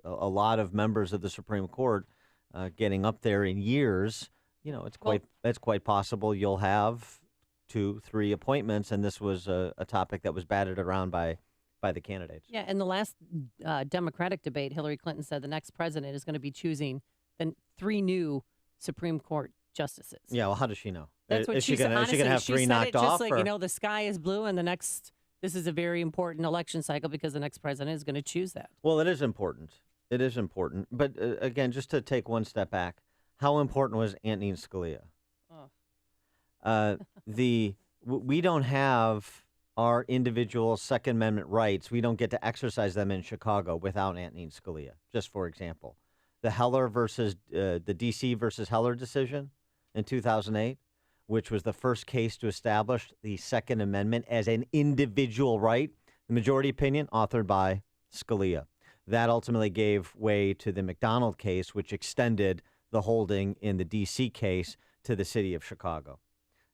a lot of members of the Supreme Court getting up there in years, it's quite possible you'll have 2-3 appointments, and this was a topic that was batted around by the candidates. Yeah, in the last Democratic debate, Hillary Clinton said the next president is going to be choosing the 3 new Supreme Court justices. Yeah, well, how does she know? That's what is she said. going to have 3 knocked off? Just like, the sky is blue, and this is a very important election cycle because the next president is going to choose that. Well, it is important. It is important. But again, just to take one step back, how important was Antonin Scalia? We don't have our individual Second Amendment rights. We don't get to exercise them in Chicago without Antonin Scalia. Just for example, the Heller versus the D.C. versus Heller decision in 2008, which was the first case to establish the Second Amendment as an individual right. The majority opinion authored by Scalia. That ultimately gave way to the McDonald case, which extended the holding in the D.C. case to the city of Chicago.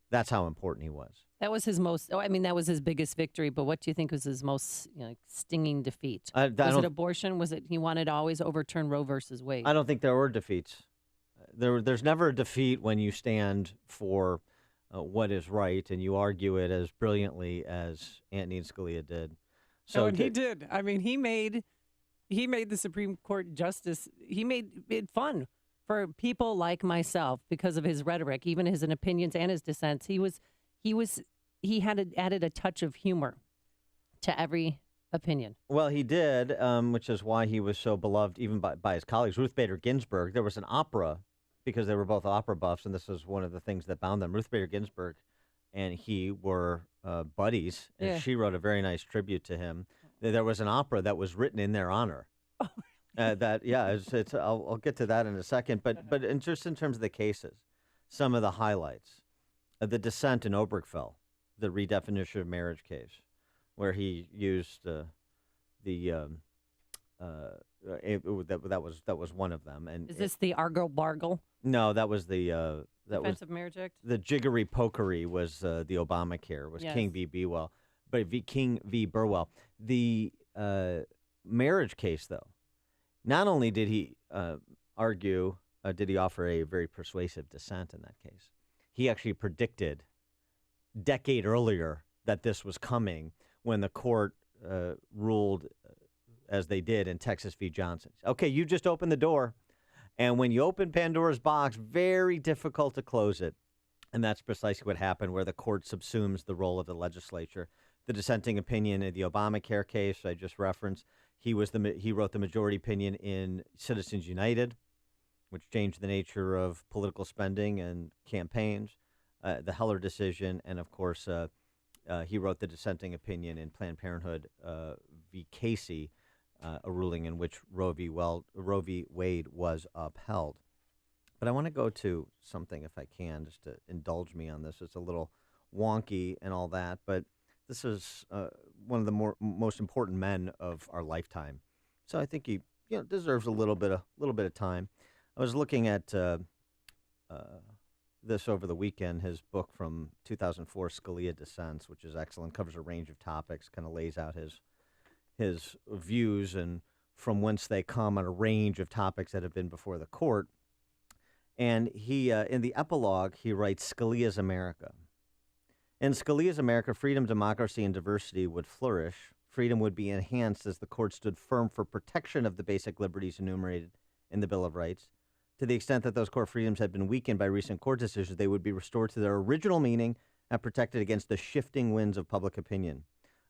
That's how important he was. That was his that was his biggest victory. But what do you think was his most stinging defeat? Was it abortion? Was it he wanted to always overturn Roe versus Wade? I don't think there were defeats. There's never a defeat when you stand for what is right and you argue it as brilliantly as Antonin Scalia did. So he did. I mean, he made the Supreme Court justice. He made it fun for people like myself because of his rhetoric, even his opinions and his dissents. He had added a touch of humor to every opinion. Well, he did, which is why he was so beloved even by his colleagues. Ruth Bader Ginsburg, there was an opera, because they were both opera buffs, and this was one of the things that bound them. Ruth Bader Ginsburg and he were buddies, and she wrote a very nice tribute to him. There was an opera that was written in their honor. Oh, I'll get to that in a second. But just in terms of the cases, some of the highlights, the dissent in Obergefell, the redefinition of marriage case, where he used that was one of them. And is this the Argo Bargle? No, that was the Defensive Marriage Act. The jiggery pokery was the Obamacare, was King v. King v. Burwell. The marriage case, though, not only did he argue, did he offer a very persuasive dissent in that case, he actually predicted a decade earlier that this was coming when the court ruled as they did in Texas v. Johnson. Okay, you just opened the door. And when you open Pandora's box, very difficult to close it. And that's precisely what happened, where the court subsumes the role of the legislature. The dissenting opinion in the Obamacare case I just referenced, he wrote the majority opinion in Citizens United, which changed the nature of political spending and campaigns, the Heller decision, and of course he wrote the dissenting opinion in Planned Parenthood v. Casey, a ruling in which Roe v. Wade was upheld. But I want to go to something, if I can, just to indulge me on this. It's a little wonky and all that, but this is one of the most important men of our lifetime. So I think he deserves a little bit of time. I was looking at this over the weekend, his book from 2004, Scalia Dissents, which is excellent, covers a range of topics, kind of lays out his views and from whence they come on a range of topics that have been before the court. And he, in the epilogue, he writes, Scalia's America. In Scalia's America, freedom, democracy, and diversity would flourish. Freedom would be enhanced as the court stood firm for protection of the basic liberties enumerated in the Bill of Rights. To the extent that those core freedoms had been weakened by recent court decisions, they would be restored to their original meaning and protected against the shifting winds of public opinion.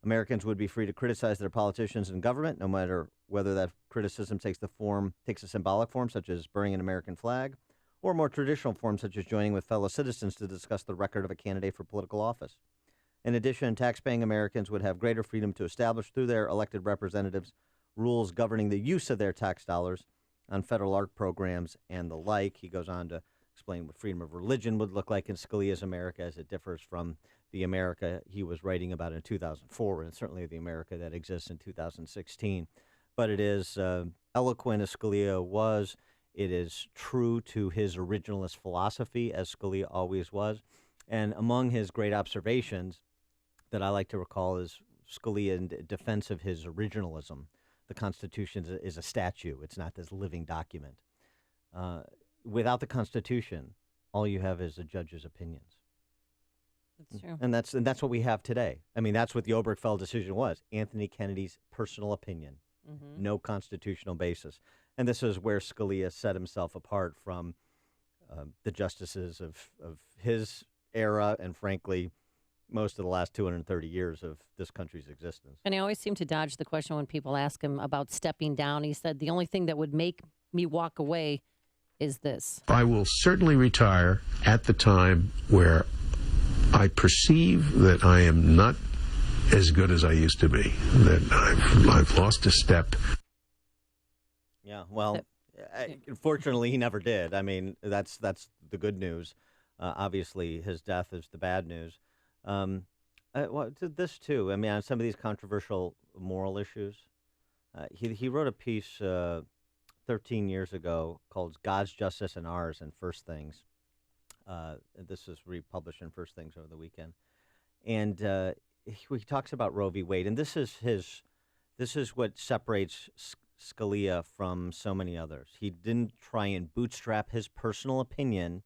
Americans would be free to criticize their politicians and government, no matter whether that criticism takes a symbolic form, such as burning an American flag, or more traditional forms, such as joining with fellow citizens to discuss the record of a candidate for political office. In addition, taxpaying Americans would have greater freedom to establish through their elected representatives rules governing the use of their tax dollars on federal art programs and the like. He goes on to explain what freedom of religion would look like in Scalia's America as it differs from the America he was writing about in 2004, and certainly the America that exists in 2016. But it is eloquent as Scalia was. It is true to his originalist philosophy, as Scalia always was. And among his great observations that I like to recall is Scalia in defense of his originalism, the Constitution is a statue. It's not this living document. Without the Constitution, all you have is a judge's opinions. That's true. And that's what we have today. I mean, that's what the Obergefell decision was. Anthony Kennedy's personal opinion, no constitutional basis. And this is where Scalia set himself apart from the justices of his era and, frankly, most of the last 230 years of this country's existence. And I always seem to dodge the question when people ask him about stepping down. He said, the only thing that would make me walk away is this. I will certainly retire at the time where I perceive that I am not as good as I used to be, that I've lost a step. Yeah, well, unfortunately, he never did. I mean, that's the good news. Obviously, his death is the bad news. This, too, I mean, on some of these controversial moral issues, he wrote a piece 13 years ago called God's Justice and Ours and First Things. This is republished in First Things over the weekend. And he talks about Roe v. Wade, and this is what separates Scalia from so many others. He didn't try and bootstrap his personal opinion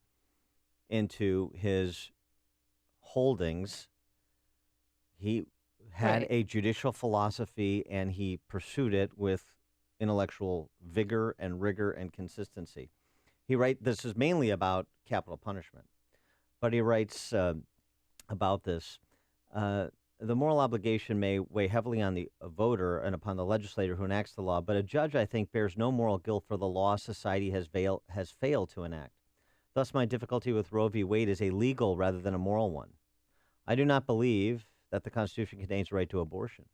into his holdings. He had a judicial philosophy, and he pursued it with intellectual vigor and rigor and consistency. This is mainly about capital punishment, but he writes about this. The moral obligation may weigh heavily on the voter and upon the legislator who enacts the law, but a judge, I think, bears no moral guilt for the law society has failed to enact. Thus, my difficulty with Roe v. Wade is a legal rather than a moral one. I do not believe that the Constitution contains a right to abortion.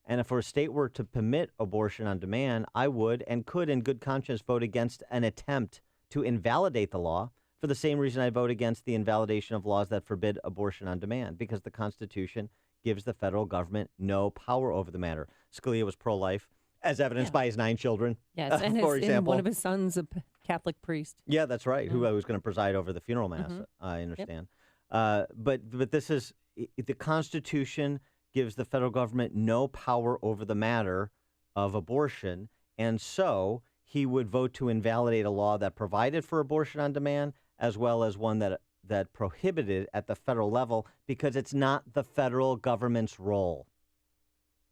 And if a state were to permit abortion on demand, I would and could in good conscience vote against an attempt to invalidate the law for the same reason I vote against the invalidation of laws that forbid abortion on demand, because the Constitution gives the federal government no power over the matter. Scalia was pro-life, as evidenced by his 9 children, yes, and for example. And one of his sons, a Catholic priest. Yeah, that's right, who was going to preside over the funeral mass, I understand. But this is, the Constitution gives the federal government no power over the matter of abortion, and so he would vote to invalidate a law that provided for abortion on demand, as well as one that prohibited at the federal level, because it's not the federal government's role.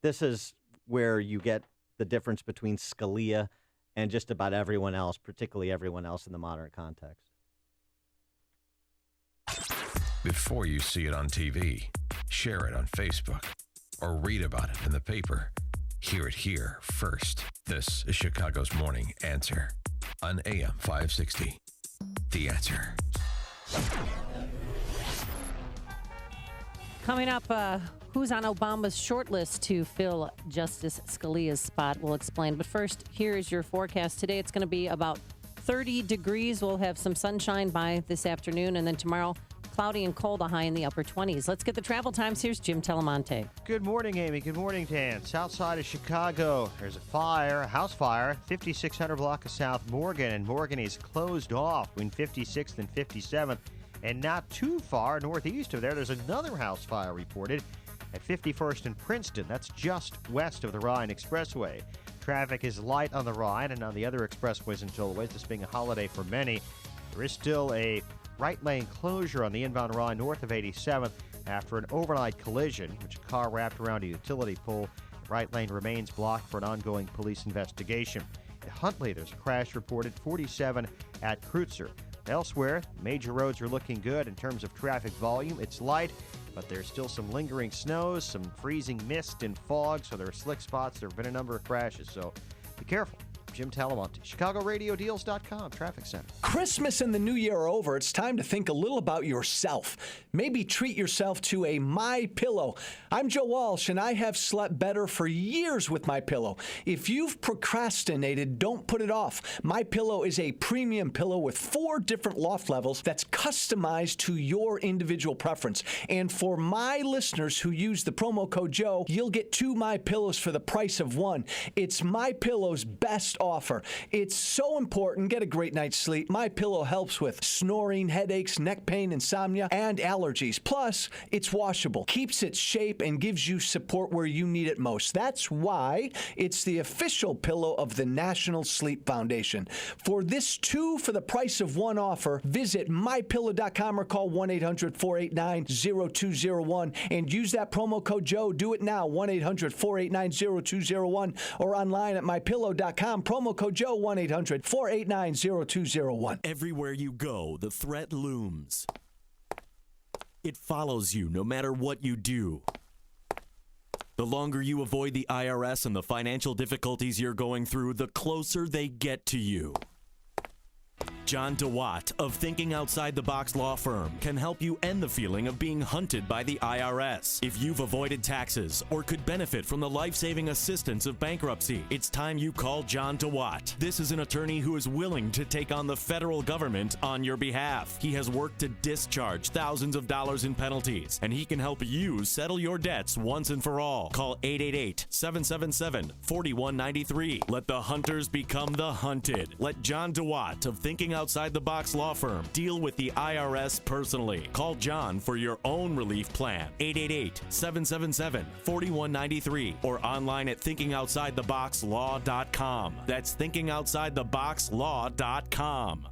This is where you get the difference between Scalia and just about everyone else, particularly everyone else in the modern context. Before you see it on TV, share it on Facebook, or read about it in the paper, hear it here first. This is Chicago's Morning Answer on AM 560. The Answer. Coming up, who's on Obama's shortlist to fill Justice Scalia's spot? We'll explain. But first, here is your forecast. Today, it's going to be about 30 degrees. We'll have some sunshine by this afternoon. And then tomorrow, cloudy and cold, a high in the upper 20s. Let's get the travel times. Here's Jim Telemonte. Good morning, Amy. Good morning, Dan. South side of Chicago, there's a house fire, 5600 block of South Morgan, and Morgan is closed off between 56th and 57th. And not too far northeast of there's another house fire reported at 51st and Princeton. That's just west of the Rhine Expressway. Traffic is light on the Rhine and on the other expressways and tollways, this being a holiday for many. There is still a right lane closure on the inbound Rhine north of 87th after an overnight collision, which a car wrapped around a utility pole. The right lane remains blocked for an ongoing police investigation. At Huntley, there's a crash reported 47 at Cruz. Elsewhere, major roads are looking good in terms of traffic volume. It's light, but there's still some lingering snows, some freezing mist and fog, so there are slick spots. There have been a number of crashes, so be careful. Jim Talamonte, ChicagoRadioDeals.com, Traffic Center. Christmas and the New Year are over. It's time to think a little about yourself. Maybe treat yourself to a MyPillow. I'm Joe Walsh, and I have slept better for years with MyPillow. If you've procrastinated, don't put it off. MyPillow is a premium pillow with 4 different loft levels that's customized to your individual preference. And for my listeners who use the promo code Joe, you'll get 2 MyPillows for the price of 1. It's MyPillow's best offer offer. It's so important. Get a great night's sleep. MyPillow helps with snoring, headaches, neck pain, insomnia, and allergies. Plus, it's washable, keeps its shape, and gives you support where you need it most. That's why it's the official pillow of the National Sleep Foundation. For this 2 for the price of 1 offer, visit mypillow.com or call 1-800-489-0201 and use that promo code Joe. Do it now, 1-800-489-0201 or online at mypillow.com. Promo code Joe, 1-800-489-0201. Everywhere you go, the threat looms. It follows you no matter what you do. The longer you avoid the IRS and the financial difficulties you're going through, the closer they get to you. John DeWatt of Thinking Outside the Box Law Firm can help you end the feeling of being hunted by the IRS. If you've avoided taxes or could benefit from the life-saving assistance of bankruptcy, it's time you call John DeWatt. This is an attorney who is willing to take on the federal government on your behalf. He has worked to discharge thousands of dollars in penalties, and he can help you settle your debts once and for all. Call 888-777-4193. Let the hunters become the hunted. Let John DeWatt of Thinking Outside the Box Law Firm deal with the IRS personally. Call John for your own relief plan. 888-777-4193 or online at thinkingoutsidetheboxlaw.com. That's thinkingoutsidetheboxlaw.com.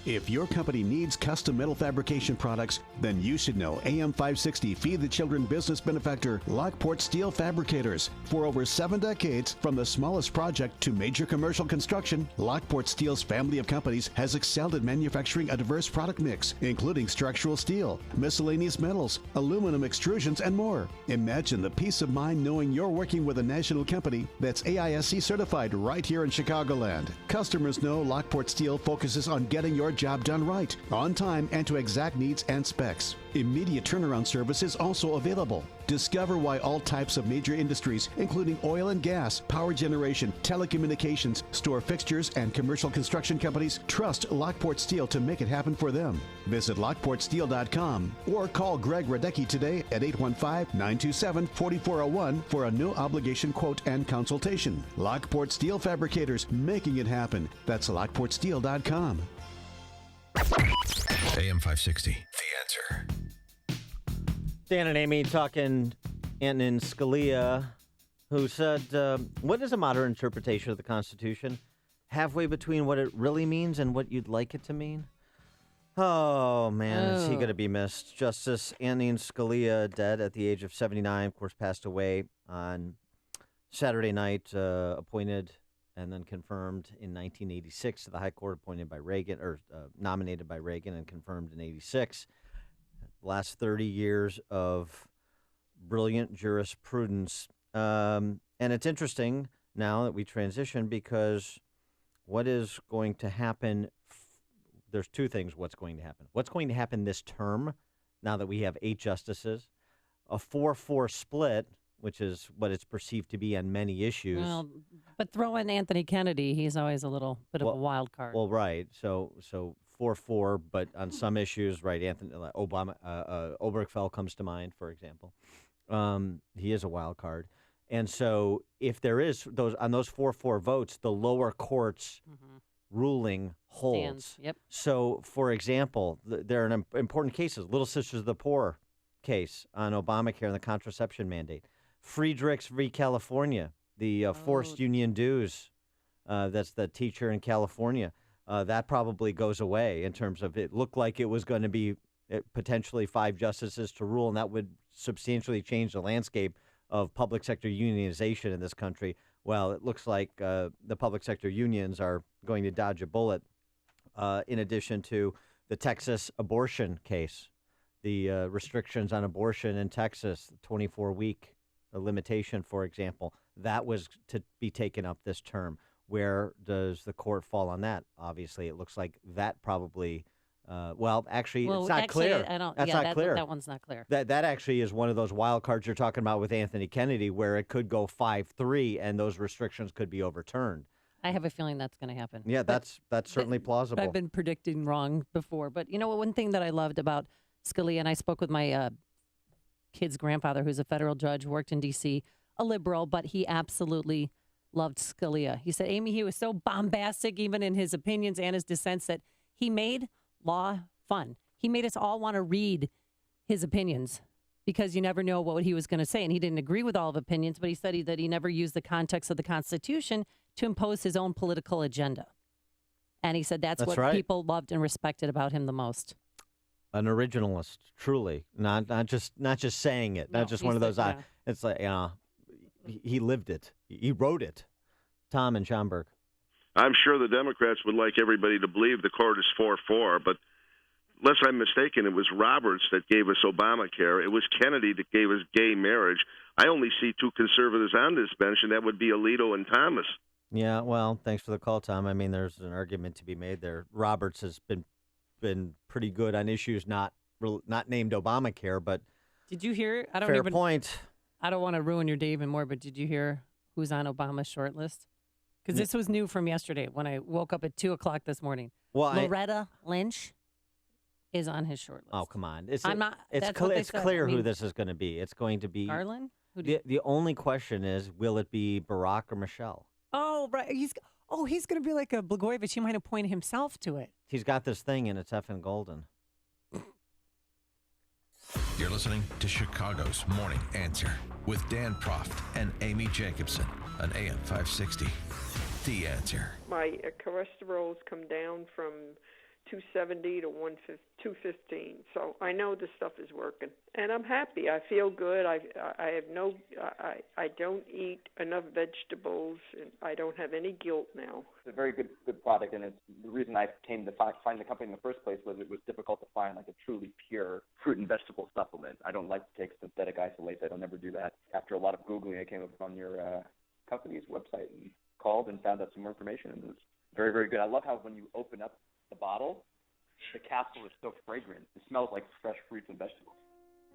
If your company needs custom metal fabrication products, then you should know AM 560 Feed the Children business benefactor Lockport Steel Fabricators. For over 7 decades, from the smallest project to major commercial construction, Lockport Steel's family of companies has excelled at manufacturing a diverse product mix, including structural steel, miscellaneous metals, aluminum extrusions, and more. Imagine the peace of mind knowing you're working with a national company that's AISC certified right here in Chicagoland. Customers know Lockport Steel focuses on getting your job done right, on time, and to exact needs and specs. Immediate turnaround service is also available. Discover why all types of major industries, including oil and gas, power generation, telecommunications, store fixtures, and commercial construction companies, trust Lockport Steel to make it happen for them. Visit lockportsteel.com or call Greg Radecki today at 815-927-4401 for a no-obligation quote and consultation. Lockport Steel Fabricators, making it happen. That's lockportsteel.com. AM 560, The Answer. Dan and Amy talking Antonin Scalia, who said, what is a modern interpretation of the Constitution? Halfway between what it really means and what you'd like it to mean? Oh, man, is he going to be missed? Justice Antonin Scalia, dead at the age of 79, of course, passed away on Saturday night, appointed and then confirmed in 1986 to the High Court, appointed by Reagan, or nominated by Reagan and confirmed in 86. Last 30 years of brilliant jurisprudence. And it's interesting now that we transition because what is going to happen, there's 2 things what's going to happen. What's going to happen this term, now that we have 8 justices, a 4-4 split, which is what it's perceived to be on many issues. Well, but throw in Anthony Kennedy, he's always a little bit of a wild card. Well, right. So 4-4, but on some issues, right, Anthony Obergefell comes to mind, for example. He is a wild card. And so if there is those 4-4 votes, the lower court's ruling holds. Stands. Yep. So, for example, there are important cases, Little Sisters of the Poor case on Obamacare and the contraception mandate. Friedrichs v. California, the forced union dues, that's the teacher in California. That probably goes away in terms of it looked like it was going to be potentially 5 justices to rule, and that would substantially change the landscape of public sector unionization in this country. Well, it looks like the public sector unions are going to dodge a bullet, in addition to the Texas abortion case, the restrictions on abortion in Texas, 24-week limitation, for example. That was to be taken up this term. Where does the court fall on that? Obviously, it looks like that probably, it's not clear. That's not clear. That one's not clear. That actually is one of those wild cards you're talking about with Anthony Kennedy, where it could go 5-3 and those restrictions could be overturned. I have a feeling that's going to happen. Yeah, that's certainly plausible. I've been predicting wrong before. But you know what? One thing that I loved about Scalia, and I spoke with my kid's grandfather, who's a federal judge, worked in D.C., a liberal, but he absolutely loved Scalia. He said, Amy, he was so bombastic, even in his opinions and his dissents, that he made law fun. He made us all want to read his opinions because you never know what he was going to say. And he didn't agree with all of opinions, but he said that he never used the context of the Constitution to impose his own political agenda. And he said that's what right. people loved and respected about him the most. An originalist, truly, not just saying it, No, not just one of those. yeah. It's like he lived it, he wrote it. Tom and Schaumburg. I'm sure the Democrats would like everybody to believe the court is 4-4, but unless I'm mistaken, it was Roberts that gave us Obamacare. It was Kennedy that gave us gay marriage. I only see two conservatives on this bench, and that would be Alito and Thomas. Yeah, well, thanks for the call, Tom. I mean, there's an argument to be made there. Roberts has been pretty good on issues not named Obamacare, but Did you hear? fair point. I don't want to ruin your day even more, but did you hear who's on Obama's short list? Because this was new from yesterday when I woke up at 2 o'clock this morning. Well, Loretta Lynch is on his short list. Oh, come on. I'm not. It's that's what they said. clear I mean, who this is going to be. It's going to be Garland? The only question is, will it be Barack or Michelle? Oh, right. He's going to be like a Blagojevich. He might appoint himself to it. He's got this thing, and it's effing golden. You're listening to Chicago's Morning Answer with Dan Proft and Amy Jacobson on AM 560. The Answer. My cholesterol's come down from 270 to 215. So I know this stuff is working, and I'm happy. I feel good. I don't eat enough vegetables, and I don't have any guilt now. It's a very good product, and it's the reason I came to find the company in the first place was it was difficult to find like a truly pure fruit and vegetable supplement. I don't like to take synthetic isolates. I don't ever do that. After a lot of Googling, I came up on your company's website and called and found out some more information, and it was very, very good. I love how when you open up the bottle, the capsule is so fragrant. It smells like fresh fruits and vegetables.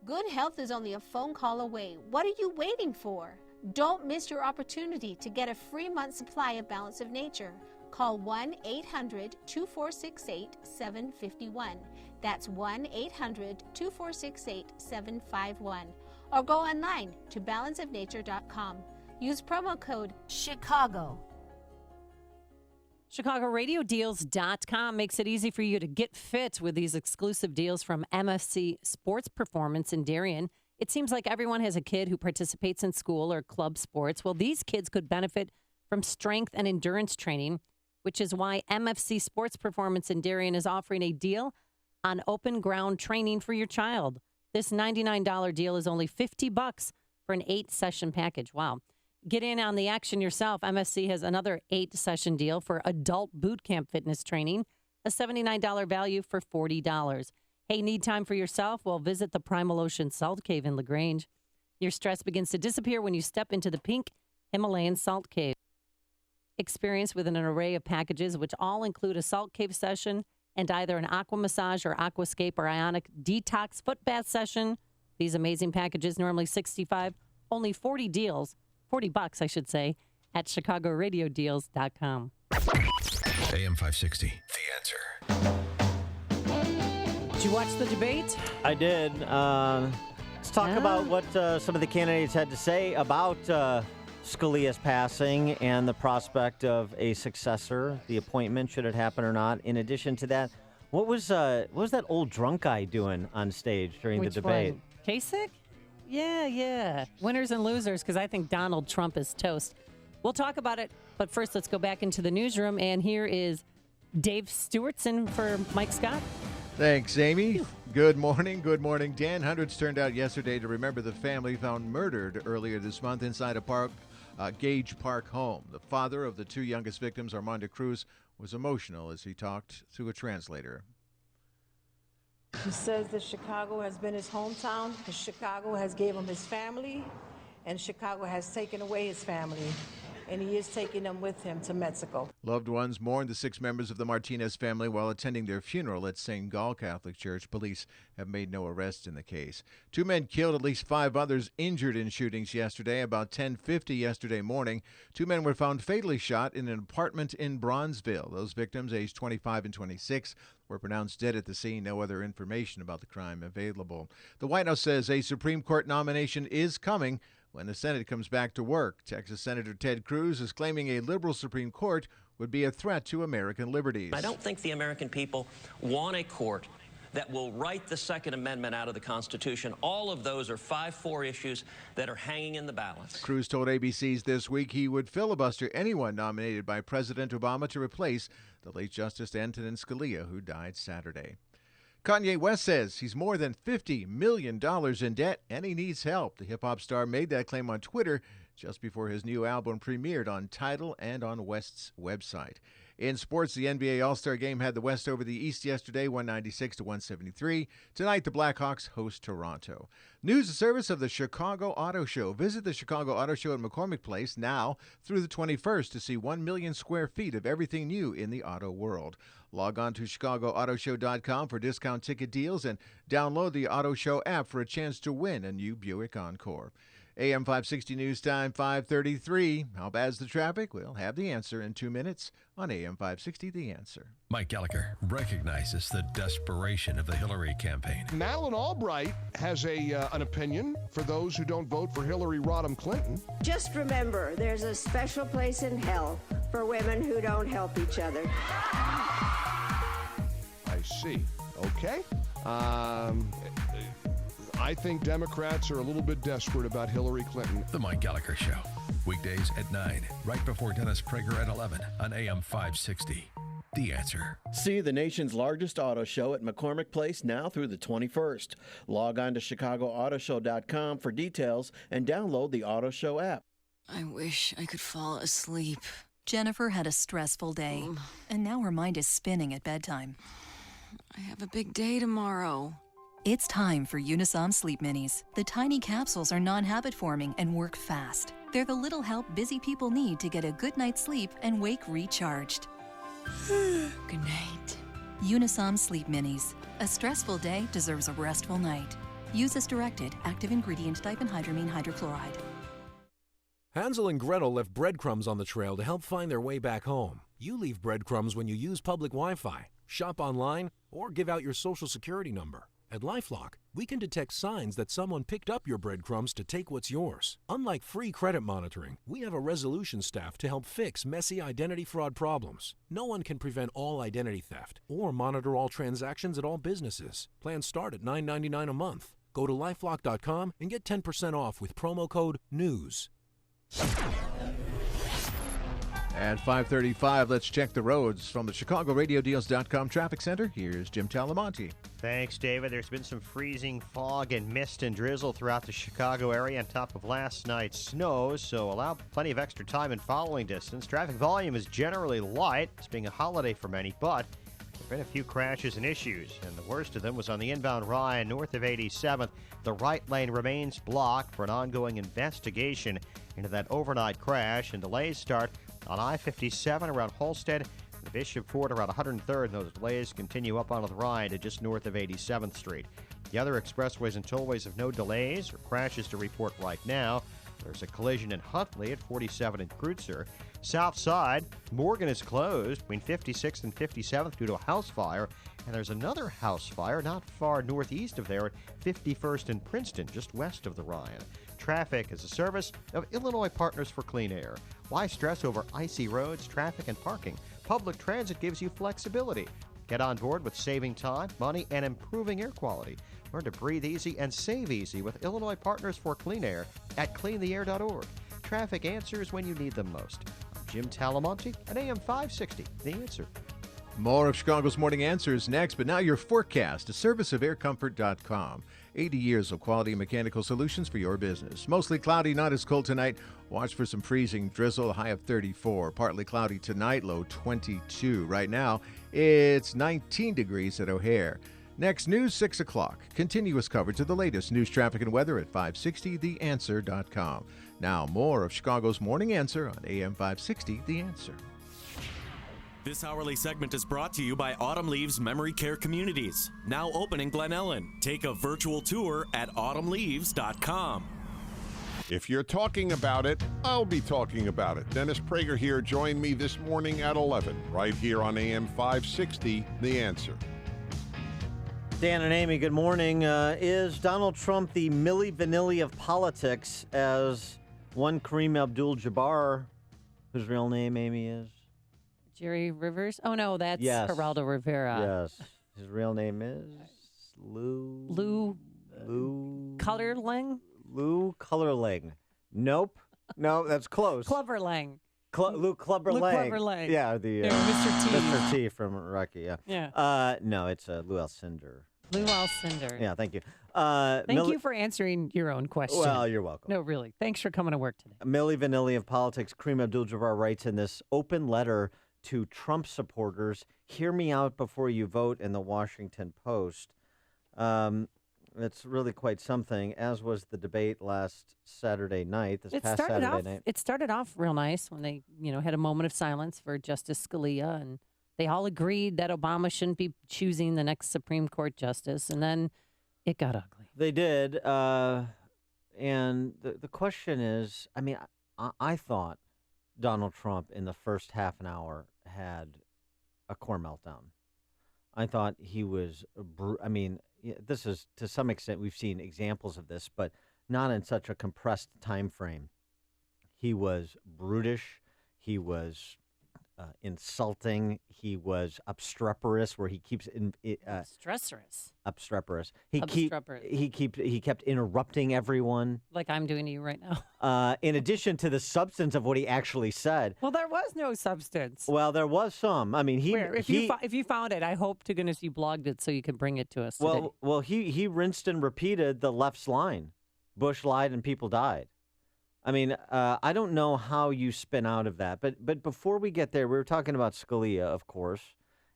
Good health is only a phone call away. What are you waiting for? Don't miss your opportunity to get a free month supply of Balance of Nature. Call 1-800-2468-751. That's 1-800-2468-751. Or go online to balanceofnature.com. Use promo code CHICAGO. ChicagoRadioDeals.com makes it easy for you to get fit with these exclusive deals from MFC Sports Performance in Darien. It seems like everyone has a kid who participates in school or club sports. Well, these kids could benefit from strength and endurance training, which is why MFC Sports Performance in Darien is offering a deal on open ground training for your child. This $99 deal is only $50 for an 8-session package. Wow. Get in on the action yourself. MSC has another 8-session deal for adult boot camp fitness training, a $79 value for $40. Hey, need time for yourself? Well, visit the Primal Ocean Salt Cave in LaGrange. Your stress begins to disappear when you step into the pink Himalayan salt cave. Experience with an array of packages, which all include a salt cave session and either an aqua massage or aquascape or ionic detox foot bath session. These amazing packages, normally $65, only $40 I should say, at ChicagoRadioDeals.com. AM 560. The Answer. Did you watch the debate? I did. Let's talk about what some of the candidates had to say about Scalia's passing and the prospect of a successor, the appointment, should it happen or not. In addition to that, what was that old drunk guy doing on stage during the debate? One? Kasich? Yeah. Winners and losers, because I think Donald Trump is toast. We'll talk about it, but first let's go back into the newsroom, and here is Dave Stewartson for Mike Scott. Thanks, Amy. Good morning. Dan, hundreds turned out yesterday to remember the family found murdered earlier this month inside a Gage Park home. The father of the two youngest victims, Cruz, was emotional as he talked through a translator. He says that Chicago has been his hometown, because Chicago has gave him his family, and Chicago has taken away his family, and he is taking them with him to Mexico. Loved ones mourned the 6 members of the Martinez family while attending their funeral at St. Gall Catholic Church. Police have made no arrests in the case. 2 men killed, at least 5 others injured in shootings yesterday. About 10:50 yesterday morning, 2 men were found fatally shot in an apartment in Bronzeville. Those victims, aged 25 and 26, were pronounced dead at the scene. No other information about the crime available. The White House says a Supreme Court nomination is coming. when the Senate comes back to work. Texas Senator Ted Cruz is claiming a liberal Supreme Court would be a threat to American liberties. I don't think the American people want a court that will write the Second Amendment out of the Constitution. All of those are 5-4 issues that are hanging in the balance. Cruz told ABC's This Week he would filibuster anyone nominated by President Obama to replace the late Justice Antonin Scalia, who died Saturday. Kanye West says he's more than $50 million in debt and he needs help. The hip-hop star made that claim on Twitter just before his new album premiered on Tidal and on West's website. In sports, the NBA All-Star Game had the West over the East yesterday, 196-173. Tonight, the Blackhawks host Toronto. News and service of the Chicago Auto Show. Visit the Chicago Auto Show at McCormick Place now through the 21st to see 1 million square feet of everything new in the auto world. Log on to ChicagoAutoShow.com for discount ticket deals and download the Auto Show app for a chance to win a new Buick Encore. AM 560 News Time 5:33. How bad's the traffic? We'll have the answer in 2 minutes on AM 560 The Answer. Mike Gallagher recognizes the desperation of the Hillary campaign. Madeleine Albright has an opinion for those who don't vote for Hillary Rodham Clinton. Just remember, there's a special place in hell for women who don't help each other. I see. Okay. I think Democrats are a little bit desperate about Hillary Clinton. The Mike Gallagher Show. Weekdays at 9, right before Dennis Prager at 11 on AM 560. The Answer. See the nation's largest auto show at McCormick Place now through the 21st. Log on to ChicagoAutoShow.com for details and download the Auto Show app. I wish I could fall asleep. Jennifer had a stressful day, and now her mind is spinning at bedtime. I have a big day tomorrow. It's time for Unisom Sleep Minis. The tiny capsules are non-habit forming and work fast. They're the little help busy people need to get a good night's sleep and wake recharged. Good night. Unisom Sleep Minis. A stressful day deserves a restful night. Use as directed. Active ingredient diphenhydramine hydrochloride. Hansel and Gretel left breadcrumbs on the trail to help find their way back home. You leave breadcrumbs when you use public Wi-Fi, shop online, or give out your social security number. At LifeLock, we can detect signs that someone picked up your breadcrumbs to take what's yours. Unlike free credit monitoring, we have a resolution staff to help fix messy identity fraud problems. No one can prevent all identity theft or monitor all transactions at all businesses. Plans start at $9.99 a month. Go to LifeLock.com and get 10% off with promo code NEWS. At 5:35, let's check the roads from the ChicagoRadioDeals.com Traffic Center. Here's Jim Talamonte. Thanks, David. There's been some freezing fog and mist and drizzle throughout the Chicago area on top of last night's snow, so allow plenty of extra time in following distance. Traffic volume is generally light, it's being a holiday for many, but there have been a few crashes and issues, and the worst of them was on the inbound Ryan north of 87th. The right lane remains blocked for an ongoing investigation into that overnight crash, and delays start on I-57 around Holstead and Bishop Ford around 103rd. And those delays continue up onto the Rhine to just north of 87th Street. The other expressways and tollways have no delays or crashes to report right now. There's a collision in Huntley at 47 and Cruz. South side, Morgan is closed between 56th and 57th due to a house fire. And there's another house fire not far northeast of there at 51st and Princeton, just west of the Rhine. Traffic is a service of Illinois Partners for Clean Air. Why stress over icy roads, traffic, and parking? Public transit gives you flexibility. Get on board with saving time, money, and improving air quality. Learn to breathe easy and save easy with Illinois Partners for Clean Air at cleantheair.org. Traffic answers when you need them most. I'm Jim Talamonte at AM 560, The Answer. More of Chicago's Morning Answers next, but now your forecast, a service of aircomfort.com. 80 years of quality mechanical solutions for your business. Mostly cloudy, not as cold tonight. Watch for some freezing drizzle, a high of 34. Partly cloudy tonight, low 22. Right now, it's 19 degrees at O'Hare. Next, news, 6 o'clock. Continuous coverage of the latest news, traffic, and weather at 560theanswer.com. Now, more of Chicago's Morning Answer on AM 560, The Answer. This hourly segment is brought to you by Autumn Leaves Memory Care Communities, now open in Glen Ellen. Take a virtual tour at autumnleaves.com. If you're talking about it, I'll be talking about it. Dennis Prager here. Join me this morning at 11, right here on AM 560, The Answer. Dan and Amy, good morning. Is Donald Trump the Milli Vanilli of politics, as one Kareem Abdul-Jabbar, whose real name, Amy, is? Jerry Rivers? Oh, no, that's Yes. Geraldo Rivera. Yes. His real name is Lou Colorling? Lou Colorling. Nope. No, that's close. Cloverlang. Lou Clubber Lou Lang. Clubber Lang. Yeah, the Mr. T. Mr. T from Rocky, yeah. Yeah. No, it's Lou Alcindor. Lou Alcindor. Yeah, thank you. Thank you for answering your own question. Well, you're welcome. No, really. Thanks for coming to work today. Milli Vanilli of politics, Kareem Abdul-Jabbar writes in this open letter to Trump supporters, hear me out before you vote, in the Washington Post. It's really quite something, as was the debate last Saturday night, It started off real nice when they, had a moment of silence for Justice Scalia, and they all agreed that Obama shouldn't be choosing the next Supreme Court justice, and then it got ugly. They did, and the question is, I thought Donald Trump in the first half an hour had a core meltdown. I thought he was, this is, to some extent, we've seen examples of this, but not in such a compressed time frame. He was brutish. He was insulting. He was obstreperous, where he keeps obstreperous. He kept interrupting everyone, like I'm doing to you right now. in addition to the substance of what he actually said. Well, there was no substance. Well, there was some. If you found it, I hope to goodness you blogged it so you can bring it to us today. Well, he rinsed and repeated the left's line. Bush lied and people died. I don't know how you spin out of that. But before we get there, we were talking about Scalia, of course.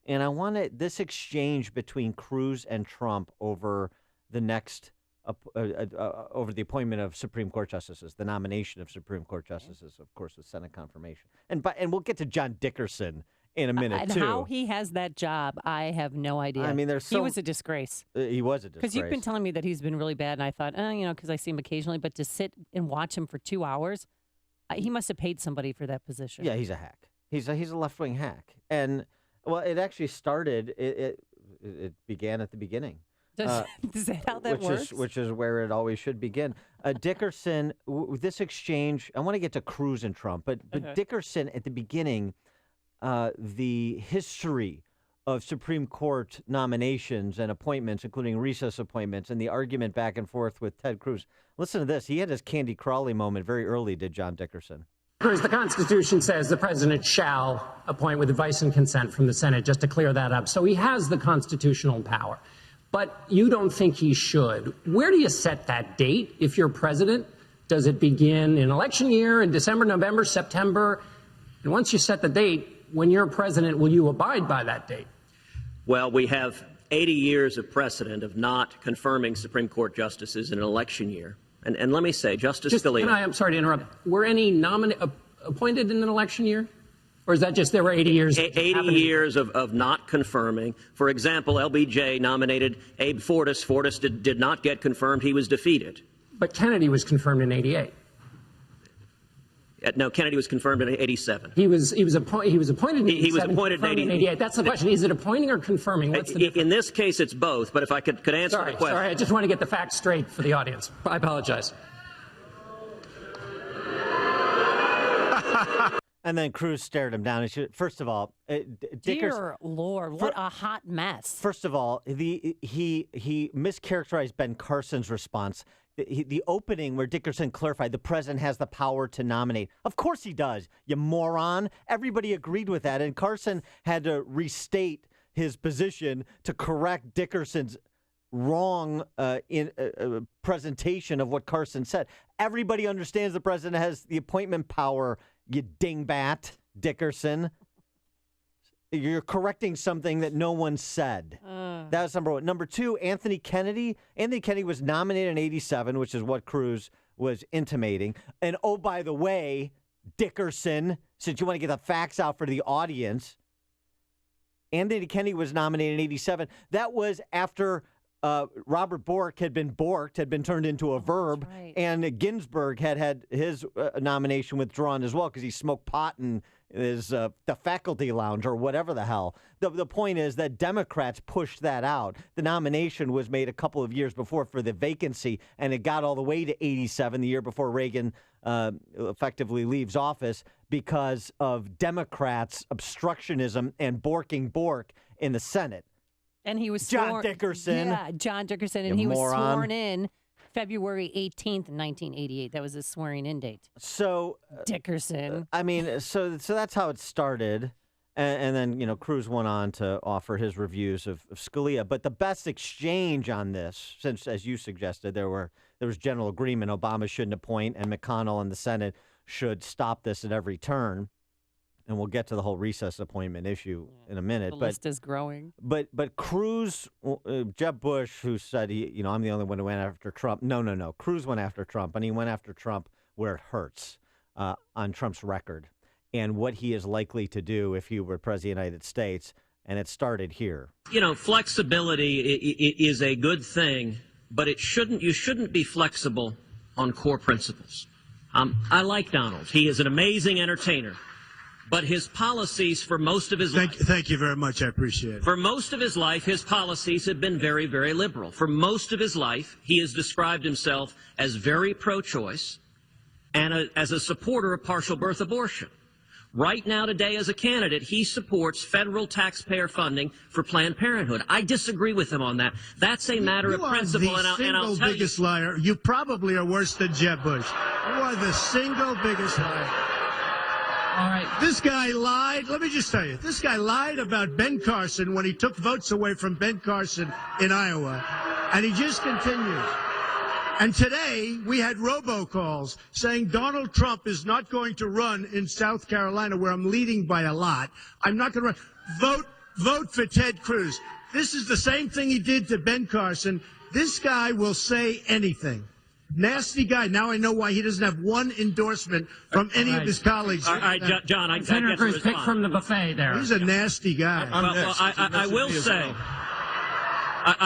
And I wanted this exchange between Cruz and Trump over the next, over the appointment of Supreme Court justices, the nomination of Supreme Court justices, of course, with Senate confirmation. And we'll get to John Dickerson in a minute, and too. how he has that job, I have no idea. He was a disgrace. He was a disgrace. Because you've been telling me that he's been really bad, and I thought, because I see him occasionally, but to sit and watch him for 2 hours, he must have paid somebody for that position. Yeah, he's a hack. He's a left-wing hack. And, well, it actually started, it began at the beginning. Is that how that works? Which is where it always should begin. Dickerson, this exchange, I want to get to Cruz and Trump, but Dickerson at the beginning, the history of Supreme Court nominations and appointments, including recess appointments, and the argument back and forth with Ted Cruz. Listen to this. He had his Candy Crawley moment very early, did John Dickerson. Cruz, the Constitution says the president shall appoint with advice and consent from the Senate, just to clear that up. So he has the constitutional power. But you don't think he should. Where do you set that date if you're president? Does it begin in election year, in December, November, September? And once you set the date, when you're president, will you abide by that date? Well, we have 80 years of precedent of not confirming Supreme Court justices in an election year. And let me say, Justice Scalia... I'm sorry to interrupt. Were any appointed in an election year? Or is that just there were 80 years? 80 years of not confirming. For example, LBJ nominated Abe Fortas. Fortas did not get confirmed. He was defeated. But Kennedy was confirmed in 88. No, Kennedy was confirmed in 87. He was appointed in 87. He was appointed in 88. That's the question. Is it appointing or confirming? What's the difference? In this case, it's both. But if I could answer the question. Sorry, I just want to get the facts straight for the audience. I apologize. And then Cruz stared him down. First of all, dear Lord, what a hot mess. First of all, he mischaracterized Ben Carson's response. The opening where Dickerson clarified the president has the power to nominate. Of course he does, you moron. Everybody agreed with that. And Carson had to restate his position to correct Dickerson's wrong presentation of what Carson said. Everybody understands the president has the appointment power, you dingbat, Dickerson. You're correcting something that no one said. That was number one. Number two, Anthony Kennedy. Anthony Kennedy was nominated in 87, which is what Cruz was intimating. And oh, by the way, Dickerson, since you want to get the facts out for the audience, Anthony Kennedy was nominated in 87. That was after Robert Bork had been borked, had been turned into a verb, right. And Ginsburg had his nomination withdrawn as well because he smoked pot and the faculty lounge or whatever the hell. The point is that Democrats pushed that out. The nomination was made a couple of years before for the vacancy, and it got all the way to 87 the year before Reagan effectively leaves office because of Democrats' obstructionism and bork in the Senate. And he was John Dickerson. Yeah, John Dickerson, and You he was moron. sworn in February 18th, 1988. That was his swearing-in date. So Dickerson. I mean, so that's how it started. And then, you know, Cruz went on to offer his reviews of Scalia. But the best exchange on this, since, as you suggested, there was general agreement Obama shouldn't appoint and McConnell and the Senate should stop this at every turn. And we'll get to the whole recess appointment issue in a minute. The list is growing. But Cruz, Jeb Bush, who said, I'm the only one who went after Trump. No. Cruz went after Trump, and he went after Trump where it hurts on Trump's record and what he is likely to do if he were president of the United States. And it started here. You know, flexibility is a good thing, but you shouldn't be flexible on core principles. I like Donald. He is an amazing entertainer. But his policies for most of his life... Thank you very much. I appreciate it. For most of his life, his policies have been very, very liberal. For most of his life, he has described himself as very pro-choice and as a supporter of partial birth abortion. Right now, today, as a candidate, he supports federal taxpayer funding for Planned Parenthood. I disagree with him on that. That's a matter of principle, and I'll tell you... You are the single biggest liar. You probably are worse than Jeb Bush. You are the single biggest liar. All right. This guy lied. Let me just tell you, this guy lied about Ben Carson when he took votes away from Ben Carson in Iowa, and he just continues. And today we had robocalls saying Donald Trump is not going to run in South Carolina, where I'm leading by a lot. I'm not going to run. Vote for Ted Cruz. This is the same thing he did to Ben Carson. This guy will say anything. Nasty guy. Now I know why he doesn't have one endorsement from any of his colleagues. All right, John, I Senator get to Cruz, pick respond. from the buffet there. He's a nasty guy. I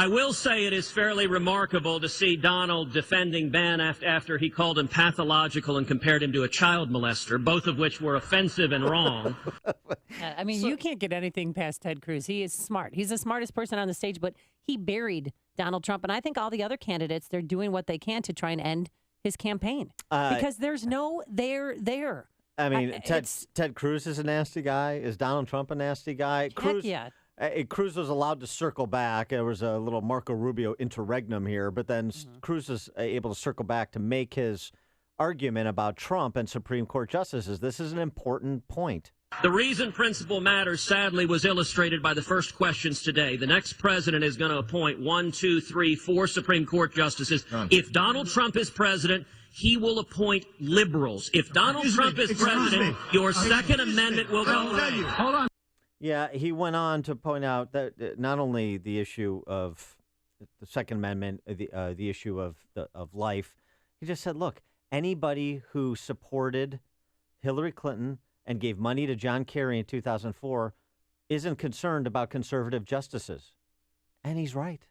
will say it is fairly remarkable to see Donald defending Ben after he called him pathological and compared him to a child molester, both of which were offensive and wrong. I mean, you can't get anything past Ted Cruz. He is smart. He's the smartest person on the stage, but he buried Donald Trump. And I think all the other candidates, they're doing what they can to try and end his campaign because there's no there. I mean, Ted Cruz is a nasty guy. Is Donald Trump a nasty guy? Cruz, yeah. Cruz was allowed to circle back. There was a little Marco Rubio interregnum here, but then Cruz is able to circle back to make his argument about Trump and Supreme Court justices. This is an important point. The reason principle matters, sadly, was illustrated by the first questions today. The next president is going to appoint 1, 2, 3, 4 Supreme Court justices. If Donald Trump is president, he will appoint liberals. If Donald Trump is president, your Second Amendment will go away. Hold on. Yeah, he went on to point out that not only the issue of the Second Amendment, the issue of life, he just said, look, anybody who supported Hillary Clinton and gave money to John Kerry in 2004 isn't concerned about conservative justices. And he's right.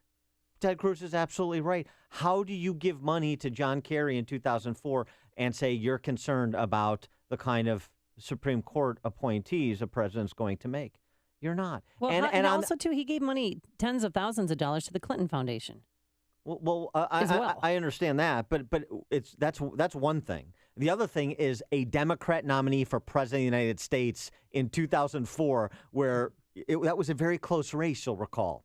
Ted Cruz is absolutely right. How do you give money to John Kerry in 2004 and say you're concerned about the kind of Supreme Court appointees a president's going to make? You're not. Well, and also, too, he gave money, tens of thousands of dollars to the Clinton Foundation. I understand that, but that's one thing. The other thing is a Democrat nominee for president of the United States in 2004, where that was a very close race, you'll recall.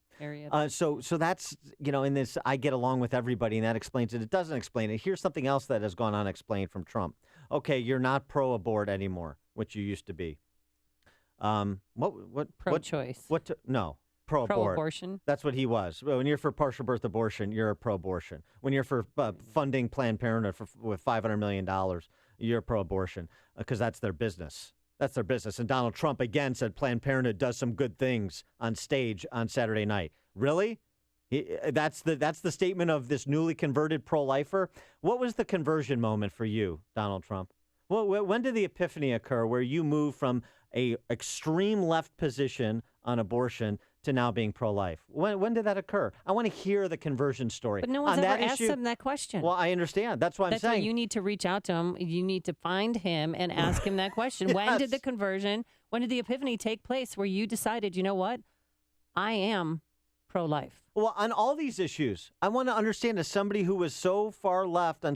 So that's, in this, I get along with everybody, and that explains it. It doesn't explain it. Here's something else that has gone unexplained from Trump. Okay, you're not pro-abort anymore, which you used to be. Pro-choice. No. Pro-abortion. That's what he was. When you're for partial birth abortion, you're a pro-abortion. When you're for funding Planned Parenthood with $500 million, you're pro-abortion because that's their business. That's their business. And Donald Trump, again, said Planned Parenthood does some good things on stage on Saturday night. Really? That's the statement of this newly converted pro-lifer? What was the conversion moment for you, Donald Trump? Well, when did the epiphany occur where you moved from a extreme left position on abortion to now being pro-life. When did that occur? I want to hear the conversion story. But no one's on ever that asked issue, him that question. Well, I understand. That's why I'm That's why saying. you need to reach out to him. You need to find him and ask him that question. Yes. When did the conversion, when did the epiphany take place where you decided, you know what? I am pro-life. Well, on all these issues, I want to understand, as somebody who was so far left on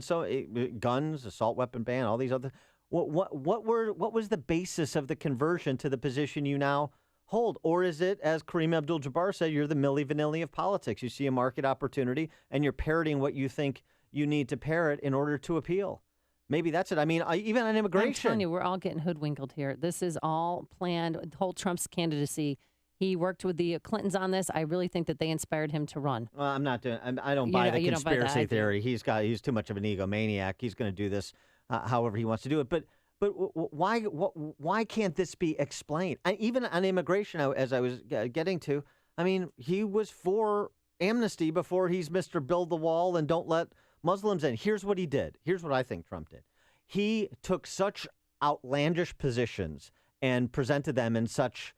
guns, assault weapon ban, all these other, what was the basis of the conversion to the position you now hold? Or is it, as Kareem Abdul-Jabbar said, you're the Milli Vanilli of politics? You see a market opportunity and you're parroting what you think you need to parrot in order to appeal. Maybe that's it. I mean, even on immigration. I'm telling you, we're all getting hoodwinked here. This is all planned. The whole Trump's candidacy. He worked with the Clintons on this. I really think that they inspired him to run. Well, I'm not doing. I don't buy the you don't buy that conspiracy either. theory. He's too much of an egomaniac. He's going to do this however he wants to do it. But why can't this be explained? Even on immigration, as I was getting to, I mean, he was for amnesty before he's Mr. Build the Wall and don't let Muslims in. Here's what he did. Here's what I think Trump did. He took such outlandish positions and presented them in such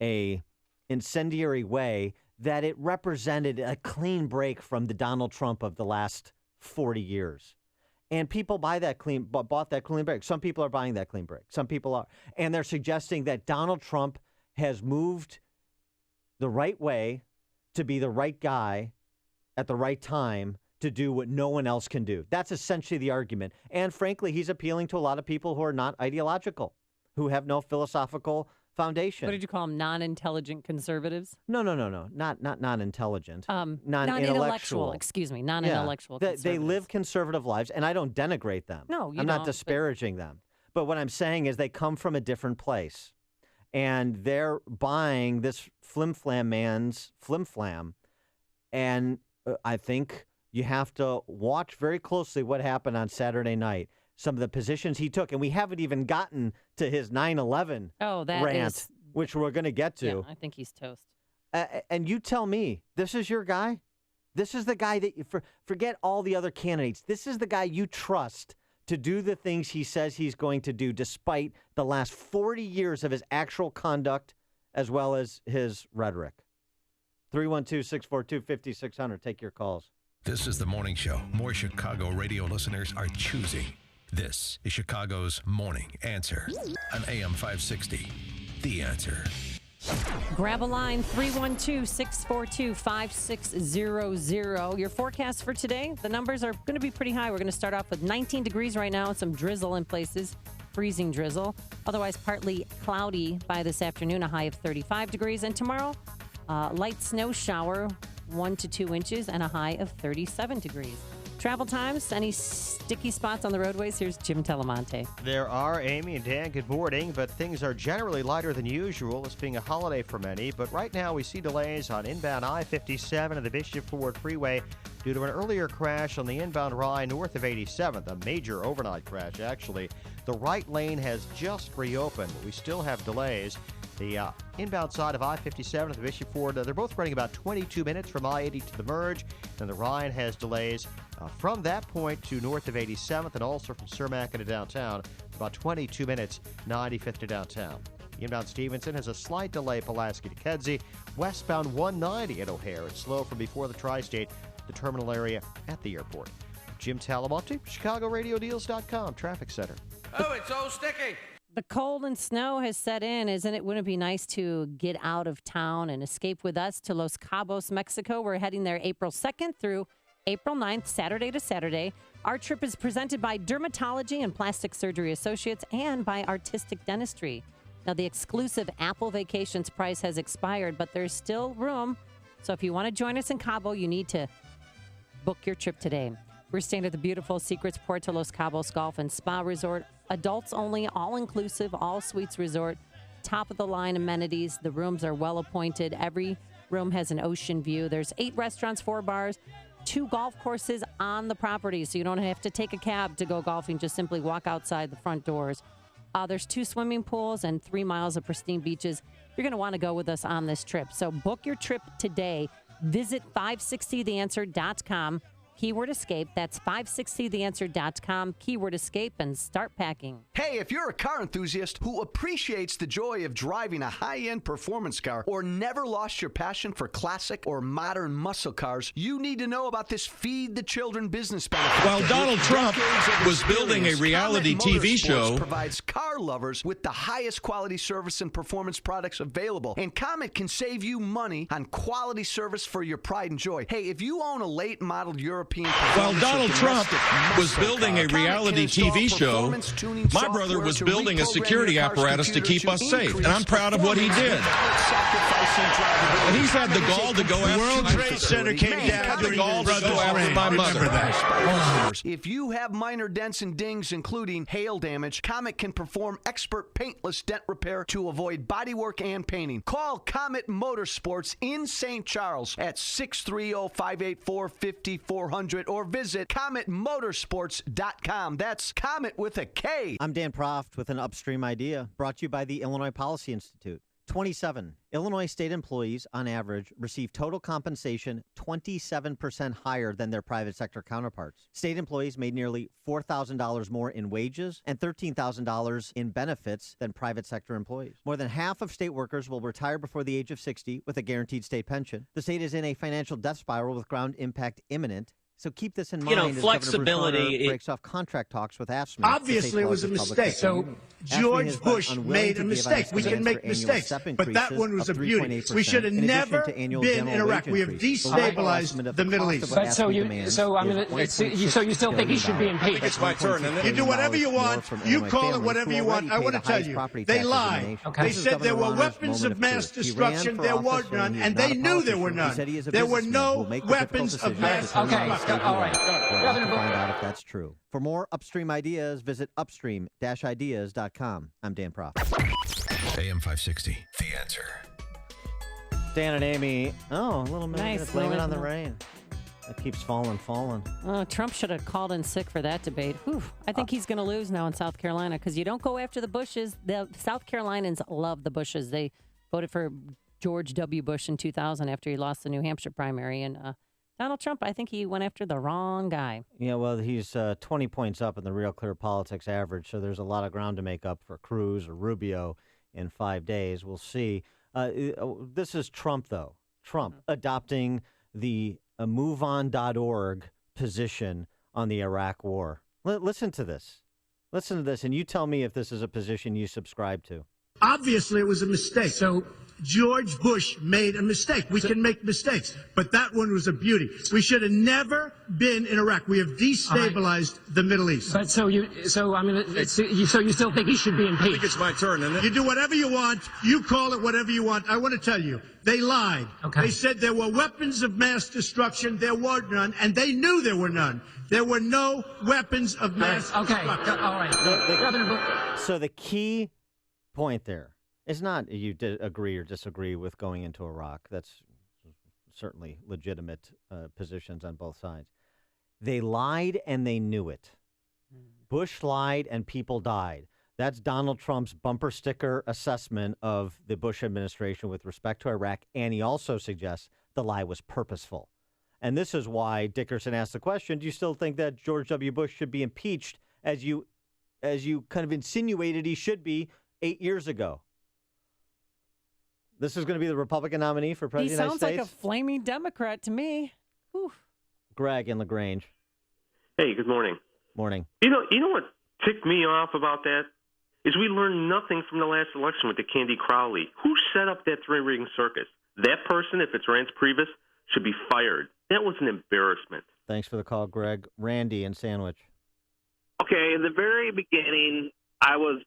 a incendiary way that it represented a clean break from the Donald Trump of the last 40 years. And people bought that clean break. Some people are buying that clean break. Some people are. And they're suggesting that Donald Trump has moved the right way to be the right guy at the right time to do what no one else can do. That's essentially the argument. And frankly, he's appealing to a lot of people who are not ideological, who have no philosophical foundation. What did you call them? Non-intelligent conservatives? No. Not non-intelligent. Non-intellectual. Excuse me. Non-intellectual. They live conservative lives, and I don't denigrate them. No, you I'm not don't, disparaging them. But what I'm saying is they come from a different place, and they're buying this flim-flam man's flim-flam. And I think you have to watch very closely what happened on Saturday night. Some of the positions he took, and we haven't even gotten to his 9/11 rant, which we're going to get to. Yeah, I think he's toast. And you tell me, this is your guy? This is the guy that you forget all the other candidates. This is the guy you trust to do the things he says he's going to do, despite the last 40 years of his actual conduct as well as his rhetoric. 312-642-5600. Take your calls. This is the morning show more Chicago radio listeners are choosing. This is Chicago's Morning Answer on AM 560. The Answer. Grab a line, 312-642-5600. Your forecast for today, the numbers are going to be pretty high. We're going to start off with 19 degrees right now and some drizzle in places, freezing drizzle. Otherwise, partly cloudy by this afternoon, a high of 35 degrees. And tomorrow, light snow shower, 1 to 2 inches, and a high of 37 degrees. Travel times, any sticky spots on the roadways? Here's Jim Telemonte. There are, Amy and Dan, good morning, but things are generally lighter than usual, this being a holiday for many. But right now we see delays on inbound I-57 and the Bishop Ford Freeway due to an earlier crash on the inbound Rye north of 87th, a major overnight crash, actually. The right lane has just reopened, but we still have delays. The inbound side of I-57 and the Bishop Ford, they're both running about 22 minutes from I-80 to the merge, and the Ryan has delays from that point to north of 87th and also from Cermak into downtown, about 22 minutes, 95th to downtown. Inbound Stevenson has a slight delay, Pulaski to Kedzie. Westbound 190 at O'Hare. It's slow from before the Tri-State, the terminal area at the airport. Jim Talamonte, ChicagoRadioDeals.com, Traffic Center. Oh, it's so sticky. The cold and snow has set in, isn't it? Wouldn't it be nice to get out of town and escape with us to Los Cabos, Mexico? We're heading there April 2nd through April 9th, Saturday to Saturday. Our trip is presented by Dermatology and Plastic Surgery Associates and by Artistic Dentistry. Now, the exclusive Apple Vacations price has expired, but there's still room. So if you want to join us in Cabo, you need to book your trip today. We're staying at the beautiful Secrets Puerto Los Cabos Golf and Spa Resort. Adults only, all-inclusive, all-suites resort. Top-of-the-line amenities. The rooms are well-appointed. Every room has an ocean view. There's 8 restaurants, 4 bars, 2 golf courses on the property, so you don't have to take a cab to go golfing. Just simply walk outside the front doors. There's 2 swimming pools and 3 miles of pristine beaches. You're going to want to go with us on this trip. So book your trip today. Visit 560theanswer.com. keyword escape. That's 560theanswer.com, keyword escape, and start packing. Hey, if you're a car enthusiast who appreciates the joy of driving a high-end performance car or never lost your passion for classic or modern muscle cars, you need to know about this Feed the Children business benefit. While Donald Trump was building a reality TV show, provides car lovers with the highest quality service and performance products available. And Comet can save you money on quality service for your pride and joy. Hey, if you own a late model European while Donald Trump was building a reality TV show, my brother was building a security apparatus to keep us safe, and I'm proud of what he did. And he's had the gall to go after World Trade Center came down during my mother. If you have minor dents and dings, including hail damage, Comet can perform expert paintless dent repair to avoid bodywork and painting. Call Comet Motorsports in St. Charles at 630-584-5400 or visit CometMotorsports.com. That's Comet with a K. I'm Dan Proft with an Upstream Idea, brought to you by the Illinois Policy Institute. 27. Illinois state employees, on average, receive total compensation 27% higher than their private sector counterparts. State employees made nearly $4,000 more in wages and $13,000 in benefits than private sector employees. More than half of state workers will retire before the age of 60 with a guaranteed state pension. The state is in a financial death spiral with ground impact imminent. So keep this in mind. Flexibility. As Governor Bruce breaks off contract talks with AFSCME. Obviously, it was a mistake. So George Bush made a mistake. We can make mistakes, but that one was a beauty. We should have never been in Iraq. We have destabilized the Middle East. But so you still think he should be impeached? It's my turn, isn't it? You do whatever you want. You call it whatever you want. I want to tell you, they lied. They said there were weapons of mass destruction. There were none, and they knew there were none. There were no weapons of mass destruction. All right. We'll have to find out if that's true. For more Upstream ideas, visit upstream-ideas.com. I'm Dan Proft. AM 560, The Answer. Dan and Amy. Oh, a little minute. Nice. Blame it on the rain. It keeps falling. Trump should have called in sick for that debate. Whew. I think he's going to lose now in South Carolina because you don't go after the Bushes. The South Carolinians love the Bushes. They voted for George W. Bush in 2000 after he lost the New Hampshire primary. And Donald Trump, I think he went after the wrong guy. Yeah, well, he's 20 points up in the Real Clear Politics average, so there's a lot of ground to make up for Cruz or Rubio in 5 days. We'll see. This is Trump, though. Trump adopting the MoveOn.org position on the Iraq war. Listen to this. Listen to this, and you tell me if this is a position you subscribe to. Obviously, it was a mistake. So George Bush made a mistake. We can make mistakes, but that one was a beauty. We should have never been in Iraq. We have destabilized the Middle East. But so you still think he should be impeached? I think it's my turn, isn't it? You do whatever you want. You call it whatever you want. I want to tell you, they lied. Okay. They said there were weapons of mass destruction. There were none, and they knew there were none. There were no weapons of mass destruction. All right. So the key point there is not you agree or disagree with going into Iraq. That's certainly legitimate positions on both sides. They lied and they knew it. Bush lied and people died. That's Donald Trump's bumper sticker assessment of the Bush administration with respect to Iraq, and he also suggests the lie was purposeful. And this is why Dickerson asked the question, do you still think that George W. Bush should be impeached as you kind of insinuated he should be 8 years ago? This is going to be the Republican nominee for president of the United States? He sounds like a flaming Democrat to me. Whew. Greg in LaGrange. Hey, good morning. Morning. You know what ticked me off about that is we learned nothing from the last election with the Candy Crowley. Who set up that three-ring circus? That person, if it's Reince Priebus, should be fired. That was an embarrassment. Thanks for the call, Greg. Randy in Sandwich. Okay, in the very beginning, I was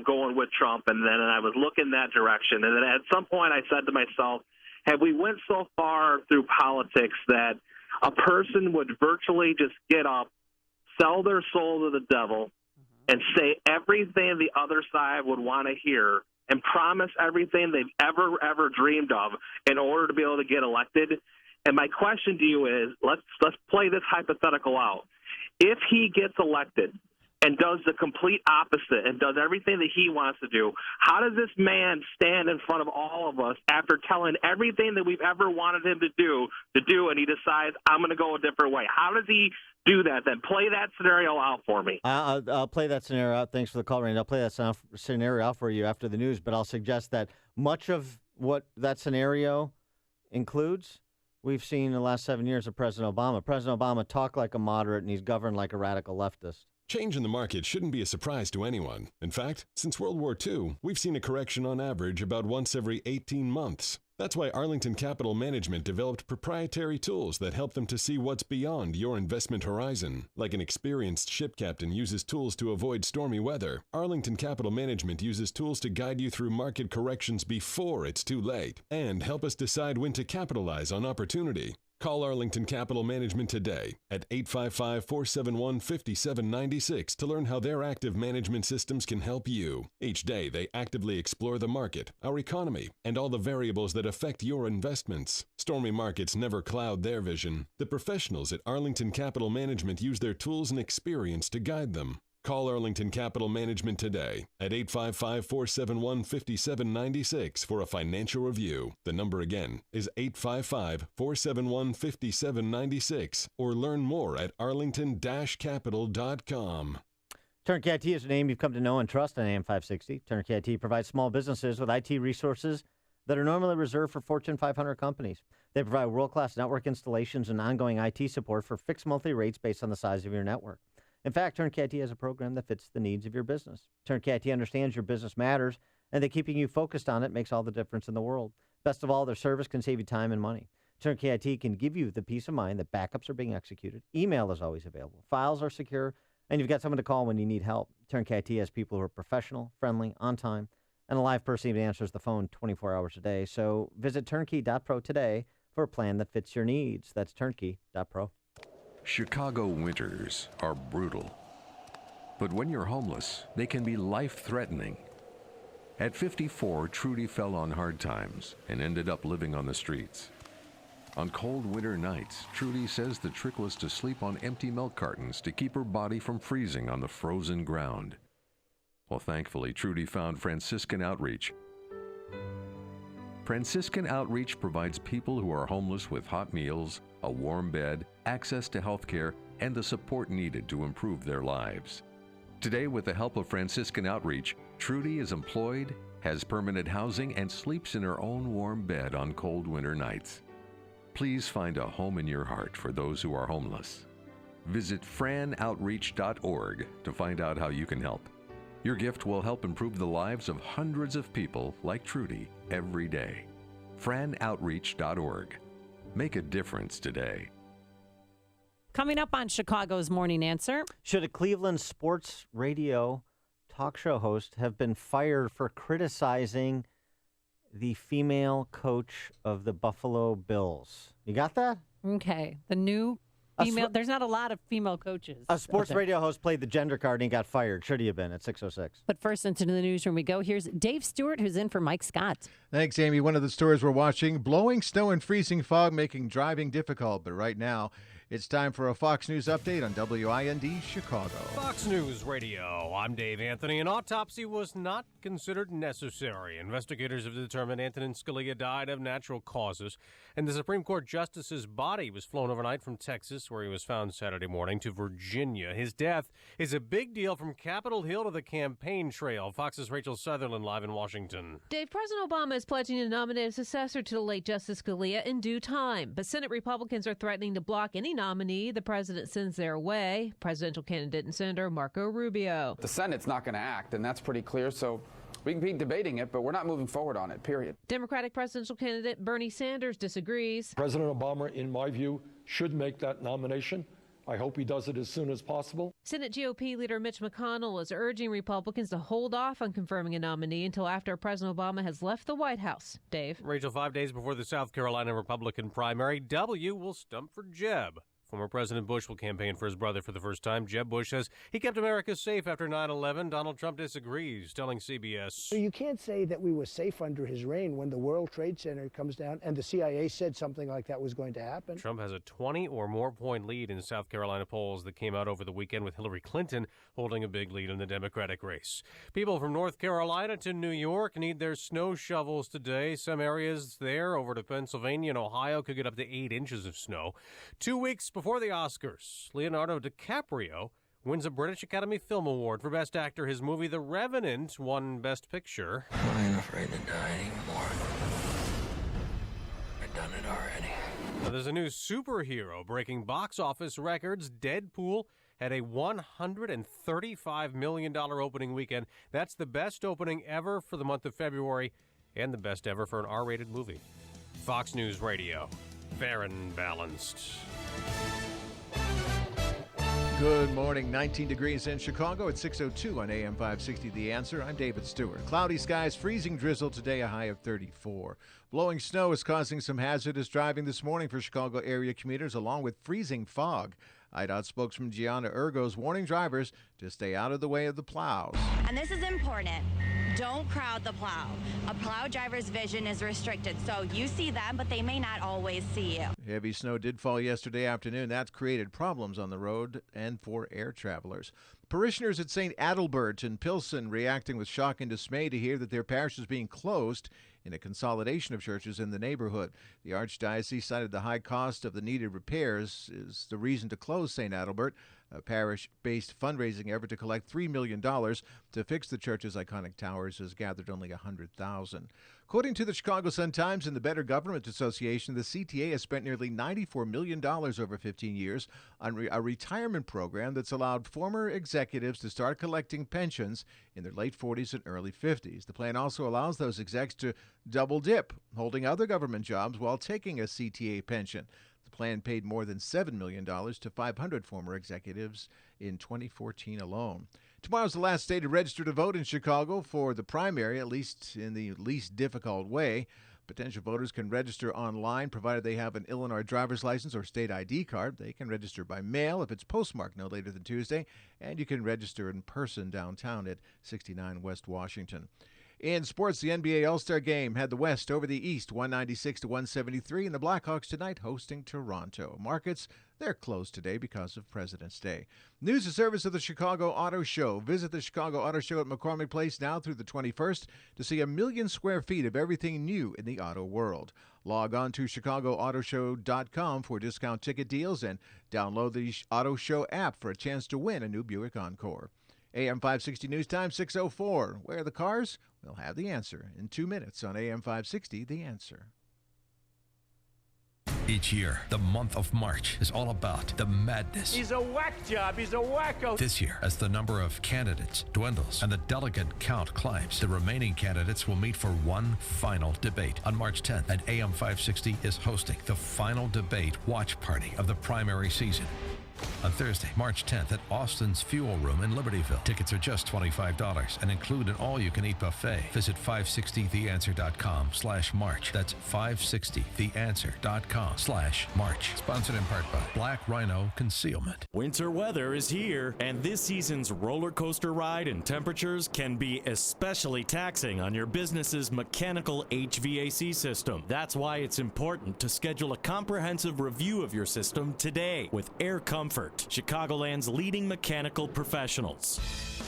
going with Trump, and then I was looking that direction. And then at some point I said to myself, have we went so far through politics that a person would virtually just get up, sell their soul to the devil, and say everything the other side would want to hear and promise everything they've ever dreamed of in order to be able to get elected? And my question to you is, let's play this hypothetical out. If he gets elected, and does the complete opposite and does everything that he wants to do, how does this man stand in front of all of us after telling everything that we've ever wanted him to do, and he decides, I'm going to go a different way? How does he do that? Then play that scenario out for me. I'll play that scenario out. Thanks for the call, Randy. I'll play that scenario out for you after the news, but I'll suggest that much of what that scenario includes, we've seen in the last 7 years of President Obama. President Obama talked like a moderate, and he's governed like a radical leftist. Change in the market shouldn't be a surprise to anyone. In fact, since World War II, we've seen a correction on average about once every 18 months. That's why Arlington Capital Management developed proprietary tools that help them to see what's beyond your investment horizon. Like an experienced ship captain uses tools to avoid stormy weather, Arlington Capital Management uses tools to guide you through market corrections before it's too late and help us decide when to capitalize on opportunity. Call Arlington Capital Management today at 855-471-5796 to learn how their active management systems can help you. Each day, they actively explore the market, our economy, and all the variables that affect your investments. Stormy markets never cloud their vision. The professionals at Arlington Capital Management use their tools and experience to guide them. Call Arlington Capital Management today at 855-471-5796 for a financial review. The number again is 855-471-5796 or learn more at arlington-capital.com. Turnkey IT is a name you've come to know and trust on AM 560. Turnkey IT provides small businesses with IT resources that are normally reserved for Fortune 500 companies. They provide world-class network installations and ongoing IT support for fixed monthly rates based on the size of your network. In fact, Turnkey IT has a program that fits the needs of your business. Turnkey IT understands your business matters, and that keeping you focused on it makes all the difference in the world. Best of all, their service can save you time and money. Turnkey IT can give you the peace of mind that backups are being executed, email is always available, files are secure, and you've got someone to call when you need help. Turnkey IT has people who are professional, friendly, on time, and a live person even answers the phone 24 hours a day. So visit turnkey.pro today for a plan that fits your needs. That's turnkey.pro. Chicago winters are brutal. But when you're homeless, they can be life-threatening. At 54, Trudy fell on hard times and ended up living on the streets. On cold winter nights, Trudy says the trick was to sleep on empty milk cartons to keep her body from freezing on the frozen ground. Well, thankfully, Trudy found Franciscan Outreach. Franciscan Outreach provides people who are homeless with hot meals, a warm bed, access to health care, and the support needed to improve their lives. Today, with the help of Franciscan Outreach, Trudy is employed, has permanent housing, and sleeps in her own warm bed on cold winter nights. Please find a home in your heart for those who are homeless. Visit franoutreach.org to find out how you can help. Your gift will help improve the lives of hundreds of people like Trudy every day. franoutreach.org. Make a difference today. Coming up on Chicago's Morning Answer. Should a Cleveland sports radio talk show host have been fired for criticizing the female coach of the Buffalo Bills? You got that? Okay. The new female. There's not a lot of female coaches. A sports radio host played the gender card and he got fired. Should he have been at 6:06? But first, into the newsroom we go. Here's Dave Stewart, who's in for Mike Scott. Thanks, Amy. One of the stories we're watching, blowing snow and freezing fog making driving difficult. But right now, it's time for a Fox News update on WIND Chicago. Fox News Radio. I'm Dave Anthony. An autopsy was not considered necessary. Investigators have determined Antonin Scalia died of natural causes, and the Supreme Court justice's body was flown overnight from Texas, where he was found Saturday morning, to Virginia. His death is a big deal from Capitol Hill to the campaign trail. Fox's Rachel Sutherland live in Washington. Dave, President Obama is pledging to nominate a successor to the late Justice Scalia in due time, but Senate Republicans are threatening to block any nominee the president sends their way. Presidential candidate and Senator Marco Rubio. The Senate's not going to act, and that's pretty clear, so we can be debating it, but we're not moving forward on it, period. Democratic presidential candidate Bernie Sanders disagrees. President Obama, in my view, should make that nomination. I hope he does it as soon as possible. Senate GOP leader Mitch McConnell is urging Republicans to hold off on confirming a nominee until after President Obama has left the White House. Dave. Rachel, 5 days before the South Carolina Republican primary, W will stump for Jeb. Former President Bush will campaign for his brother for the first time. Jeb Bush says he kept America safe after 9/11. Donald Trump disagrees, telling CBS. So you can't say that we were safe under his reign when the World Trade Center comes down and the CIA said something like that was going to happen. Trump has a 20 or more point lead in South Carolina polls that came out over the weekend, with Hillary Clinton holding a big lead in the Democratic race. People from North Carolina to New York need their snow shovels today. Some areas there over to Pennsylvania and Ohio could get up to 8 inches of snow. 2 weeks before the Oscars, Leonardo DiCaprio wins a British Academy Film Award for Best Actor. His movie The Revenant won Best Picture. I ain't afraid to die anymore. I've done it already. Now, there's a new superhero breaking box office records. Deadpool had a $135 million opening weekend. That's the best opening ever for the month of February and the best ever for an R-rated movie. Fox News Radio. Fair and balanced. Good morning. 19 degrees in Chicago at 6:02 on AM 560. The Answer. I'm David Stewart. Cloudy skies, freezing drizzle today, a high of 34. Blowing snow is causing some hazardous driving this morning for Chicago area commuters, along with freezing fog. IDOT spokesman Gianna Ergos warning drivers to stay out of the way of the plows. And this is important. Don't crowd the plow. A plow driver's vision is restricted, so you see them, but they may not always see you. Heavy snow did fall yesterday afternoon. That's created problems on the road and for air travelers. Parishioners at St. Adalbert in Pilsen reacting with shock and dismay to hear that their parish is being closed in a consolidation of churches in the neighborhood. The Archdiocese cited the high cost of the needed repairs is the reason to close St. Adalbert, a parish-based fundraising effort to collect $3 million to fix the church's iconic towers has gathered only $100,000. According to the Chicago Sun-Times and the Better Government Association, the CTA has spent nearly $94 million over 15 years on a retirement program that's allowed former executives to start collecting pensions in their late 40s and early 50s. The plan also allows those execs to double dip, holding other government jobs while taking a CTA pension. The plan paid more than $7 million to 500 former executives in 2014 alone. Tomorrow's the last day to register to vote in Chicago for the primary, at least in the least difficult way. Potential voters can register online, provided they have an Illinois driver's license or state ID card. They can register by mail if it's postmarked no later than Tuesday, and you can register in person downtown at 69 West Washington. In sports, the NBA All-Star Game had the West over the East, 196-173, and the Blackhawks tonight hosting Toronto. Markets, they're closed today because of President's Day. News and service of the Chicago Auto Show. Visit the Chicago Auto Show at McCormick Place now through the 21st to see 1 million square feet of everything new in the auto world. Log on to ChicagoAutoShow.com for discount ticket deals and download the Auto Show app for a chance to win a new Buick Encore. AM 560 News Time, 6:04. Where are the cars? We'll have the answer in 2 minutes on AM 560, The Answer. Each year, the month of March is all about the madness. He's a whack job. He's a wacko. This year, as the number of candidates dwindles and the delegate count climbs, the remaining candidates will meet for one final debate. On March 10th, and AM 560 is hosting the final debate watch party of the primary season. On Thursday, March 10th at Austin's Fuel Room in Libertyville. Tickets are just $25 and include an all-you-can-eat buffet. Visit 560theanswer.com/March. That's 560theanswer.com/March. Sponsored in part by Black Rhino Concealment. Winter weather is here, and this season's roller coaster ride and temperatures can be especially taxing on your business's mechanical HVAC system. That's why it's important to schedule a comprehensive review of your system today with Air Comfort, Chicagoland's leading mechanical professionals.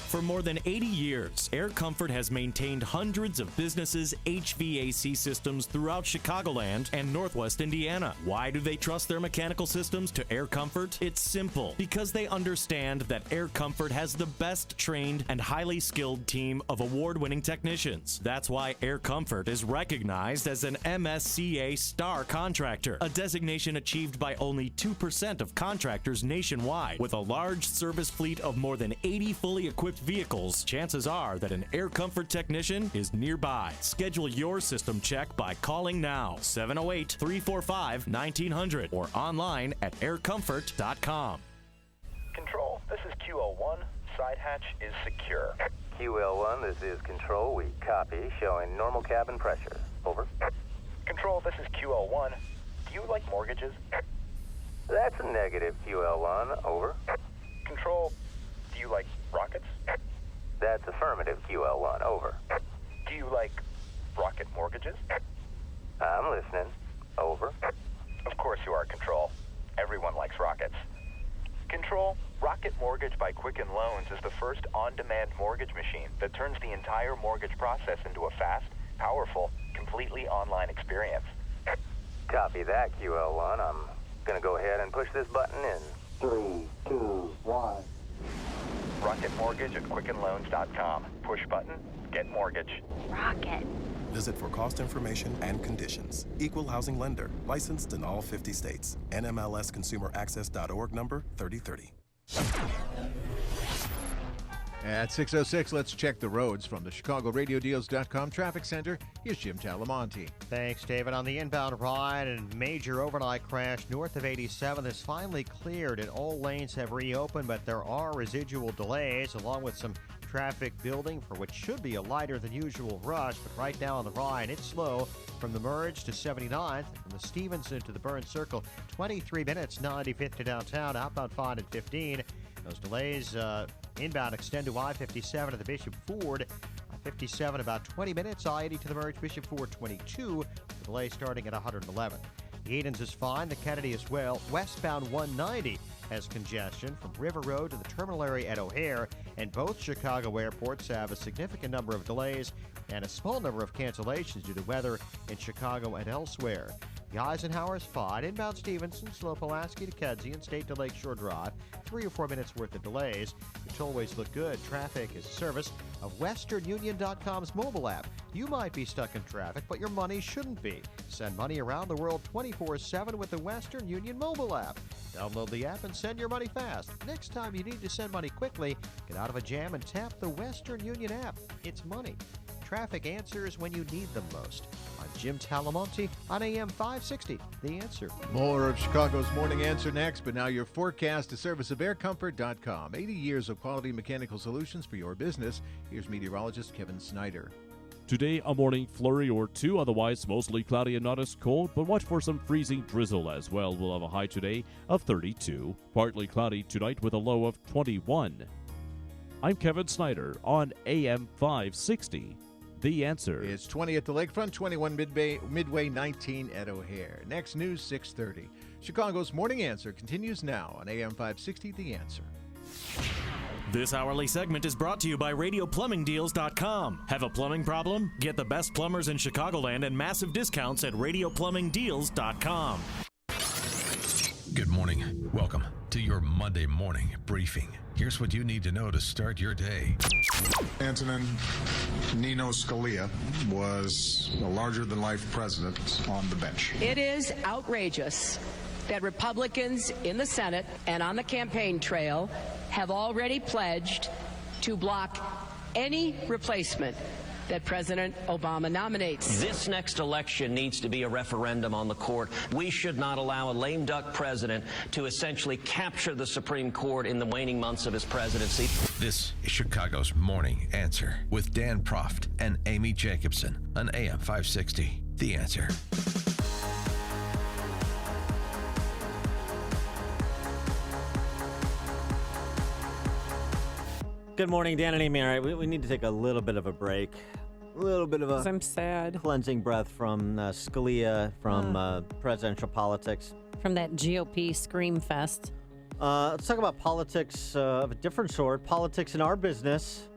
For more than 80 years, Air Comfort has maintained hundreds of businesses' HVAC systems throughout Chicagoland and Northwest Indiana. Why do they trust their mechanical systems to Air Comfort? It's simple. Because they understand that Air Comfort has the best trained and highly skilled team of award-winning technicians. That's why Air Comfort is recognized as an MSCA Star Contractor, a designation achieved by only 2% of contractors nationwide. With a large service fleet of more than 80 fully equipped vehicles, chances are that an Air Comfort technician is nearby. Schedule your system check by calling now, 708-345-1900, or online at aircomfort.com. Control, this is QL1. Side hatch is secure. QL1, this is Control. We copy, showing normal cabin pressure. Over. Control, this is QL1. Do you like mortgages? That's a negative, QL1. Over. Control, do you like rockets? That's affirmative, QL1. Over. Do you like rocket mortgages? I'm listening. Over. Of course you are, Control. Everyone likes rockets. Control, Rocket Mortgage by Quicken Loans is the first on-demand mortgage machine that turns the entire mortgage process into a fast, powerful, completely online experience. Copy that, QL1. I'm going to go ahead and push this button in. 3, 2, 1. Rocket Mortgage at QuickenLoans.com. Push button, get mortgage. Rocket. Visit for cost information and conditions. Equal housing lender. Licensed in all 50 states. NMLSConsumerAccess.org number 3030. At 6:06, let's check the roads from the ChicagoRadioDeals.com Traffic Center. Here's Jim Talamonte. Thanks, David. On the inbound ride, a major overnight crash north of 87 is finally cleared and all lanes have reopened, but there are residual delays along with some traffic building for what should be a lighter than usual rush. But right now on the ride, it's slow from the merge to 79th, from the Stevenson to the Burns Circle, 23 minutes, 95th to downtown, outbound 5 and 15. Those delays inbound extend to I-57 at the Bishop Ford. I-57 about 20 minutes. I-80 to the merge, Bishop Ford 22. The delay starting at 111. The Edens is fine. The Kennedy as well. Westbound 190 has congestion from River Road to the terminal area at O'Hare. And both Chicago airports have a significant number of delays and a small number of cancellations due to weather in Chicago and elsewhere. The Eisenhower is fine. Inbound Stevenson, slow Pulaski to Kedzie and State to Lakeshore Drive. 3 or 4 minutes worth of delays. The tollways look good. Traffic is a service of WesternUnion.com's mobile app. You might be stuck in traffic, but your money shouldn't be. Send money around the world 24/7 with the Western Union mobile app. Download the app and send your money fast. Next time you need to send money quickly, get out of a jam and tap the Western Union app. It's money. Traffic answers when you need them most. I'm Jim Talamonte on AM 560. The Answer. More of Chicago's Morning Answer next, but now your forecast, a service of aircomfort.com. 80 years of quality mechanical solutions for your business. Here's meteorologist Kevin Snyder. Today, a morning flurry or two, otherwise mostly cloudy and not as cold, but watch for some freezing drizzle as well. We'll have a high today of 32. Partly cloudy tonight with a low of 21. I'm Kevin Snyder on AM 560. The Answer. It's 20 at the lakefront, 21 Midway, 19 at O'Hare. Next news, 6:30. Chicago's Morning Answer continues now on AM 560, The Answer. This hourly segment is brought to you by RadioPlumbingDeals.com. Have a plumbing problem? Get the best plumbers in Chicagoland and massive discounts at RadioPlumbingDeals.com. Good morning. Welcome to your Monday morning briefing. Here's what you need to know to start your day. Antonin Nino Scalia was a larger-than-life president on the bench. It is outrageous that Republicans in the Senate and on the campaign trail have already pledged to block any replacement that President Obama nominates. This next election needs to be a referendum on the court. We should not allow a lame duck president to essentially capture the Supreme Court in the waning months of his presidency. This is Chicago's Morning Answer with Dan Proft and Amy Jacobson on AM 560. The Answer. Good morning, Dan and Amy. All right, we need to take a little bit of a break. A little bit of a I'm sad. Cleansing breath from Scalia, from presidential politics. From that GOP scream fest. Let's talk about politics of a different sort. Politics in our business.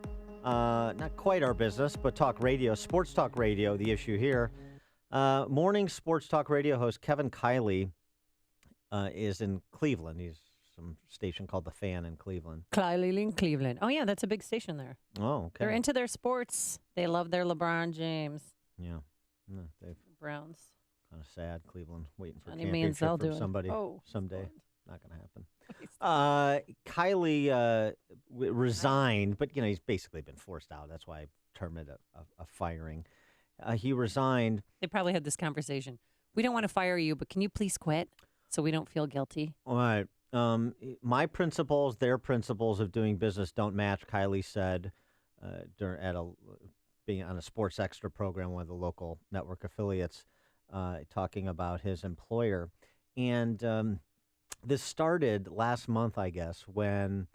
Not quite our business, but talk radio, sports talk radio, the issue here. Morning sports talk radio host Kevin Kiley is in Cleveland. He's some station called The Fan in Cleveland. Cleveland. Oh, yeah, that's a big station there. Oh, okay. They're into their sports. They love their LeBron James. Yeah. No, they've Browns. Kind of sad, Cleveland, waiting for a Johnny Manziel championship from somebody someday. Not going to happen. Kiley resigned, but, he's basically been forced out. That's why I termed it a firing. He resigned. They probably had this conversation. We don't want to fire you, but can you please quit so we don't feel guilty? All right. My principles, their principles of doing business don't match, Kiley said being on a Sports Extra program, one of the local network affiliates, talking about his employer. And This started last month, I guess, when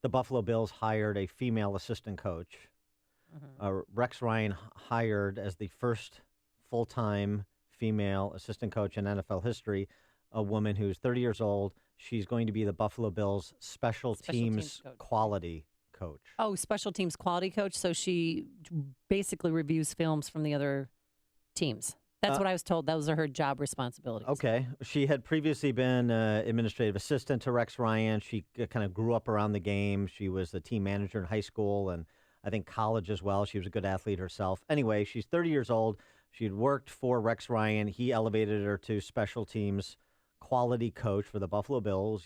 the Buffalo Bills hired a female assistant coach. Rex Ryan hired as the first full-time female assistant coach in NFL history, a woman who's 30 years old. She's going to be the Buffalo Bills special teams quality coach. Oh, special teams quality coach. So she basically reviews films from the other teams. That's what I was told. Those are her job responsibilities. Okay. She had previously been administrative assistant to Rex Ryan. She kind of grew up around the game. She was the team manager in high school and I think college as well. She was a good athlete herself. Anyway, she's 30 years old. She had worked for Rex Ryan. He elevated her to special teams quality coach for the Buffalo Bills,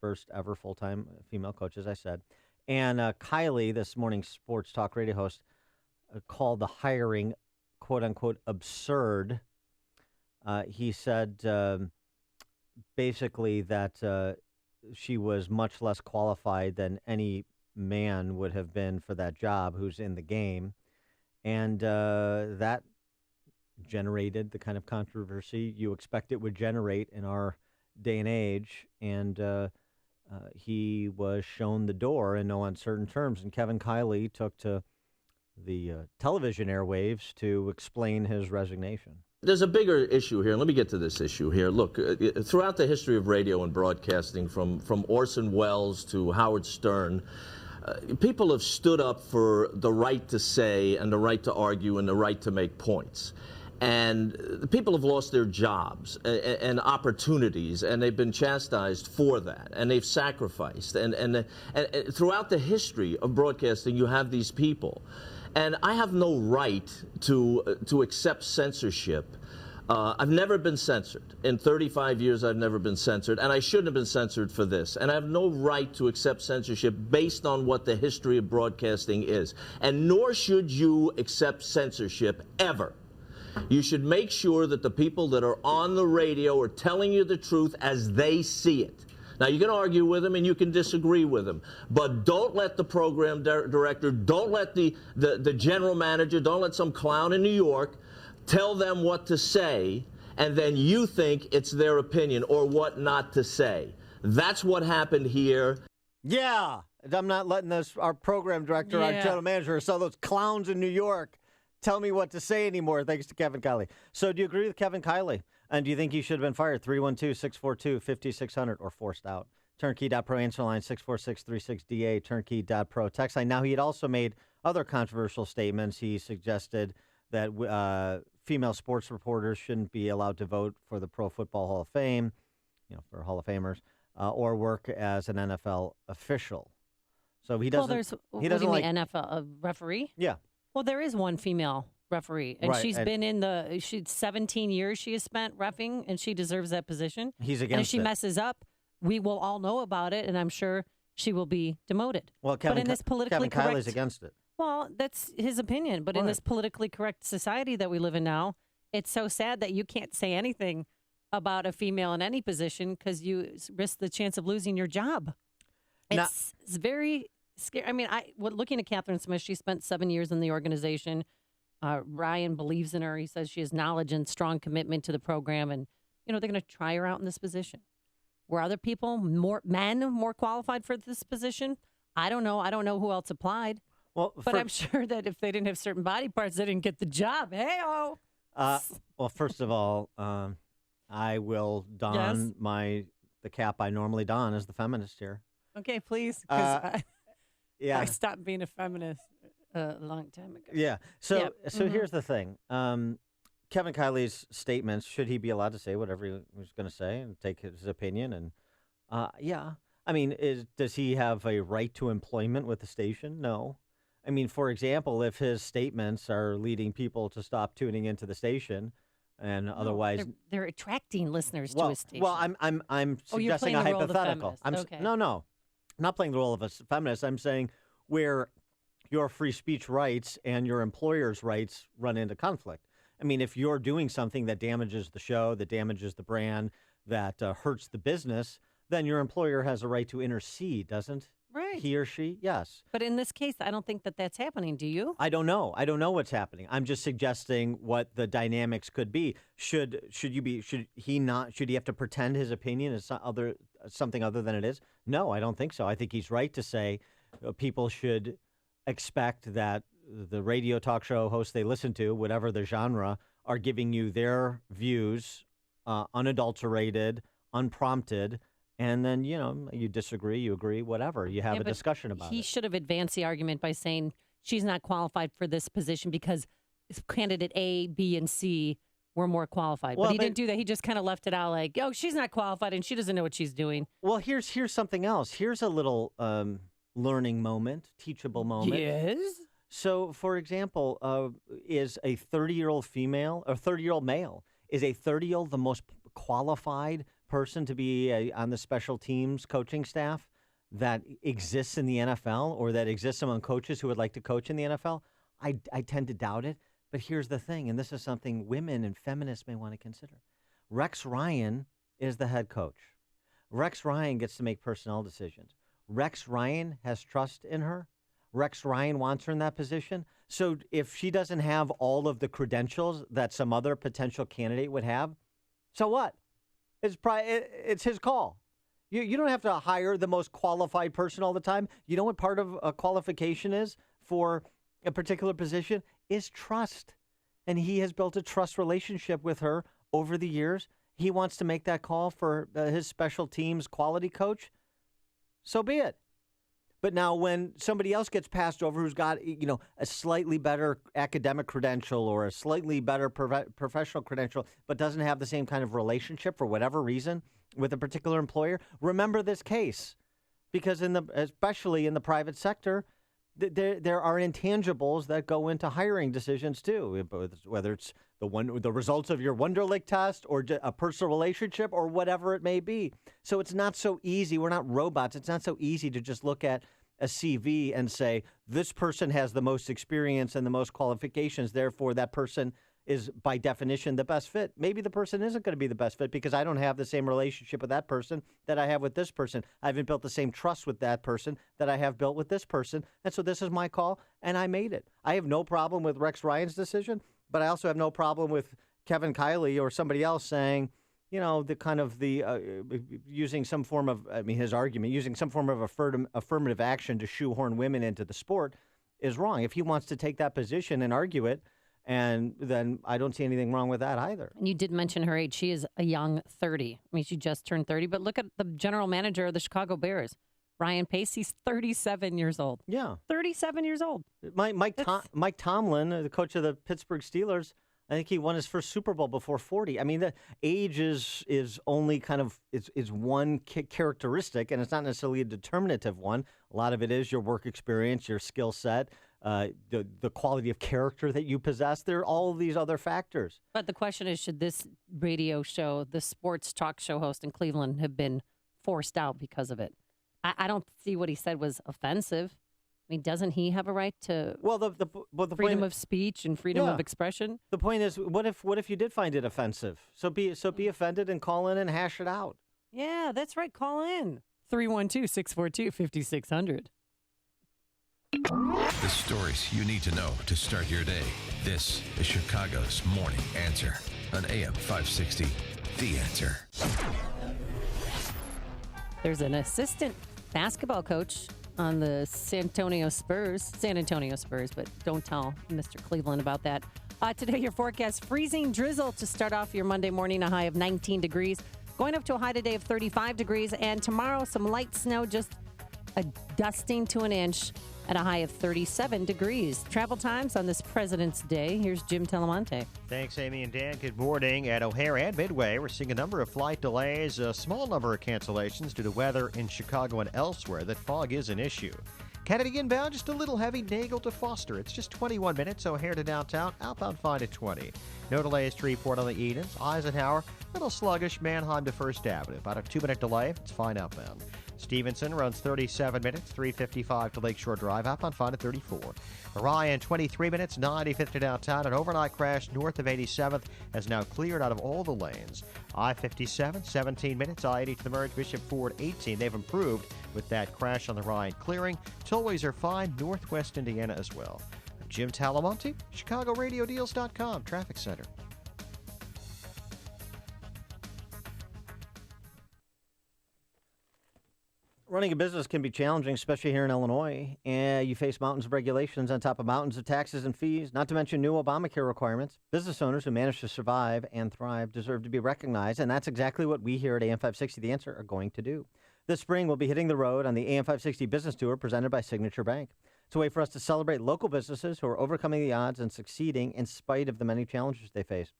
first ever full-time female coach, as I said. And Kylie, this morning's sports talk radio host, called the hiring, quote-unquote, absurd. He said basically that she was much less qualified than any man would have been for that job who's in the game. And that generated the kind of controversy you expect it would generate in our day and age. And he was shown the door in no uncertain terms. And Kevin Kiley took to the television airwaves to explain his resignation. There's a bigger issue here. Let me get to this issue here. Look, throughout the history of radio and broadcasting, from Orson Welles to Howard Stern, people have stood up for the right to say and the right to argue and the right to make points. And people have lost their jobs and opportunities, and they've been chastised for that, and they've sacrificed. And throughout the history of broadcasting, you have these people. And I have no right to accept censorship. I've never been censored. In 35 years, I've never been censored, and I shouldn't have been censored for this. And I have no right to accept censorship based on what the history of broadcasting is. And nor should you accept censorship ever. You should make sure that the people that are on the radio are telling you the truth as they see it. Now, you can argue with them and you can disagree with them, but don't let the program director, don't let the general manager, don't let some clown in New York tell them what to say, and then you think it's their opinion or what not to say. That's what happened here. Yeah, I'm not letting our program director, our general manager, some of those clowns in New York tell me what to say anymore, thanks to Kevin Kiley. So do you agree with Kevin Kiley? And do you think he should have been fired? 312-642-5600 or forced out. Turnkey.pro answer line 64636DA, Turnkey.pro text line. Now, he had also made other controversial statements. He suggested that female sports reporters shouldn't be allowed to vote for the Pro Football Hall of Fame, for Hall of Famers, or work as an NFL official. So he doesn't. He doesn't like NFL referee. Yeah. Well, there is one female referee, and she's been she's 17 years she has spent reffing, and she deserves that position. He's against it. And if she messes up, we will all know about it, and I'm sure she will be demoted. Well, Kevin Kiley's against it. Well, that's his opinion, but in this politically correct society that we live in now, it's so sad that you can't say anything about a female in any position because you risk the chance of losing your job. It's very scary. I mean, looking at Catherine Smith, she spent 7 years in the organization. Ryan believes in her. He says she has knowledge and strong commitment to the program, and they're going to try her out in this position. Were other people, more qualified for this position? I don't know. I don't know who else applied. Well, but I'm sure that if they didn't have certain body parts, they didn't get the job. Hey-oh. Well, first of all, I will don the cap I normally don as the feminist here. Okay, please. Because yeah, I stopped being a feminist a long time ago. Yeah. So here's the thing. Kevin Kiley's statements, should he be allowed to say whatever he was going to say and take his opinion? And I mean, does he have a right to employment with the station? No. I mean, for example, if his statements are leading people to stop tuning into the station, and otherwise they're attracting listeners to his station. Well, I'm suggesting a hypothetical. No, I'm not playing the role of a feminist. I'm saying where your free speech rights and your employer's rights run into conflict. I mean, if you're doing something that damages the show, that damages the brand, that hurts the business, then your employer has a right to intercede, doesn't Right. He or she, yes. But in this case, I don't think that that's happening. Do you? I don't know. I don't know what's happening. I'm just suggesting what the dynamics could be. Should he have to pretend his opinion is something other than it is? No, I don't think so. I think he's right to say people should expect that the radio talk show hosts they listen to, whatever the genre, are giving you their views, unadulterated, unprompted. And then, you disagree, you agree, whatever. You have a discussion about it. He should have advanced the argument by saying she's not qualified for this position because candidate A, B, and C were more qualified. Well, but he didn't do that. He just kind of left it out like, oh, she's not qualified and she doesn't know what she's doing. Well, here's something else. Here's a little learning moment, teachable moment. Yes? So, for example, is a 30-year-old female or 30-year-old male, is a 30-year-old the most qualified person to be on the special teams coaching staff that exists in the NFL or that exists among coaches who would like to coach in the NFL? I tend to doubt it. But here's the thing, and this is something women and feminists may want to consider. Rex Ryan is the head coach. Rex Ryan gets to make personnel decisions. Rex Ryan has trust in her. Rex Ryan wants her in that position. So if she doesn't have all of the credentials that some other potential candidate would have, so what? It's his call. You don't have to hire the most qualified person all the time. You know what part of a qualification is for a particular position? Is trust. And he has built a trust relationship with her over the years. He wants to make that call for his special teams quality coach. So be it. But now when somebody else gets passed over who's got, a slightly better academic credential or a slightly better professional credential, but doesn't have the same kind of relationship for whatever reason with a particular employer, remember this case. Because especially in the private sector, there are intangibles that go into hiring decisions too, whether it's the results of your Wonderlic test or a personal relationship or whatever it may be. So it's not so easy. We're not robots. It's not so easy to just look at a CV and say, this person has the most experience and the most qualifications, therefore that person is by definition the best fit. Maybe the person isn't going to be the best fit because I don't have the same relationship with that person that I have with this person. I haven't built the same trust with that person that I have built with this person. And so this is my call, and I made it. I have no problem with Rex Ryan's decision, but I also have no problem with Kevin Kiley or somebody else saying, using some form of, his argument, using some form of affirmative action to shoehorn women into the sport is wrong. If he wants to take that position and argue it, and then I don't see anything wrong with that either. And you did mention her age. She is a young 30. She just turned 30. But look at the general manager of the Chicago Bears, Ryan Pace. He's 37 years old. Yeah. 37 years old. Mike Tomlin, the coach of the Pittsburgh Steelers, I think he won his first Super Bowl before 40. The age is only kind of is one characteristic, and it's not necessarily a determinative one. A lot of it is your work experience, your skill set, the quality of character that you possess. There are all of these other factors. But the question is, should this radio show, the sports talk show host in Cleveland, have been forced out because of it? I don't see what he said was offensive. Doesn't he have a right to the freedom of speech and freedom of expression? The point is, what if you did find it offensive? So be offended and call in and hash it out. Yeah, that's right. Call in 312-642-5600. The stories you need to know to start your day. This is Chicago's Morning Answer on AM 560. The Answer. There's an assistant basketball coach on the San Antonio Spurs, but don't tell Mr. Cleveland about that. Today, your forecast, freezing drizzle to start off your Monday morning, a high of 19 degrees. Going up to a high today of 35 degrees. And tomorrow, some light snow, just a dusting to an inch at a high of 37 degrees. Travel times on this President's Day. Here's Jim Telemonte. Thanks, Amy and Dan. Good morning. At O'Hare and Midway, we're seeing a number of flight delays, a small number of cancellations due to weather in Chicago and elsewhere. That fog is an issue. Kennedy inbound, just a little heavy. Nagel to Foster. It's just 21 minutes. O'Hare to downtown. Outbound fine at 20. No delays to report on the Edens. Eisenhower, little sluggish. Manheim to First Avenue. About a 2-minute delay. It's fine outbound. Stevenson runs 37 minutes, 3:55 to Lakeshore Drive, outbound fine at 34. Orion, 23 minutes, 95th to downtown. An overnight crash north of 87th has now cleared out of all the lanes. I-57, 17 minutes, I-80 to the merge, Bishop Ford, 18. They've improved with that crash on the Ryan clearing. Tollways are fine, Northwest Indiana as well. I'm Jim Talamonte, ChicagoRadioDeals.com, Traffic Center. Running a business can be challenging, especially here in Illinois. And you face mountains of regulations on top of mountains of taxes and fees, not to mention new Obamacare requirements. Business owners who manage to survive and thrive deserve to be recognized, and that's exactly what we here at AM 560 The Answer are going to do. This spring, we'll be hitting the road on the AM 560 Business Tour presented by Signature Bank. It's a way for us to celebrate local businesses who are overcoming the odds and succeeding in spite of the many challenges they face.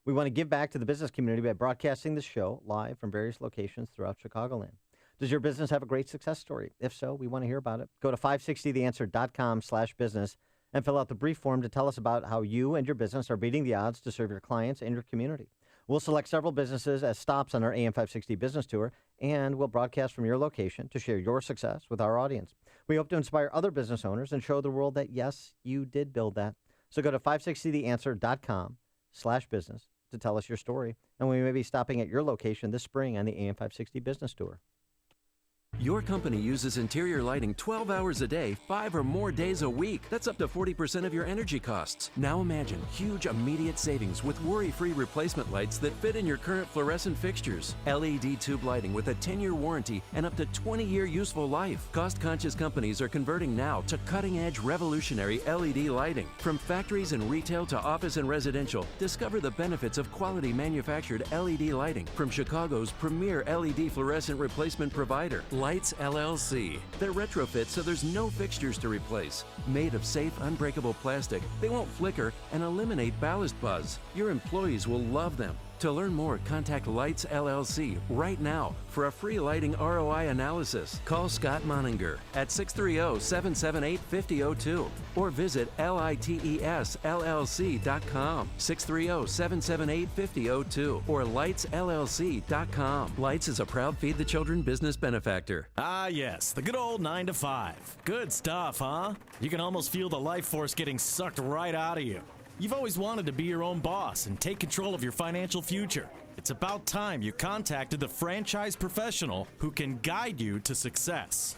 We want to give back to the business community by broadcasting the show live from various locations throughout Chicagoland. Does your business have a great success story? If so, we want to hear about it. Go to 560theanswer.com/business and fill out the brief form to tell us about how you and your business are beating the odds to serve your clients and your community. We'll select several businesses as stops on our AM 560 Business Tour, and we'll broadcast from your location to share your success with our audience. We hope to inspire other business owners and show the world that, yes, you did build that. So go to 560theanswer.com/business to tell us your story, and we may be stopping at your location this spring on the AM 560 Business Tour. Your company uses interior lighting 12 hours a day, 5 or more days a week. That's up to 40% of your energy costs. Now imagine huge immediate savings with worry-free replacement lights that fit in your current fluorescent fixtures. LED tube lighting with a 10-year warranty and up to 20-year useful life. Cost-conscious companies are converting now to cutting-edge revolutionary LED lighting. From factories and retail to office and residential, discover the benefits of quality manufactured LED lighting from Chicago's premier LED fluorescent replacement provider, Lights LLC. They're retrofit so there's no fixtures to replace. Made of safe, unbreakable plastic, they won't flicker and eliminate ballast buzz. Your employees will love them. To learn more, contact Lights LLC right now for a free lighting ROI analysis. Call Scott Moninger at 630-778-5002 or visit LITESLLC.com, 630-778-5002 or lightsllc.com. Lights is a proud Feed the Children business benefactor. Ah, yes, the good old 9 to 5. Good stuff, huh? You can almost feel the life force getting sucked right out of you. You've always wanted to be your own boss and take control of your financial future. It's about time you contacted the franchise professional who can guide you to success.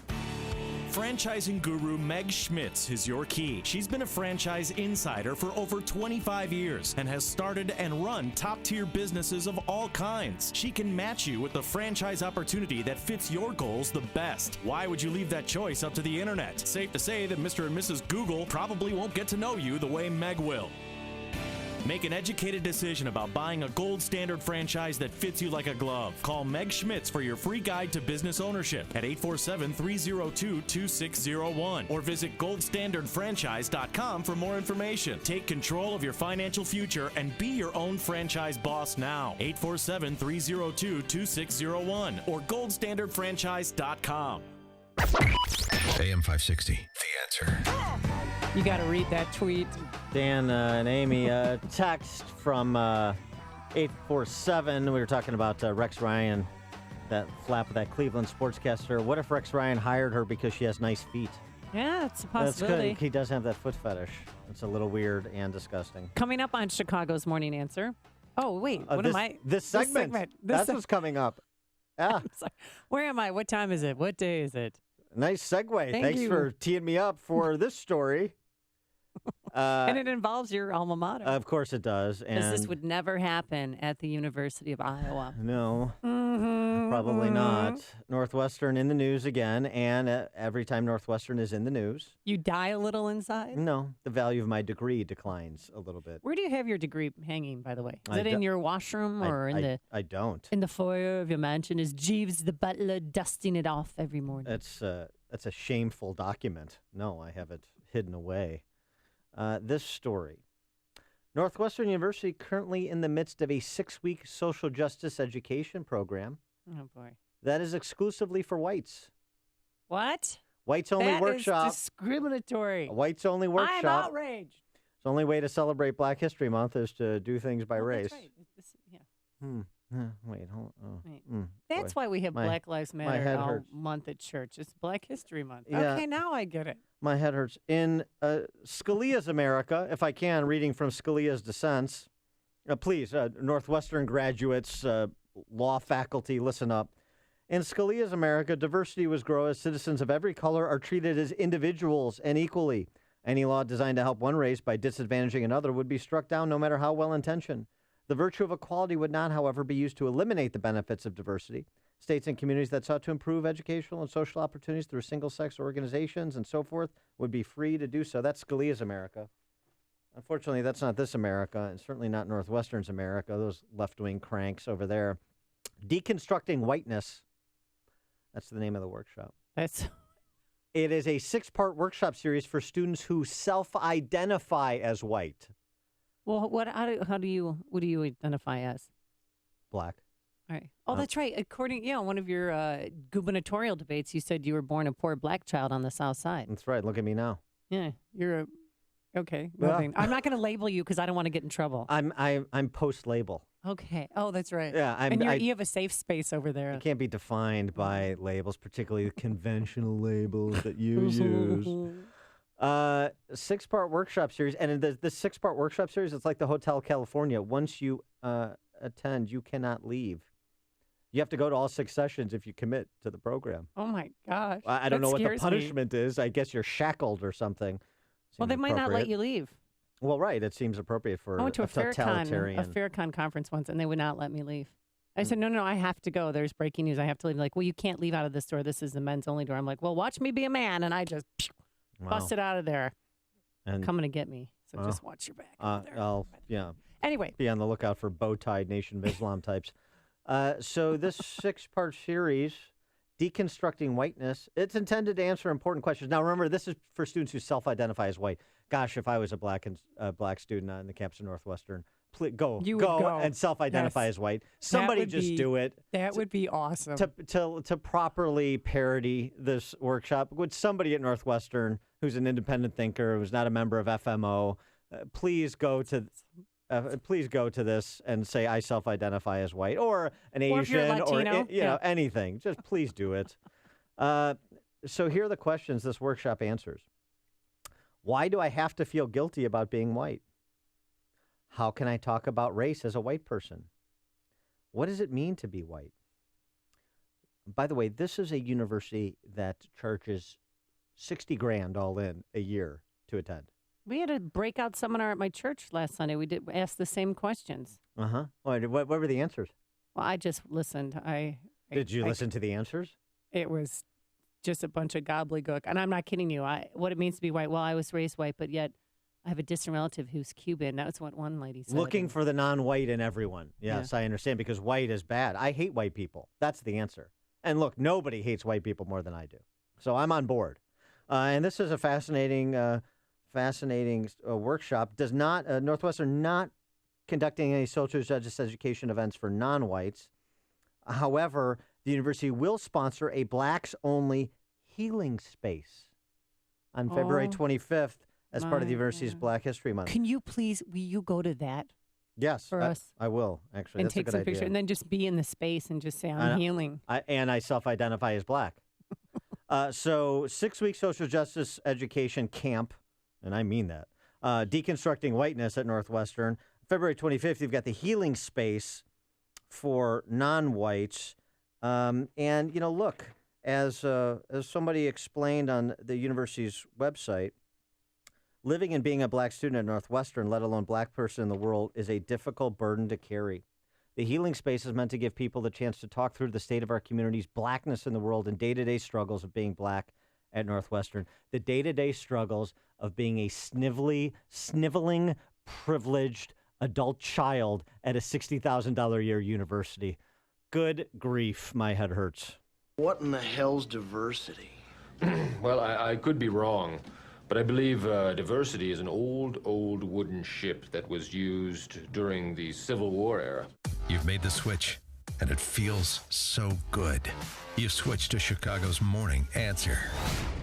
Franchising guru Meg Schmitz is your key. She's been a franchise insider for over 25 years and has started and run top-tier businesses of all kinds. She can match you with the franchise opportunity that fits your goals the best. Why would you leave that choice up to the internet? Safe to say that Mr. and Mrs. Google probably won't get to know you the way Meg will. Make an educated decision about buying a gold standard franchise that fits you like a glove. Call Meg Schmitz for your free guide to business ownership at 847-302-2601 or visit goldstandardfranchise.com for more information. Take control of your financial future and be your own franchise boss now. 847-302-2601 or goldstandardfranchise.com. AM 560, The Answer. You got to read that tweet. Dan and Amy, text from 847. We were talking about Rex Ryan, that flap of that Cleveland sportscaster. What if Rex Ryan hired her because she has nice feet? Yeah, it's a That's possibility. good. He does have that foot fetish. It's a little weird and disgusting. Coming up on Chicago's Morning Answer. Oh, wait. What this, am I? This segment. That's what's coming up. Yeah. Where am I? What time is it? What day is it? Nice segue. Thanks you. for teeing me up for this story. And it involves your alma mater. Of course it does. Because this And would never happen at the University of Iowa. no, Mm-hmm, probably not. Northwestern in the news again, and every time Northwestern is in the news, You die a little inside? no, the value of my degree declines a little bit. Where do you have your degree hanging, by the way? Is I it in don't- your washroom or I don't. in the foyer of your mansion? Is Jeeves the butler dusting it off every morning? That's a shameful document. No, I have it hidden away. This story. Northwestern University currently in the midst of a 6-week social justice education program Oh, boy. that is exclusively for whites. What? Whites only That workshop. is discriminatory. A whites only workshop. I'm outraged. The only way to celebrate Black History Month is to do things by Oh, race. that's right. Yeah. Wait, hold on. Wait. Go That's That's why we have Black Lives my Matter head all hurts. month at church. It's Black History Month. Yeah. Okay, now I get it. My head hurts. In Scalia's America, if I can, reading from Scalia's Dissents, please, Northwestern graduates, law faculty, listen up. In Scalia's America, diversity was grown as citizens of every color are treated as individuals and equally. Any law designed to help one race by disadvantaging another would be struck down no matter how well-intentioned. The virtue of equality would not, however, be used to eliminate the benefits of diversity. States and communities that sought to improve educational and social opportunities through single-sex organizations and so forth would be free to do so. That's Scalia's America. Unfortunately, that's not this America, and certainly not Northwestern's America, those left-wing cranks over there. Deconstructing Whiteness. That's the name of the workshop. It is a 6-part workshop series for students who self-identify as white. Well, what do you identify as? Black. All right. Oh, that's right. According, one of your gubernatorial debates, you said you were born a poor black child on the South Side. That's right. Look at me now. Yeah, you're okay. Yeah. Moving. I'm not going to label you because I don't want to get in trouble. I'm post-label. Okay. Oh, that's right. Yeah, you have a safe space over there. You can't be defined by labels, particularly the conventional labels that you use. 6-part workshop series, and in the 6-part workshop series, it's like the Hotel California. Once you attend, you cannot leave. You have to go to all 6 sessions if you commit to the program. Oh my gosh! I don't know what the punishment is. I guess you're shackled or something. Well, they might not let you leave. Well, right. It seems appropriate for I went to a totalitarian. FairCon conference once, and they would not let me leave. I said, no, I have to go. There's breaking news. I have to leave. Like, well, you can't leave out of this door. This is the men's only door. I'm like, well, watch me be a man. And I just busted out of there. And coming to get me. So just watch your back. Anyway. Be on the lookout for bow-tied Nation of Islam types. So this 6-part series, Deconstructing Whiteness, it's intended to answer important questions. Now, remember, this is for students who self-identify as white. Gosh, if I was a black student on the campus of Northwestern, please go and self-identify as white. Somebody just do it. That would be awesome. To properly parody this workshop, would somebody at Northwestern who's an independent thinker, who's not a member of FMO, please go to this and say I self-identify as white or an Asian or if you're Latino, know anything. Just please do it. So here are the questions this workshop answers. Why do I have to feel guilty about being white? How can I talk about race as a white person? What does it mean to be white? By the way, this is a university that charges $60,000 all in a year to attend. We had a breakout seminar at my church last Sunday. We did ask the same questions. What were the answers? Well, I just listened. Did you listen to the answers? It was just a bunch of gobbledygook. And I'm not kidding you. What it means to be white. Well, I was raised white, but yet I have a distant relative who's Cuban. That's what one lady said. Looking for the non-white in everyone. Yes, I understand, because white is bad. I hate white people. That's the answer. And look, nobody hates white people more than I do. So I'm on board. And this is a fascinating workshop. Does not Northwestern not conducting any social justice education events for non-whites. However, the university will sponsor a blacks-only healing space on February 25th as part of the university's Black History Month. Will you go to that? Yes, for us. I will, actually. And That's take a good some idea. picture, and then just be in the space and just say, I'm healing. I self-identify as black. So 6-week social justice education camp, and I mean that, Deconstructing Whiteness at Northwestern. February 25th, you've got the healing space for non-whites. And, look, as somebody explained on the university's website, living and being a black student at Northwestern, let alone black person in the world, is a difficult burden to carry. The healing space is meant to give people the chance to talk through the state of our community's blackness in the world and day-to-day struggles of being black at Northwestern. The day-to-day struggles of being a sniveling, privileged adult child at a $60,000 a year university. Good grief, my head hurts. What in the hell's diversity? Well, I could be wrong, but I believe diversity is an old wooden ship that was used during the Civil War era. You've made the switch, and it feels so good. You've switched to Chicago's Morning Answer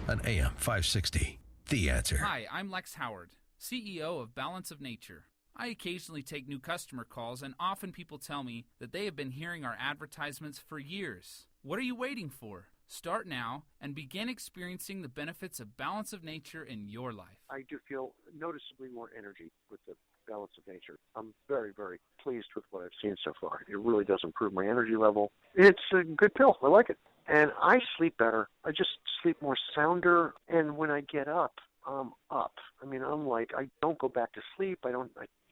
on AM 560. The Answer. Hi, I'm Lex Howard, CEO of Balance of Nature. I occasionally take new customer calls, and often people tell me that they have been hearing our advertisements for years. What are you waiting for? Start now and begin experiencing the benefits of Balance of Nature in your life. I do feel noticeably more energy with the Balance of Nature. I'm very, very pleased with what I've seen so far. It really does improve my energy level. It's a good pill. I like it. And I sleep better. I just sleep more sounder. And when I get up, I'm up. I mean, I don't go back to sleep. I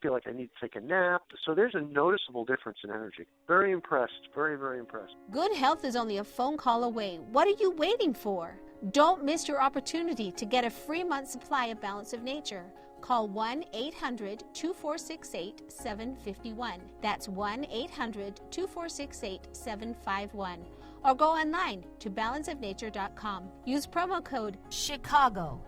feel like I need to take a nap. So there's a noticeable difference in energy. Very impressed. Very, very impressed. Good health is only a phone call away. What are you waiting for? Don't miss your opportunity to get a free month supply of Balance of Nature. Call 1-800-2468-751. That's 1-800-2468-751. Or go online to balanceofnature.com. Use promo code CHICAGO.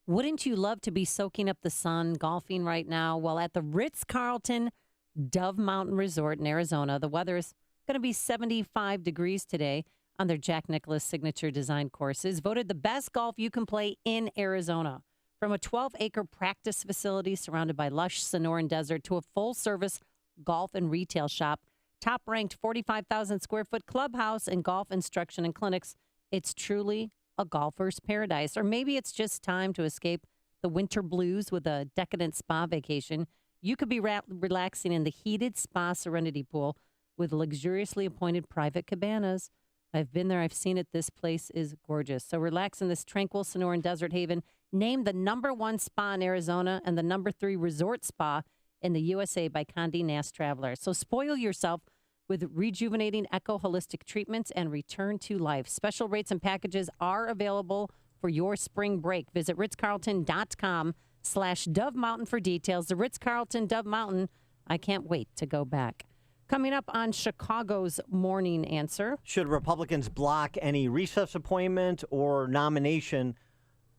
Wouldn't you love to be soaking up the sun, golfing right now? Well, at the Ritz-Carlton Dove Mountain Resort in Arizona, the weather is going to be 75 degrees today on their Jack Nicklaus Signature Design courses. Voted the best golf you can play in Arizona. From a 12-acre practice facility surrounded by lush Sonoran desert to a full-service golf and retail shop, top-ranked 45,000 square foot clubhouse and golf instruction and clinics, it's truly a golfer's paradise. Or maybe it's just time to escape the winter blues with a decadent spa vacation. You could be relaxing in the heated spa serenity pool with luxuriously appointed private cabanas. I've been there. I've seen it. This place is gorgeous. So relax in this tranquil Sonoran desert haven. Named the #1 spa in Arizona and the #3 resort spa in the USA by Condé Nast Traveler. So spoil yourself with rejuvenating eco holistic treatments and return to life. Special rates and packages are available for your spring break. Visit ritzcarlton.com/Dove Mountain for details. The Ritz-Carlton Dove Mountain. I can't wait to go back. Coming up on Chicago's Morning Answer. Should Republicans block any recess appointment or nomination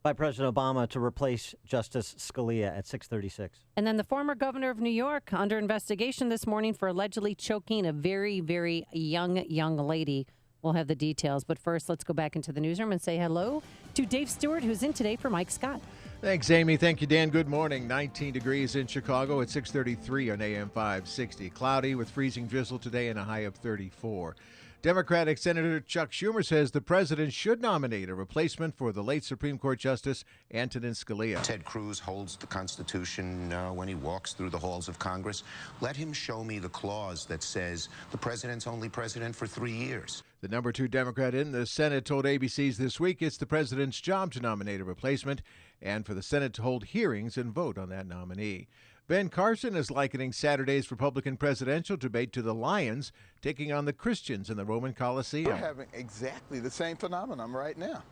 by President Obama to replace Justice Scalia at 6:36? And then the former governor of New York under investigation this morning for allegedly choking a very, very young lady. We'll have the details. But first, let's go back into the newsroom and say hello to Dave Stewart, who's in today for Mike Scott. Thanks, Amy. Thank you, Dan. Good morning. 19 degrees in Chicago at 6:33 on AM 560. Cloudy with freezing drizzle today and a high of 34. Democratic Senator Chuck Schumer says the president should nominate a replacement for the late Supreme Court Justice Antonin Scalia. Ted Cruz holds the Constitution when he walks through the halls of Congress. Let him show me the clause that says the president's only president for 3 years. The #2 Democrat in the Senate told ABC's This Week it's the president's job to nominate a replacement and for the Senate to hold hearings and vote on that nominee. Ben Carson is likening Saturday's Republican presidential debate to the Lions taking on the Christians in the Roman Colosseum. We're having exactly the same phenomenon right now,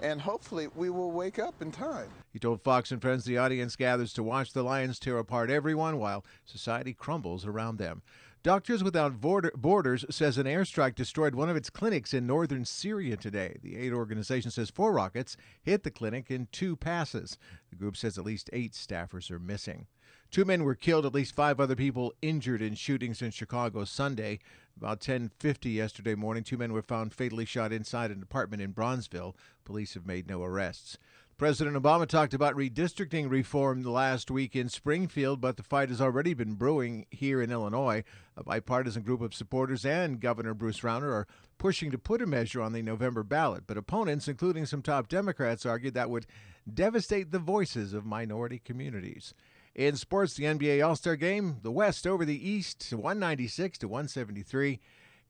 and hopefully we will wake up in time. He told Fox and Friends the audience gathers to watch the Lions tear apart everyone while society crumbles around them. Doctors Without Borders says an airstrike destroyed one of its clinics in northern Syria today. The aid organization says 4 rockets hit the clinic in 2 passes. The group says at least 8 staffers are missing. 2 men were killed, at least 5 other people injured in shootings in Chicago Sunday. About 10:50 yesterday morning, 2 men were found fatally shot inside an apartment in Bronzeville. Police have made no arrests. President Obama talked about redistricting reform last week in Springfield, but the fight has already been brewing here in Illinois. A bipartisan group of supporters and Governor Bruce Rauner are pushing to put a measure on the November ballot, but opponents, including some top Democrats, argued that would devastate the voices of minority communities. In sports, the NBA All-Star Game, the West over the East, 196-173.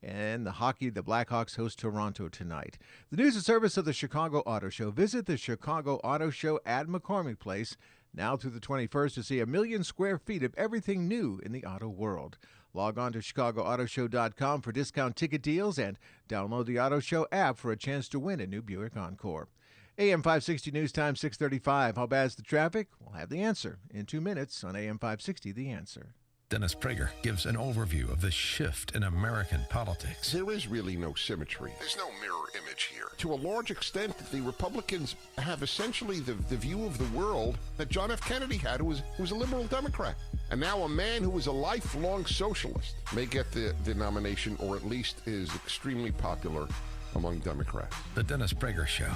And the hockey, the Blackhawks host Toronto tonight. The news and service of the Chicago Auto Show. Visit the Chicago Auto Show at McCormick Place now through the 21st to see 1 million square feet of everything new in the auto world. Log on to ChicagoAutoShow.com for discount ticket deals and download the Auto Show app for a chance to win a new Buick Encore. AM 560 News Time 6:35. How bad's the traffic? We'll have the answer in 2 minutes on AM 560 The Answer. Dennis Prager gives an overview of the shift in American politics. There is really no symmetry. There's no mirror image here. To a large extent, the Republicans have essentially the view of the world that John F. Kennedy had, who was a liberal Democrat. And now a man who was a lifelong socialist may get the nomination, or at least is extremely popular among Democrats. The Dennis Prager Show.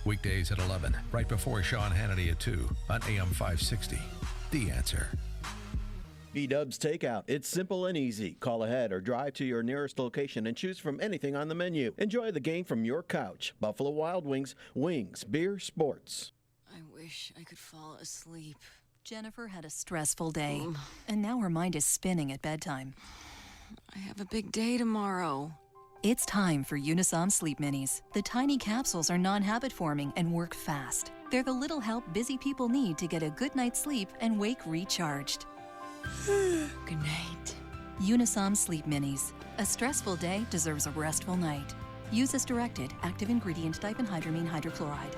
Weekdays at 11, right before Sean Hannity at 2 on AM 560. The Answer. B-Dubs Takeout. It's simple and easy. Call ahead or drive to your nearest location and choose from anything on the menu. Enjoy the game from your couch. Buffalo Wild Wings, wings, beer, sports. I wish I could fall asleep. Jennifer had a stressful day, and now her mind is spinning at bedtime. I have a big day tomorrow. It's time for Unisom Sleep Minis. The tiny capsules are non-habit forming and work fast. They're the little help busy people need to get a good night's sleep and wake recharged. Good night. Unisom Sleep Minis. A stressful day deserves a restful night. Use as directed. Active ingredient diphenhydramine hydrochloride.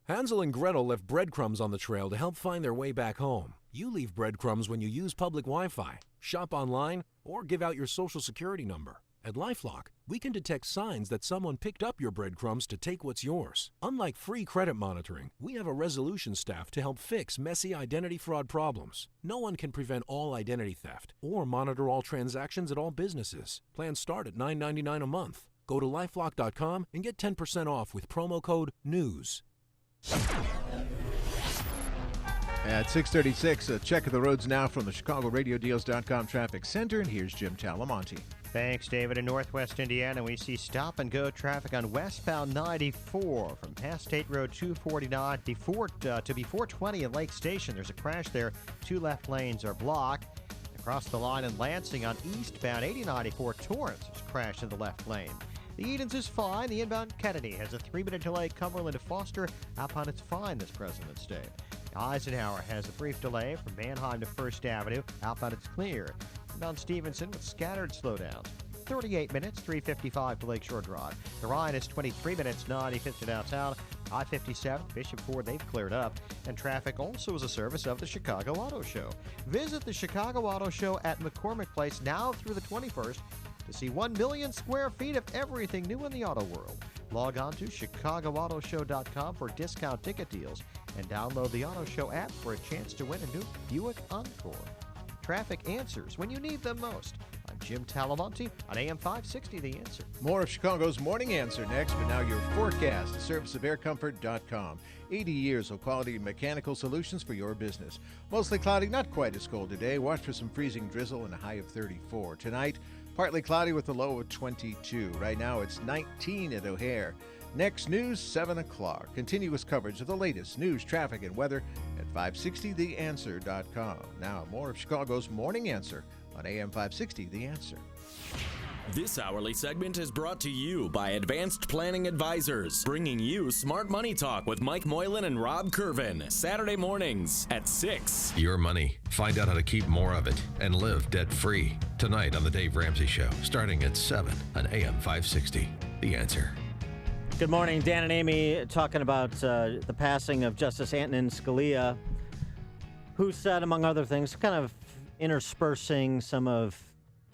Hansel and Gretel left breadcrumbs on the trail to help find their way back home. You leave breadcrumbs when you use public Wi-Fi, shop online, or give out your social security number. At LifeLock, we can detect signs that someone picked up your breadcrumbs to take what's yours. Unlike free credit monitoring, we have a resolution staff to help fix messy identity fraud problems. No one can prevent all identity theft or monitor all transactions at all businesses. Plans start at $9.99 a month. Go to LifeLock.com and get 10% off with promo code NEWS. At 6:36, a check of the roads now from the ChicagoRadioDeals.com Traffic Center, and here's Jim Talamonte. Thanks, David. In Northwest Indiana, we see stop-and-go traffic on westbound 94 from past State Road 249 to B420 in Lake Station. There's a crash there. 2 left lanes are blocked. Across the line in Lansing on eastbound 8094 Torrance, there's a crash in the left lane. The Edens is fine. The inbound Kennedy has a 3-minute delay. Cumberland to Foster. Outbound it's fine this President's Day. Eisenhower has a brief delay from Manheim to First Avenue. Outbound it's clear. Inbound Stevenson with scattered slowdowns. 38 minutes, 3:55 to Lakeshore Drive. The Ryan is 23 minutes, 95th to downtown. I-57, Bishop Ford, they've cleared up. And traffic also is a service of the Chicago Auto Show. Visit the Chicago Auto Show at McCormick Place now through the 21st to see 1 million square feet of everything new in the auto world. Log on to ChicagoAutoShow.com for discount ticket deals and download the Auto Show app for a chance to win a new Buick Encore. Traffic answers when you need them most. I'm Jim Talamonte on AM 560 The Answer. More of Chicago's Morning Answer next, but now your forecast, a service of aircomfort.com. 80 years of quality mechanical solutions for your business. Mostly cloudy, not quite as cold today. Watch for some freezing drizzle and a high of 34. Tonight, partly cloudy with a low of 22. Right now, it's 19 at O'Hare. Next news, 7 o'clock. Continuous coverage of the latest news, traffic, and weather at 560theanswer.com. Now, more of Chicago's Morning Answer on AM 560 The Answer. This hourly segment is brought to you by Advanced Planning Advisors, bringing you Smart Money Talk with Mike Moylan and Rob Curvin, Saturday mornings at 6. Your money. Find out how to keep more of it and live debt-free. Tonight on The Dave Ramsey Show, starting at 7 on AM 560. The Answer. Good morning. Dan and Amy talking about the passing of Justice Antonin Scalia, who said, among other things, kind of interspersing some of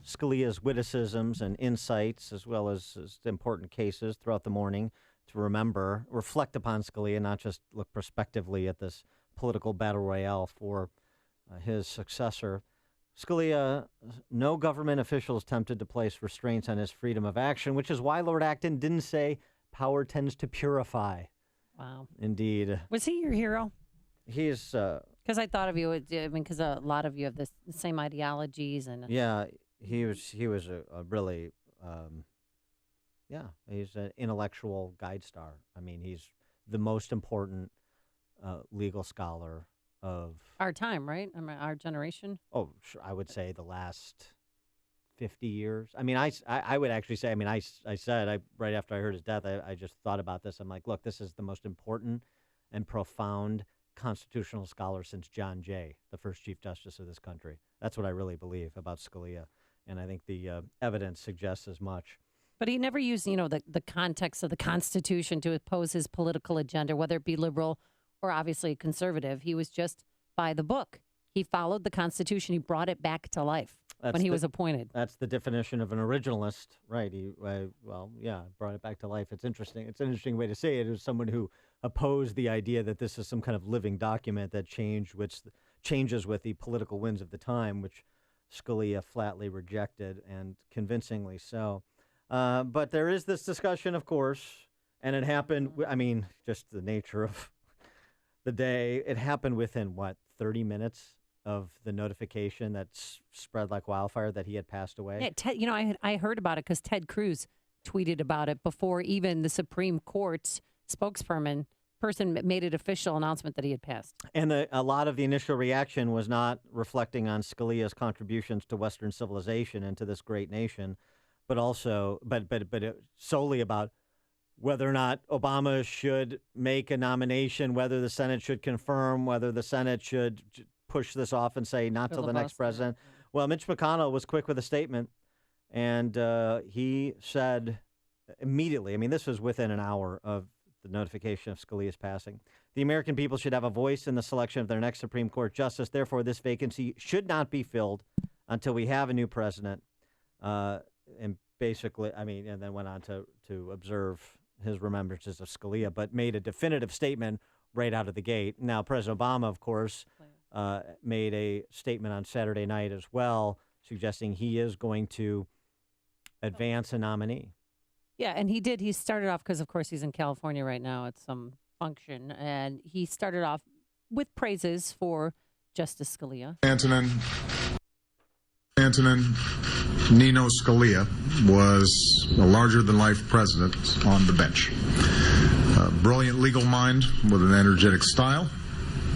Scalia's witticisms and insights, as well as important cases throughout the morning to reflect upon Scalia, not just look prospectively at this political battle royale for his successor. Scalia, no government officials tempted to place restraints on his freedom of action, which is why Lord Acton didn't say power tends to purify. Wow. Indeed. Was he your hero? He's... Because I thought of you, because a lot of you have the same ideologies. And yeah, he was a really, he's an intellectual guide star. I mean, he's the most important legal scholar of... our time, right? I mean, our generation? Oh, sure, I would say the last 50 years. I mean, I would actually say, I said right after I heard his death, I just thought about this. I'm like, look, this is the most important and profound constitutional scholar since John Jay, the first Chief Justice of this country. That's what I really believe about Scalia, and I think the evidence suggests as much. But he never used, the context of the Constitution to oppose his political agenda, whether it be liberal or obviously conservative. He was just by the book. He followed the Constitution. He brought it back to life when he was appointed. That's the definition of an originalist, right? He brought it back to life. It's interesting. It's an interesting way to say it. It was someone who opposed the idea that this is some kind of living document that changes with the political winds of the time, which Scalia flatly rejected, and convincingly so. But there is this discussion, of course, and it happened, just the nature of the day, it happened within, 30 minutes of the notification that spread like wildfire that he had passed away. Yeah, Ted, I heard about it because Ted Cruz tweeted about it before even the Supreme Court spokesperson made an official announcement that he had passed. And a lot of the initial reaction was not reflecting on Scalia's contributions to Western civilization and to this great nation, but also, but solely about whether or not Obama should make a nomination, whether the Senate should confirm, whether the Senate should push this off and say not till the next president. Well, Mitch McConnell was quick with a statement, and he said immediately, I mean, this was within an hour of the notification of Scalia's passing, the American people should have a voice in the selection of their next Supreme Court justice. Therefore, this vacancy should not be filled until we have a new president. And basically, I mean, and then went on to observe his remembrances of Scalia, but made a definitive statement right out of the gate. Now, President Obama, of course, made a statement on Saturday night as well, suggesting he is going to advance a nominee. Yeah, and he did. He started off, because, of course, he's in California right now at some function, and he started off with praises for Justice Scalia. Antonin Nino Scalia was a larger-than-life president on the bench. A brilliant legal mind with an energetic style,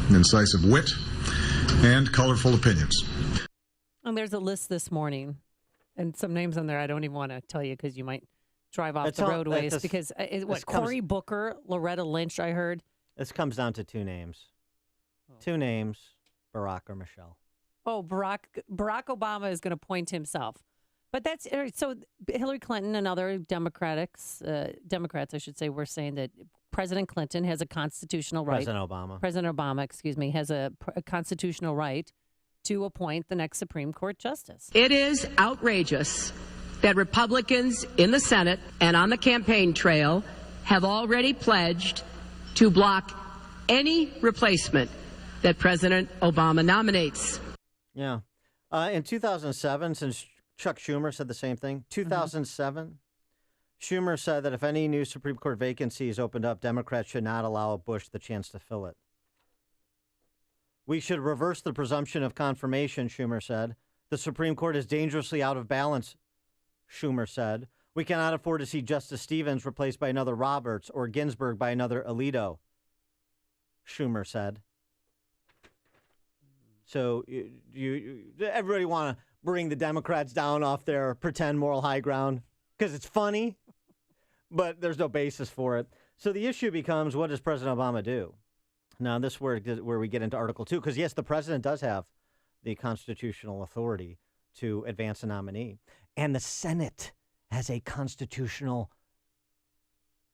incisive wit, and colorful opinions. And there's a list this morning, and some names on there I don't even want to tell you because you might drive off the roadways. Because Cory Booker, Loretta Lynch, I heard. This comes down to two names. Two names, Barack or Michelle. Oh, Barack Obama is going to appoint himself. But that's so Hillary Clinton and other Democrats, I should say, were saying that President Clinton has a constitutional right. President Obama, excuse me, has a constitutional right to appoint the next Supreme Court justice. It is outrageous that Republicans in the Senate and on the campaign trail have already pledged to block any replacement that President Obama nominates. Yeah. In 2007, since Chuck Schumer said the same thing, 2007, Schumer said that if any new Supreme Court vacancy is opened up, Democrats should not allow Bush the chance to fill it. We should reverse the presumption of confirmation, Schumer said. The Supreme Court is dangerously out of balance, Schumer said. We cannot afford to see Justice Stevens replaced by another Roberts or Ginsburg by another Alito, Schumer said. So everybody want to bring the Democrats down off their pretend moral high ground because it's funny, but there's no basis for it. So the issue becomes, what does President Obama do? Now, this is where we get into Article 2, because, yes, the president does have the constitutional authority to advance a nominee, and the Senate has a constitutional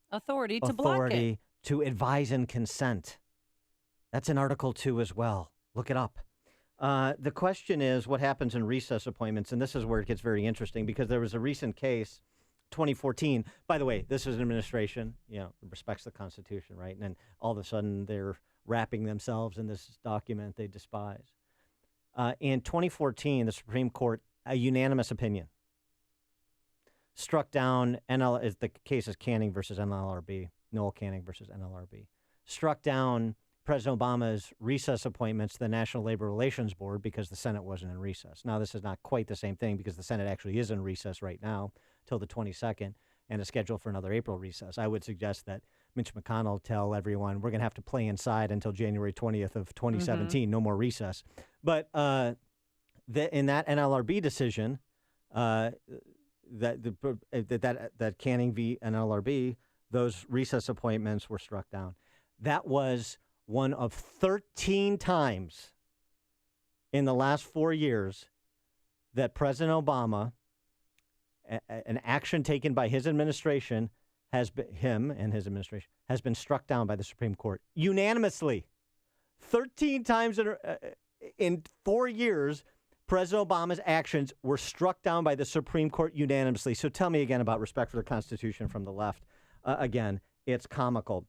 authority to block it, to advise and consent. That's in Article 2 as well. Look it up. The question is, what happens in recess appointments? And this is where it gets very interesting, because there was a recent case, 2014. By the way, this is an administration, respects the Constitution, right? And then all of a sudden they're wrapping themselves in this document they despise. In 2014, the Supreme Court, a unanimous opinion, struck down the case is Canning versus NLRB, Noel Canning versus NLRB, struck down President Obama's recess appointments to the National Labor Relations Board because the Senate wasn't in recess. Now, this is not quite the same thing because the Senate actually is in recess right now till the 22nd and is scheduled for another April recess. I would suggest that Mitch McConnell tell everyone we're going to have to play inside until January 20th of 2017, no more recess. But in that NLRB decision, that Canning v. NLRB, those recess appointments were struck down. That was one of 13 times in the last 4 years that President Obama, an action taken by his administration, has been struck down by the Supreme Court unanimously. 13 times in 4 years, President Obama's actions were struck down by the Supreme Court unanimously. So tell me again about respect for the Constitution from the left. Again, it's comical.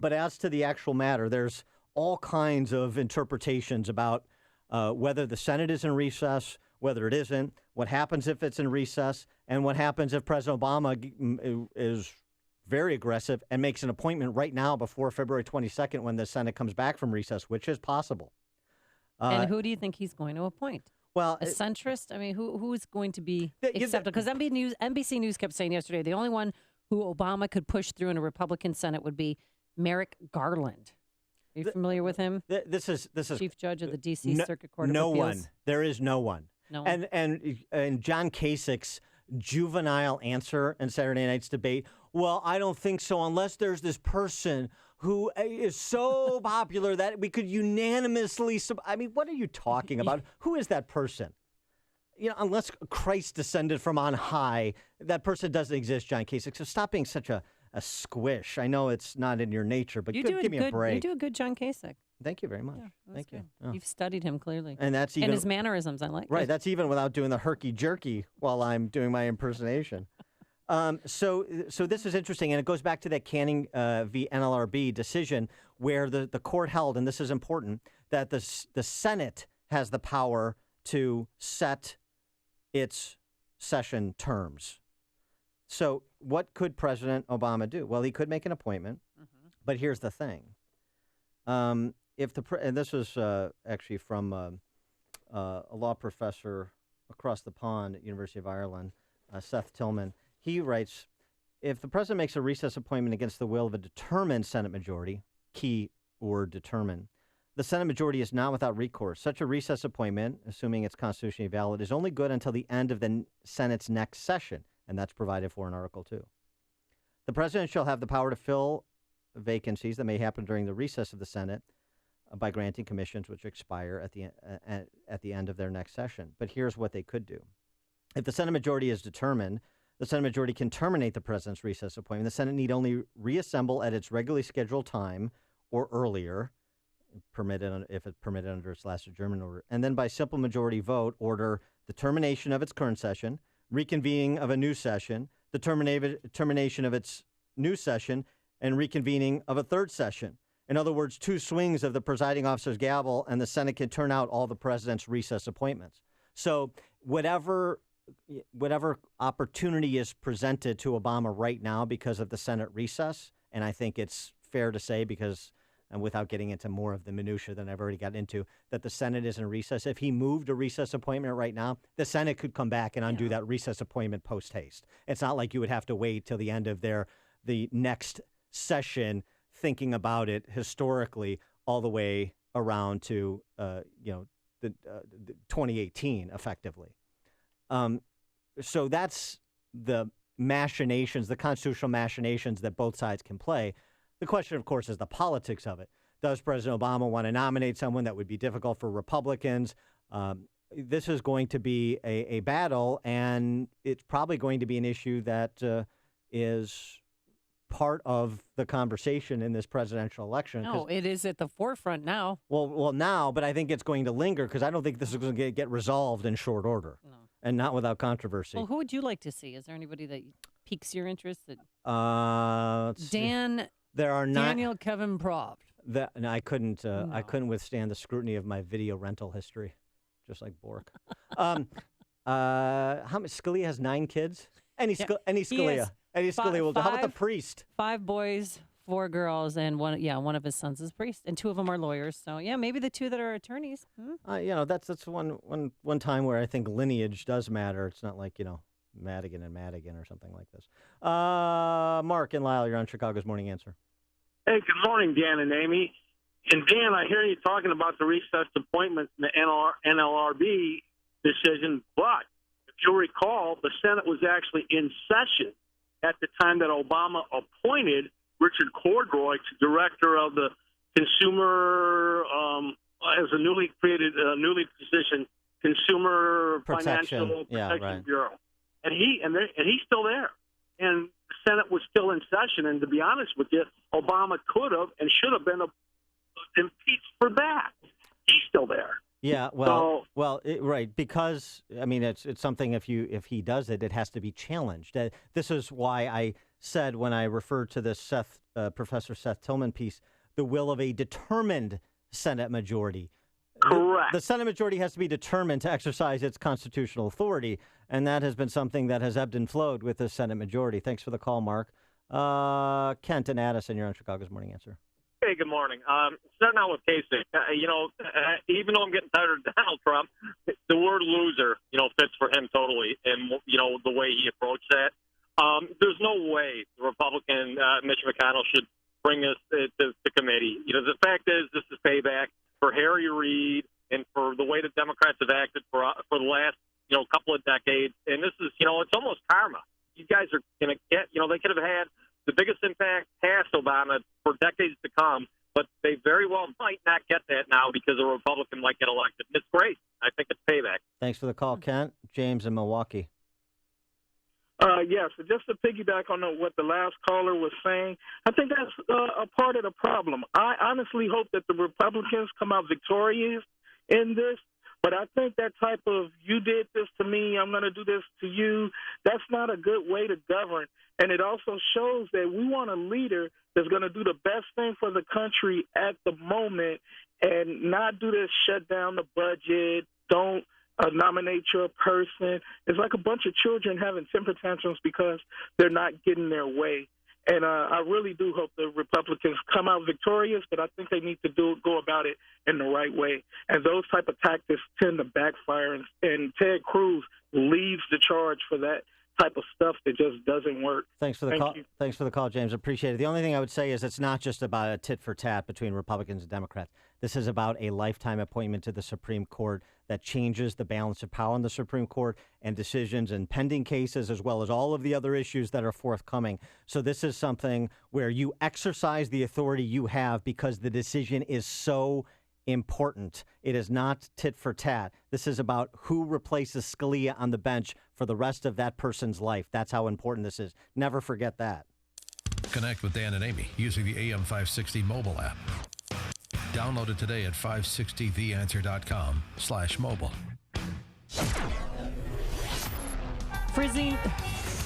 But as to the actual matter, there's all kinds of interpretations about whether the Senate is in recess, whether it isn't, what happens if it's in recess, and what happens if President Obama is very aggressive and makes an appointment right now before February 22nd when the Senate comes back from recess, which is possible. And who do you think he's going to appoint? Well, a centrist? I mean, who is going to be accepted? Because NBC News kept saying yesterday the only one who Obama could push through in a Republican Senate would be Merrick Garland. Are you familiar with him? This is Chief Judge of the D.C. Circuit Court of No Appeals. one. There is no one. No one. And John Kasich's juvenile answer in Saturday night's debate, well, I don't think so unless there's this person who is so popular that we could unanimously I mean, what are you talking about? Who is that person? Unless Christ descended from on high, that person doesn't exist, John Kasich. So stop being such a squish. I know it's not in your nature, but give me a break. You do a good John Kasich. Thank you very much. Yeah, Thank you. Oh. You've studied him clearly. And that's even his mannerisms, I like. Right, that's even without doing the herky-jerky while I'm doing my impersonation. So this is interesting, and it goes back to that Canning v. NLRB decision where the court held, and this is important, that the Senate has the power to set its session terms. So what could President Obama do? Well, he could make an appointment, but here's the thing. And this was actually from a law professor across the pond at University of Ireland, Seth Tillman. He writes, if the president makes a recess appointment against the will of a determined Senate majority, key word determined, the Senate majority is not without recourse. Such a recess appointment, assuming it's constitutionally valid, is only good until the end of the Senate's next session, and that's provided for in Article 2. The president shall have the power to fill vacancies that may happen during the recess of the Senate by granting commissions which expire at the end of their next session. But here's what they could do. If the Senate majority is determined, the Senate majority can terminate the president's recess appointment. The Senate need only reassemble at its regularly scheduled time or earlier, if it's permitted under its last adjournment order, and then by simple majority vote order the termination of its current session, reconvening of a new session, the termination of its new session, and reconvening of a third session. In other words, 2 swings of the presiding officer's gavel, and the Senate can turn out all the president's recess appointments. So whatever opportunity is presented to Obama right now because of the Senate recess, and I think it's fair to say because, and without getting into more of the minutia than I've already got into, that the Senate is in recess. If he moved a recess appointment right now, the Senate could come back and undo that recess appointment post haste. It's not like you would have to wait till the end of the next session thinking about it historically all the way around to the 2018 effectively. So that's the machinations, the constitutional machinations that both sides can play. The question, of course, is the politics of it. Does President Obama want to nominate someone that would be difficult for Republicans? This is going to be a battle, and it's probably going to be an issue that is part of the conversation in this presidential election. No, it is at the forefront now. Well, now, but I think it's going to linger because I don't think this is going to get resolved in short order, and not without controversy. Well, who would you like to see? Is there anybody that piques your interest? There are not Daniel Kevin Proft. I couldn't withstand the scrutiny of my video rental history, just like Bork. How much? Scalia has 9 kids. Any Scalia will do. How about the priest? 5 boys, 4 girls, and one of his sons is a priest, and 2 of them are lawyers. So yeah, maybe the 2 that are attorneys. That's one time where I think lineage does matter. It's not like Madigan and Madigan or something like this. Mark and Lyle, you're on Chicago's Morning Answer. Hey, good morning, Dan and Amy. And Dan, I hear you talking about the recessed appointments in the NLRB decision, but if you'll recall, the Senate was actually in session at the time that Obama appointed Richard Cordroy to director of the Consumer, as a newly positioned Consumer Financial Protection Bureau. And he's still there. And the Senate was still in session. And to be honest with you, Obama could have and should have been impeached for that. He's still there. Yeah, right, because I mean it's something if he does it, it has to be challenged. This is why I said when I referred to this Professor Seth Tillman piece, the will of a determined Senate majority. Correct. The Senate majority has to be determined to exercise its constitutional authority, and that has been something that has ebbed and flowed with the Senate majority. Thanks for the call, Mark. Kent and Addison, you're on Chicago's Morning Answer. Hey, good morning. Starting out with Kasich, even though I'm getting tired of Donald Trump, the word loser, fits for him totally, and, the way he approached that. There's no way the Republican Mitch McConnell should bring us to committee. The fact is this is payback for Harry Reid and for the way the Democrats have acted for the last, couple of decades. And this is, it's almost karma. You guys are going to get, they could have had the biggest impact past Obama for decades to come, but they very well might not get that now because a Republican might get elected. It's great. I think it's payback. Thanks for the call, Kent. James in Milwaukee. Yes, just to piggyback on what the last caller was saying, I think that's a part of the problem. I honestly hope that the Republicans come out victorious in this, but I think that type of you did this to me, I'm going to do this to you, that's not a good way to govern. And it also shows that we want a leader that's going to do the best thing for the country at the moment and not do this, shut down the budget, don't nominate your person. It's like a bunch of children having temper tantrums because they're not getting their way. And I really do hope the Republicans come out victorious, but I think they need to go about it in the right way. And those type of tactics tend to backfire, and Ted Cruz leads the charge for that type of stuff that just doesn't work. Thanks for the call. Thanks for the call, James. Appreciate it. The only thing I would say is it's not just about a tit for tat between Republicans and Democrats. This is about a lifetime appointment to the Supreme Court that changes the balance of power in the Supreme Court and decisions and pending cases, as well as all of the other issues that are forthcoming. So this is something where you exercise the authority you have because the decision is so important. It is not tit for tat. This is about who replaces Scalia on the bench for the rest of that person's life. That's how important this is. Never forget that. Connect with Dan and Amy using the AM 560 mobile app. Download it today at 560theanswer.com/mobile.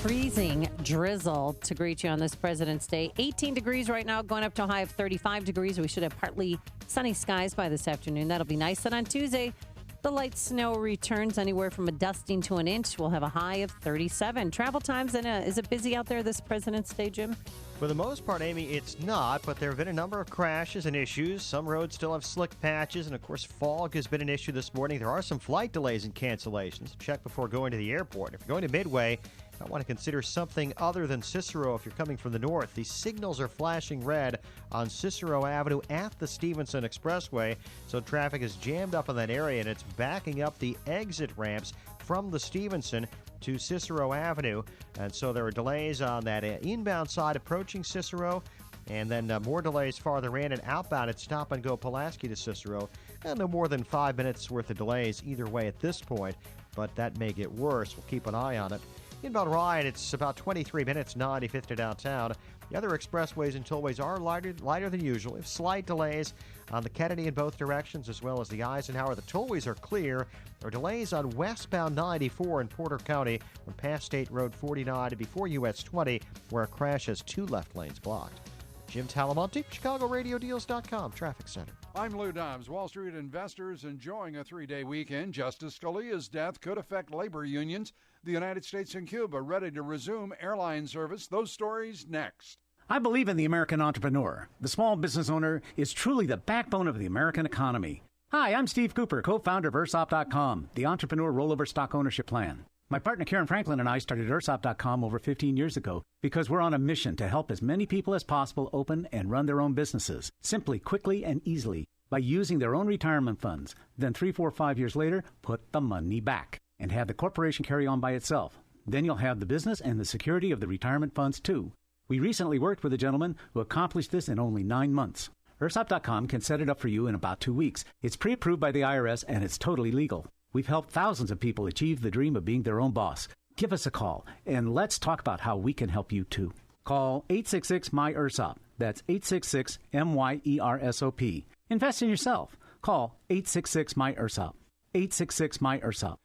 Freezing drizzle to greet you on this President's Day. 18 degrees right now, going up to a high of 35 degrees. We should have partly sunny skies by this afternoon. That'll be nice. And on Tuesday, the light snow returns anywhere from a dusting to an inch. We'll have a high of 37. Travel times, and is it busy out there this President's Day, Jim? For the most part, Amy, it's not, but there have been a number of crashes and issues. Some roads still have slick patches, and of course, fog has been an issue this morning. There are some flight delays and cancellations. Check before going to the airport. If you're going to Midway, I want to consider something other than Cicero if you're coming from the north. The signals are flashing red on Cicero Avenue at the Stevenson Expressway, so traffic is jammed up in that area, and it's backing up the exit ramps from the Stevenson to Cicero Avenue. And so there are delays on that inbound side approaching Cicero, and then more delays farther in and outbound at Stop and Go Pulaski to Cicero. And no more than 5 minutes worth of delays either way at this point, but that may get worse. We'll keep an eye on it. Inbound ride, it's about 23 minutes, 95th to downtown. The other expressways and tollways are lighter than usual. We have slight delays on the Kennedy in both directions, as well as the Eisenhower. The tollways are clear. There are delays on westbound 94 in Porter County from past State Road 49 to before US 20, where a crash has 2 left lanes blocked. Jim Talamonte, ChicagoRadioDeals.com, Traffic Center. I'm Lou Dobbs. Wall Street investors enjoying a 3-day weekend. Justice Scalia's death could affect labor unions. The United States and Cuba ready to resume airline service. Those stories next. I believe in the American entrepreneur. The small business owner is truly the backbone of the American economy. Hi, I'm Steve Cooper, co-founder of ERSOP.com, the entrepreneur rollover stock ownership plan. My partner Karen Franklin and I started ERSOP.com over 15 years ago because we're on a mission to help as many people as possible open and run their own businesses, simply, quickly, and easily by using their own retirement funds. Then 3, 4, 5 years later, put the money back and have the corporation carry on by itself. Then you'll have the business and the security of the retirement funds too. We recently worked with a gentleman who accomplished this in only 9 months. ERSOP.com can set it up for you in about 2 weeks. It's pre-approved by the IRS and it's totally legal. We've helped thousands of people achieve the dream of being their own boss. Give us a call and let's talk about how we can help you too. Call 866-MY-ERSOP. That's 866-MYERSOP. Invest in yourself. Call 866-MY-ERSOP. 866-MY-ERSOP.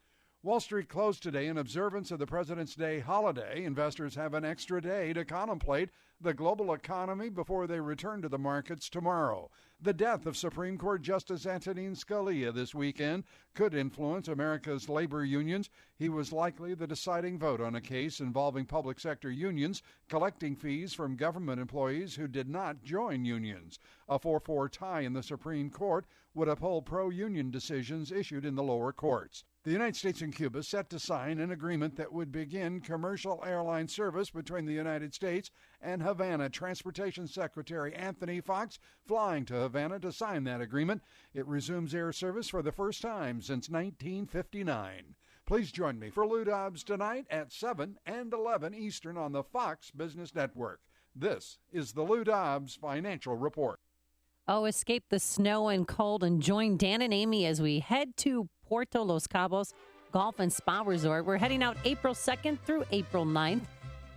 Wall Street closed today in observance of the President's Day holiday. Investors have an extra day to contemplate the global economy before they return to the markets tomorrow. The death of Supreme Court Justice Antonin Scalia this weekend could influence America's labor unions. He was likely the deciding vote on a case involving public sector unions collecting fees from government employees who did not join unions. A 4-4 tie in the Supreme Court would uphold pro-union decisions issued in the lower courts. The United States and Cuba set to sign an agreement that would begin commercial airline service between the United States and Havana. Transportation Secretary Anthony Fox flying to Havana to sign that agreement. It resumes air service for the first time since 1959. Please join me for Lou Dobbs tonight at 7 and 11 Eastern on the Fox Business Network. This is the Lou Dobbs Financial Report. Oh, escape the snow and cold and join Dan and Amy as we head to Puerto Los Cabos Golf and Spa Resort. We're heading out April 2nd through April 9th.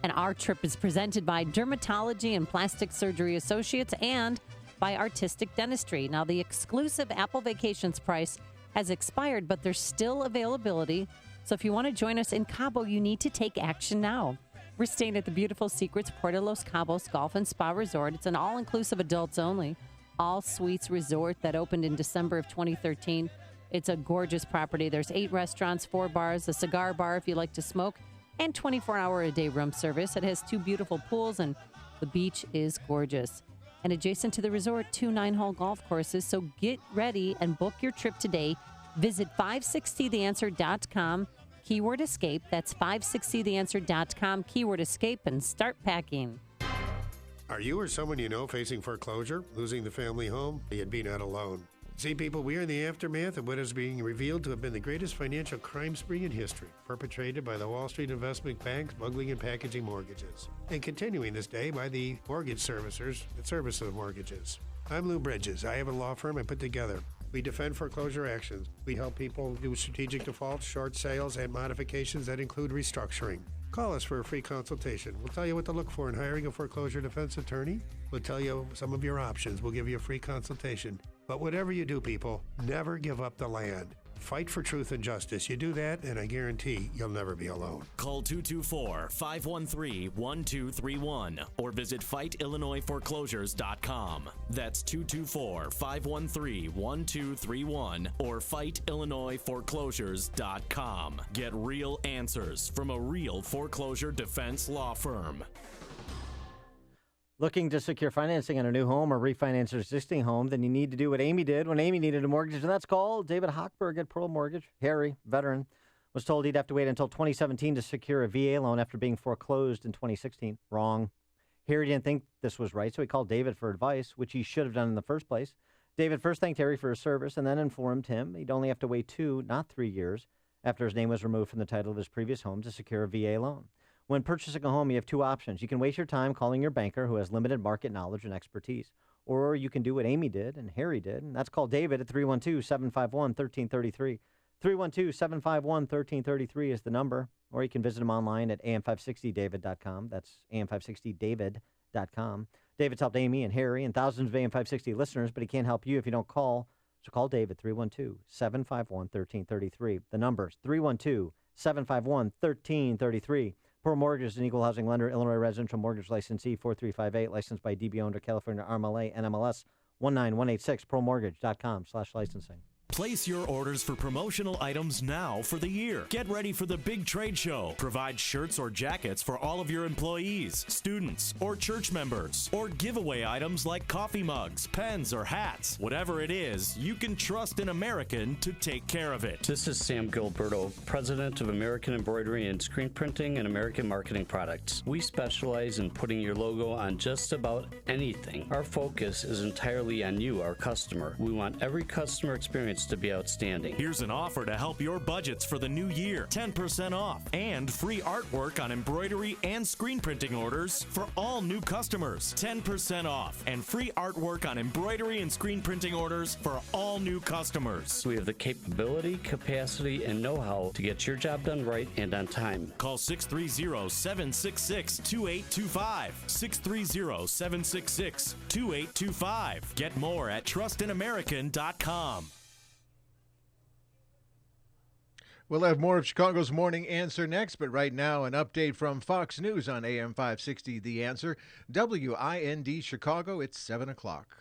And our trip is presented by Dermatology and Plastic Surgery Associates and by Artistic Dentistry. Now, the exclusive Apple Vacations price has expired, but there's still availability. So if you want to join us in Cabo, you need to take action now. We're staying at the beautiful Secrets Puerto Los Cabos Golf and Spa Resort. It's an all-inclusive adults only all suites resort that opened in December of 2013. It's a gorgeous property. There's 8 restaurants, 4 bars, a cigar bar if you like to smoke, and 24-hour-a-day room service. It has 2 beautiful pools, and the beach is gorgeous. And adjacent to the resort, 2 9-hole golf courses. So get ready and book your trip today. Visit 560theanswer.com, keyword escape. That's 560theanswer.com, keyword escape, and start packing. Are you or someone you know facing foreclosure, losing the family home? You'd be not alone. See, people, we are in the aftermath of what is being revealed to have been the greatest financial crime spree in history, perpetrated by the Wall Street investment banks smuggling and packaging mortgages, and continuing this day by the mortgage servicers that service the mortgages. I'm Lou Bridges. I have a law firm I put together. We defend foreclosure actions. We help people do strategic defaults, short sales, and modifications that include restructuring. Call us for a free consultation. We'll tell you what to look for in hiring a foreclosure defense attorney. We'll tell you some of your options. We'll give you a free consultation. But whatever you do, people, never give up the land. Fight for truth and justice. You do that, and I guarantee you'll never be alone. Call 224-513-1231 or visit FightIllinoisForeclosures.com. That's 224-513-1231 or FightIllinoisForeclosures.com. Get real answers from a real foreclosure defense law firm. Looking to secure financing on a new home or refinance your existing home, then you need to do what Amy did when Amy needed a mortgage, and that's call David Hochberg at Pearl Mortgage. Harry, veteran, was told he'd have to wait until 2017 to secure a VA loan after being foreclosed in 2016. Wrong. Harry didn't think this was right, so he called David for advice, which he should have done in the first place. David first thanked Harry for his service and then informed him he'd only have to wait 2, not 3 years, after his name was removed from the title of his previous home to secure a VA loan. When purchasing a home, you have 2 options. You can waste your time calling your banker who has limited market knowledge and expertise, or you can do what Amy did and Harry did, and that's call David at 312-751-1333. 312-751-1333 is the number, or you can visit him online at am560david.com. That's am560david.com. David's helped Amy and Harry and thousands of AM560 listeners, but he can't help you if you don't call. So call David, 312-751-1333. The number's 312-751-1333. Pearl Mortgage is an equal housing lender, Illinois residential mortgage licensee 4358, licensed by DBO under California RMLA NMLS 19186, pearlmortgage.com/licensing. Place your orders for promotional items now for the year. Get ready for the big trade show. Provide shirts or jackets for all of your employees, students, or church members. Or giveaway items like coffee mugs, pens, or hats. Whatever it is, you can trust an American to take care of it. This is Sam Gilberto, president of American Embroidery and Screen Printing and American Marketing Products. We specialize in putting your logo on just about anything. Our focus is entirely on you, our customer. We want every customer experience to be outstanding. Here's an offer to help your budgets for the new year. 10% off and free artwork on embroidery and screen printing orders for all new customers. 10% off and free artwork on embroidery and screen printing orders for all new customers. We have the capability, capacity, and know-how to get your job done right and on time. Call 630-766-2825. 630-766-2825. Get more at trustinamerican.com. We'll have more of Chicago's Morning Answer next, but right now an update from Fox News on AM 560 The Answer. WIND Chicago, it's 7 o'clock.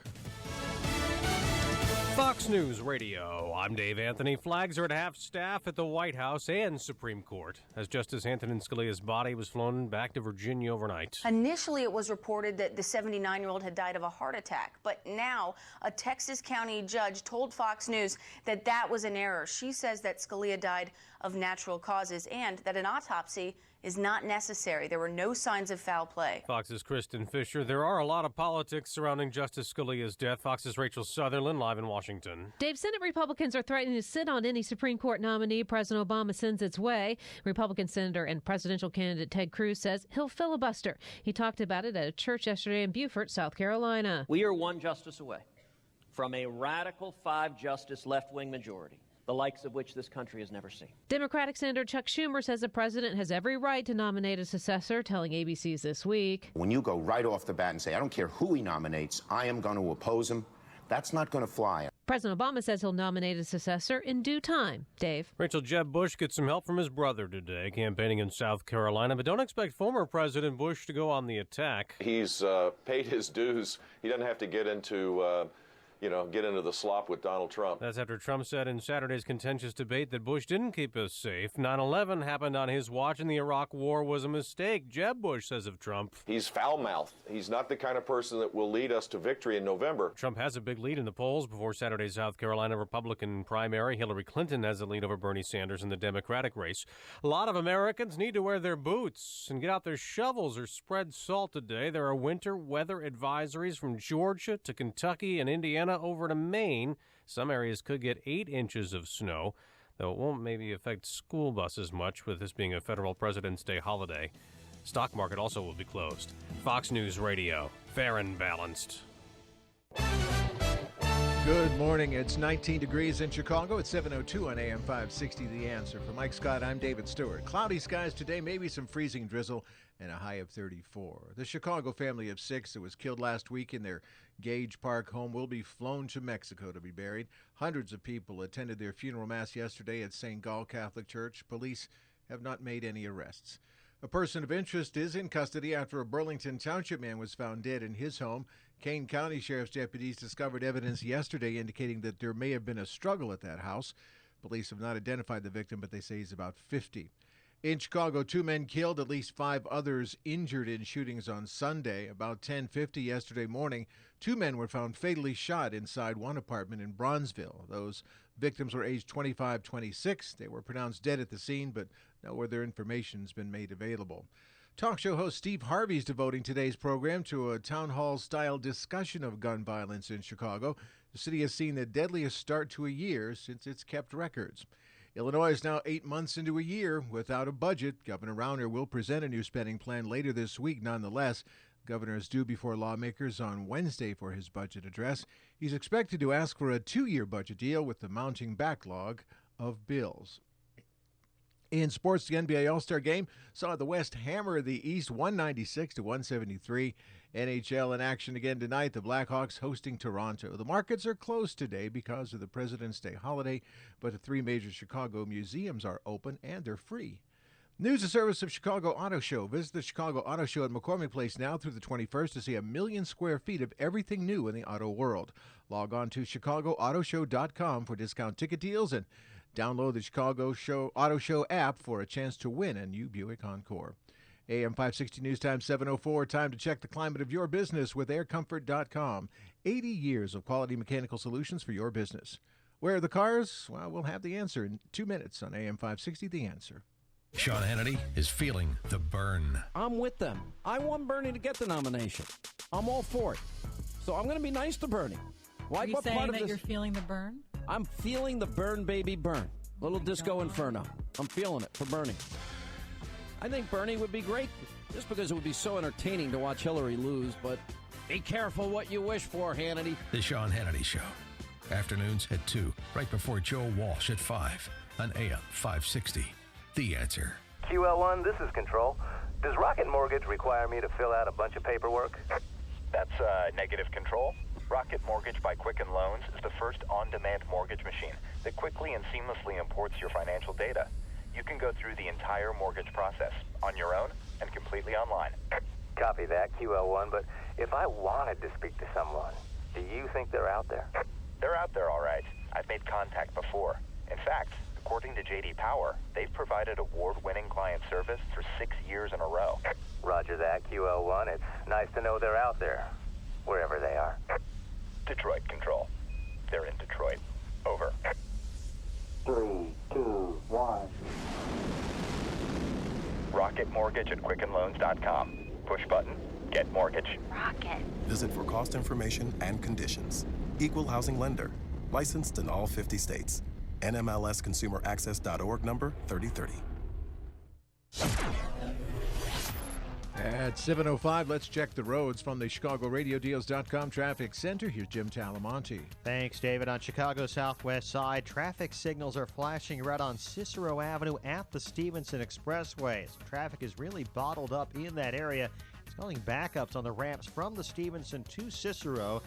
Fox News Radio. I'm Dave Anthony. Flags are at half-staff at the White House and Supreme Court as Justice Antonin Scalia's body was flown back to Virginia overnight. Initially, it was reported that the 79-year-old had died of a heart attack, but now a Texas county judge told Fox News that that was an error. She says that Scalia died of natural causes and that an autopsy is not necessary. There were no signs of foul play. Fox's Kristen Fisher. There are a lot of politics surrounding Justice Scalia's death. Fox's Rachel Sutherland live in Washington. Dave, Senate Republicans are threatening to sit on any Supreme Court nominee President Obama sends its way. Republican Senator and presidential candidate Ted Cruz says he'll filibuster. He talked about it at a church yesterday in Beaufort, South Carolina. We are one justice away from a radical 5-justice left-wing majority, the likes of which this country has never seen. Democratic Senator Chuck Schumer says the president has every right to nominate a successor, telling ABC's This Week. When you go right off the bat and say, I don't care who he nominates, I am going to oppose him, that's not going to fly. President Obama says he'll nominate a successor in due time. Dave. Rachel, Jeb Bush gets some help from his brother today, campaigning in South Carolina, but don't expect former President Bush to go on the attack. He's paid his dues. He doesn't have to get into the slop with Donald Trump. That's after Trump said in Saturday's contentious debate that Bush didn't keep us safe. 9/11 happened on his watch, and the Iraq War was a mistake, Jeb Bush says of Trump. He's foul-mouthed. He's not the kind of person that will lead us to victory in November. Trump has a big lead in the polls before Saturday's South Carolina Republican primary. Hillary Clinton has a lead over Bernie Sanders in the Democratic race. A lot of Americans need to wear their boots and get out their shovels or spread salt today. There are winter weather advisories from Georgia to Kentucky and Indiana over to Maine. Some areas could get 8 inches of snow, though it won't maybe affect school buses much with this being a federal President's Day holiday. Stock market also will be closed. Fox News Radio, fair and balanced. Good morning. It's 19 degrees in Chicago. It's 7:02 on AM 560 The Answer. For Mike Scott, I'm David Stewart. Cloudy skies today, maybe some freezing drizzle, and a high of 34. The Chicago family of 6 that was killed last week in their Gage Park home will be flown to Mexico to be buried. Hundreds of people attended their funeral mass yesterday at St. Gall Catholic Church. Police have not made any arrests. A person of interest is in custody after a Burlington Township man was found dead in his home. Kane County Sheriff's deputies discovered evidence yesterday indicating that there may have been a struggle at that house. Police have not identified the victim, but they say he's about 50. In Chicago, 2 men killed, at least 5 others injured in shootings on Sunday. About 10:50 yesterday morning, 2 men were found fatally shot inside one apartment in Bronzeville. Those victims were aged 25-26. They were pronounced dead at the scene, but no other information has been made available. Talk show host Steve Harvey is devoting today's program to a town hall-style discussion of gun violence in Chicago. The city has seen the deadliest start to a year since it's kept records. Illinois is now 8 months into a year without a budget. Governor Rauner will present a new spending plan later this week. Nonetheless, the governor is due before lawmakers on Wednesday for his budget address. He's expected to ask for a 2-year budget deal with the mounting backlog of bills. In sports, the NBA All-Star Game saw the West hammer the East 196-173. NHL in action again tonight. The Blackhawks hosting Toronto. The markets are closed today because of the President's Day holiday, but the 3 major Chicago museums are open and they're free. News and service of Chicago Auto Show. Visit the Chicago Auto Show at McCormick Place now through the 21st to see 1 million square feet of everything new in the auto world. Log on to ChicagoAutoShow.com for discount ticket deals and download the Chicago Auto Show app for a chance to win a new Buick Encore. AM 560 News Time 7:04. Time to check the climate of your business with AirComfort.com. 80 years of quality mechanical solutions for your business. Where are the cars? Well, we'll have the answer in 2 minutes on AM 560 The Answer. Sean Hannity is feeling the burn. I'm with them. I want Bernie to get the nomination. I'm all for it. So I'm going to be nice to Bernie. Are you saying that you're feeling the burn? I'm feeling the burn, baby, burn. Little disco inferno. I'm feeling it for Bernie. I think Bernie would be great just because it would be so entertaining to watch Hillary lose, but be careful what you wish for, Hannity. The Sean Hannity Show. Afternoons at 2, right before Joe Walsh at 5 on AM 560. The Answer. QL1, this is Control. Does Rocket Mortgage require me to fill out a bunch of paperwork? That's negative Control. Rocket Mortgage by Quicken Loans is the first on-demand mortgage machine that quickly and seamlessly imports your financial data. You can go through the entire mortgage process on your own and completely online. Copy that, QL1, but if I wanted to speak to someone, do you think they're out there? They're out there, all right. I've made contact before. In fact, according to J.D. Power, they've provided award-winning client service for 6 years in a row. Roger that, QL1. It's nice to know they're out there, wherever they are. Detroit Control. They're in Detroit. Over. 3, 2, 1. Rocket Mortgage at QuickenLoans.com. Push button, get mortgage. Rocket. Visit for cost information and conditions. Equal housing lender. Licensed in all 50 states. NMLSconsumeraccess.org number 3030. At 7:05, let's check the roads from the ChicagoRadioDeals.com Traffic Center. Here's Jim Talamonte. Thanks, David. On Chicago's southwest side, traffic signals are flashing red on Cicero Avenue at the Stevenson Expressway. So traffic is really bottled up in that area. It's causing backups on the ramps from the Stevenson to Cicero.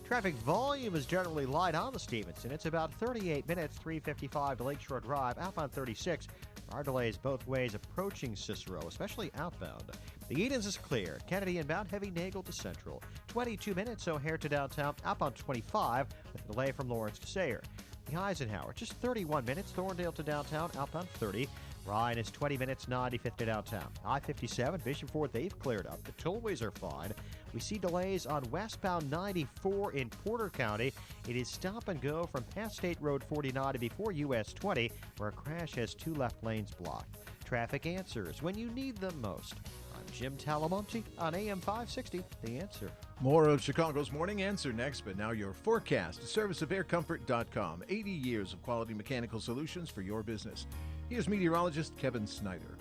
Traffic volume is generally light on the Stevenson. It's about 38 minutes, 355 to Lakeshore Drive, outbound 36. There are delays both ways approaching Cicero, especially outbound. The Edens is clear. Kennedy inbound, heavy Nagel to Central. 22 minutes, O'Hare to downtown, outbound 25, with a delay from Lawrence to Sayre. The Eisenhower, just 31 minutes, Thorndale to downtown, outbound 30. Ryan is 20 minutes, 95th to downtown. I-57, Bishop Ford, they've cleared up. The tollways are fine. We see delays on westbound 94 in Porter County. It is stop and go from past State Road 49 to before US 20, where a crash has 2 left lanes blocked. Traffic answers when you need them most. I'm Jim Talamonte on AM 560, The Answer. More of Chicago's Morning Answer next, but now your forecast. A service of aircomfort.com. 80 years of quality mechanical solutions for your business. Here's meteorologist Kevin Snyder.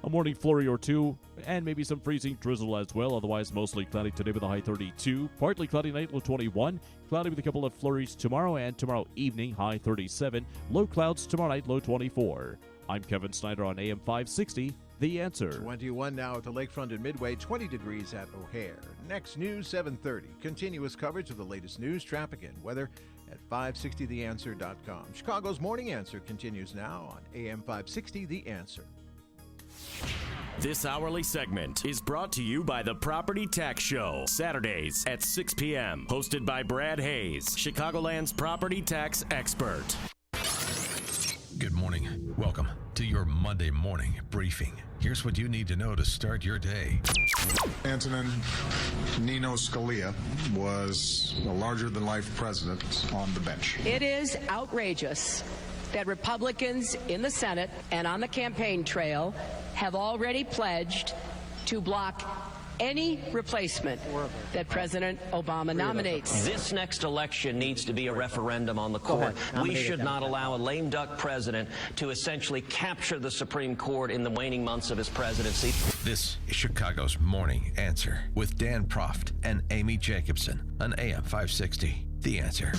A morning flurry or two, and maybe some freezing drizzle as well. Otherwise, mostly cloudy today with a high 32. Partly cloudy night, low 21. Cloudy with a couple of flurries tomorrow and tomorrow evening, high 37. Low clouds tomorrow night, low 24. I'm Kevin Snyder on AM 560, The Answer. 21 now at the lakefront in Midway, 20 degrees at O'Hare. Next news, 7:30. Continuous coverage of the latest news, traffic, and weather at 560theanswer.com. Chicago's Morning Answer continues now on AM 560, The Answer. This hourly segment is brought to you by the Property Tax Show, Saturdays at 6 p.m. Hosted by Brad Hayes, Chicagoland's property tax expert. Good morning. Welcome to your Monday morning briefing. Here's what you need to know to start your day. Antonin Nino Scalia was a larger-than-life president on the bench. It is outrageous that Republicans in the Senate and on the campaign trail have already pledged to block any replacement that President Obama nominates. This next election needs to be a referendum on the court. We should not allow a lame duck president to essentially capture the Supreme Court in the waning months of his presidency. This is Chicago's Morning Answer with Dan Proft and Amy Jacobson on AM 560. The Answer.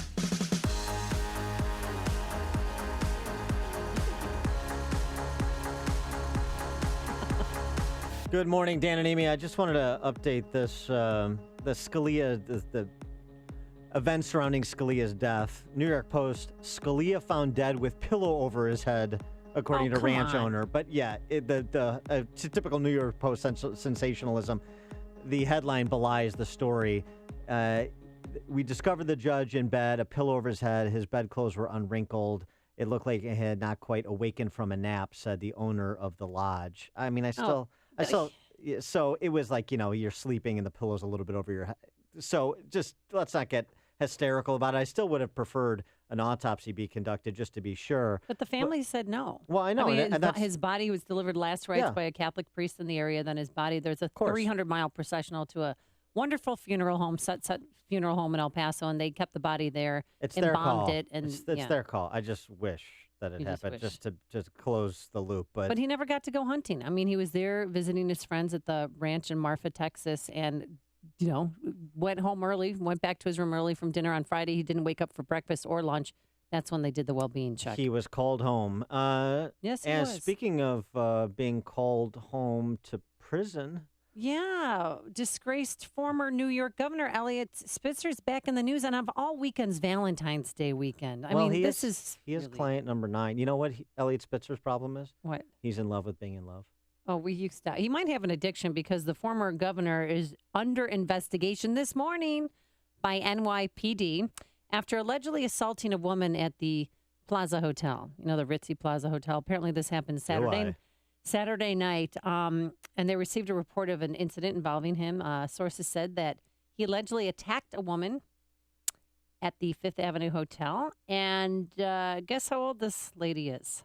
Good morning, Dan and Amy. I just wanted to update this, the Scalia, the events surrounding Scalia's death. New York Post, Scalia found dead with pillow over his head, according to ranch owner. But yeah, it's typical New York Post sensationalism. The headline belies the story. We discovered the judge in bed, a pillow over his head. His bedclothes were unwrinkled. It looked like he had not quite awakened from a nap, said the owner of the lodge. I mean, so it was like, you're sleeping and the pillow's a little bit over your head. So just let's not get hysterical about it. I still would have preferred an autopsy be conducted just to be sure. But the family said no. Well, I know. I mean, his body was delivered last rites by a Catholic priest in the area. Then his body, there's a 300-mile processional to a wonderful funeral home, Sut Funeral Home in El Paso, and they kept the body there. It's and their bombed call. it. And it's their call. I just wish that it happened just to close the loop. But he never got to go hunting. I mean, he was there visiting his friends at the ranch in Marfa, Texas, and went home early, went back to his room early from dinner on Friday. He didn't wake up for breakfast or lunch. That's when they did the well-being check. He was called home. Yes, he was. Speaking of being called home to prison, Yeah, disgraced former New York Governor Elliot Spitzer's back in the news, and of all weekends, Valentine's Day weekend. I mean, this is he is really- client number 9. You know what Elliot Spitzer's problem is? What? He's in love with being in love. Oh, we used to. He might have an addiction because the former governor is under investigation this morning by NYPD after allegedly assaulting a woman at the Plaza Hotel. You know, the Ritzy Plaza Hotel. Apparently, this happened Saturday night, and they received a report of an incident involving him. Sources said that he allegedly attacked a woman at the Fifth Avenue Hotel, and guess how old this lady is?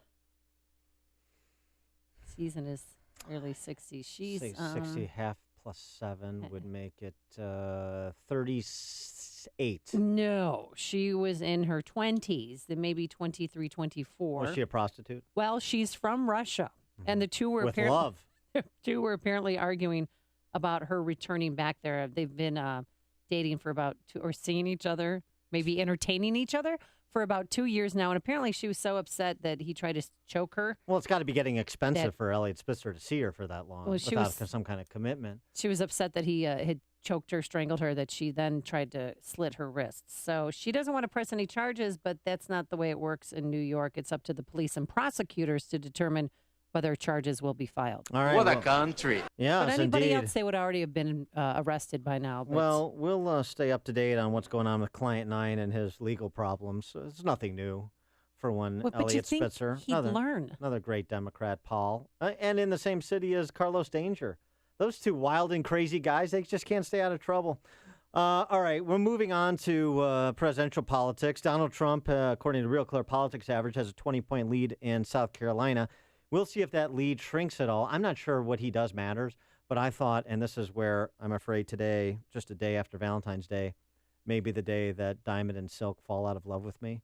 She's in his early 60s. She's 60, half plus 7 would make it 38. No, she was in her 20s, maybe 23, 24. Was she a prostitute? Well, she's from Russia. And the two were With love. The two were apparently arguing about her returning back there. They've been dating for about 2, or seeing each other, maybe entertaining each other for about 2 years now. And apparently she was so upset that he tried to choke her. Well, it's got to be getting expensive for Elliot Spitzer to see her for that long without some kind of commitment. She was upset that he had choked her, strangled her, that she then tried to slit her wrists. So she doesn't want to press any charges, but that's not the way it works in New York. It's up to the police and prosecutors to determine whether charges will be filed. All right. What a country. Yes, but anybody indeed. else, they would already have been arrested by now. But Well, we'll stay up to date on what's going on with Client 9 and his legal problems. It's nothing new for one But you Elliot think Spitzer. he'd learn. Another great Democrat, Paul. And in the same city as Carlos Danger. Those two wild and crazy guys, they just can't stay out of trouble. All right, we're moving on to presidential politics. Donald Trump, according to Real Clear Politics Average, has a 20-point lead in South Carolina. We'll see if that lead shrinks at all. I'm not sure what he does matters, but I thought, and this is where I'm afraid today, just a day after Valentine's Day, may be the day that Diamond and Silk fall out of love with me.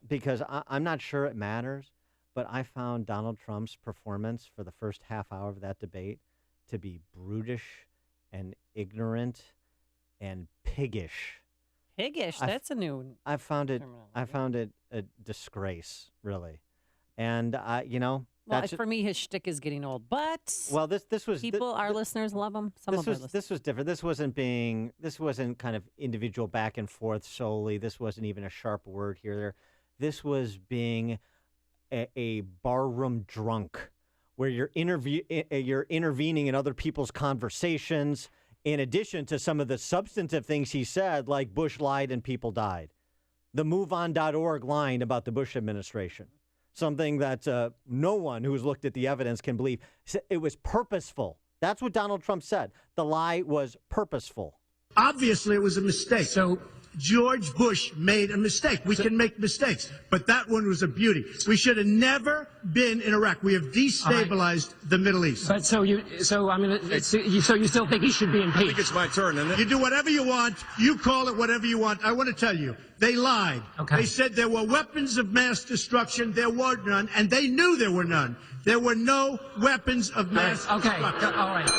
Because I'm not sure it matters, but I found Donald Trump's performance for the first half hour of that debate to be brutish and ignorant and piggish. Piggish, that's a new I found it terminology. a disgrace, really. And well, that's for me, his shtick is getting old. But this was people, our listeners love him. This was different. This wasn't kind of individual back and forth solely. This wasn't even a sharp word here or there. This was being a barroom drunk, where you're intervening in other people's conversations, in addition to some of the substantive things he said, like Bush lied and people died. The MoveOn.org line about the Bush administration. Something that no one who has looked at the evidence can believe. It was purposeful. That's what Donald Trump said. The lie was purposeful. Obviously, it was a mistake. So George Bush made a mistake. We can make mistakes, but that one was a beauty. We should have never been in Iraq. We have destabilized the Middle East. But so you still think he should be impeached? I think it's my turn, isn't it? You do whatever you want. You call it whatever you want. I want to tell you, they lied. Okay. They said there were weapons of mass destruction. There were none, and they knew there were none. There were no weapons of mass destruction. All right.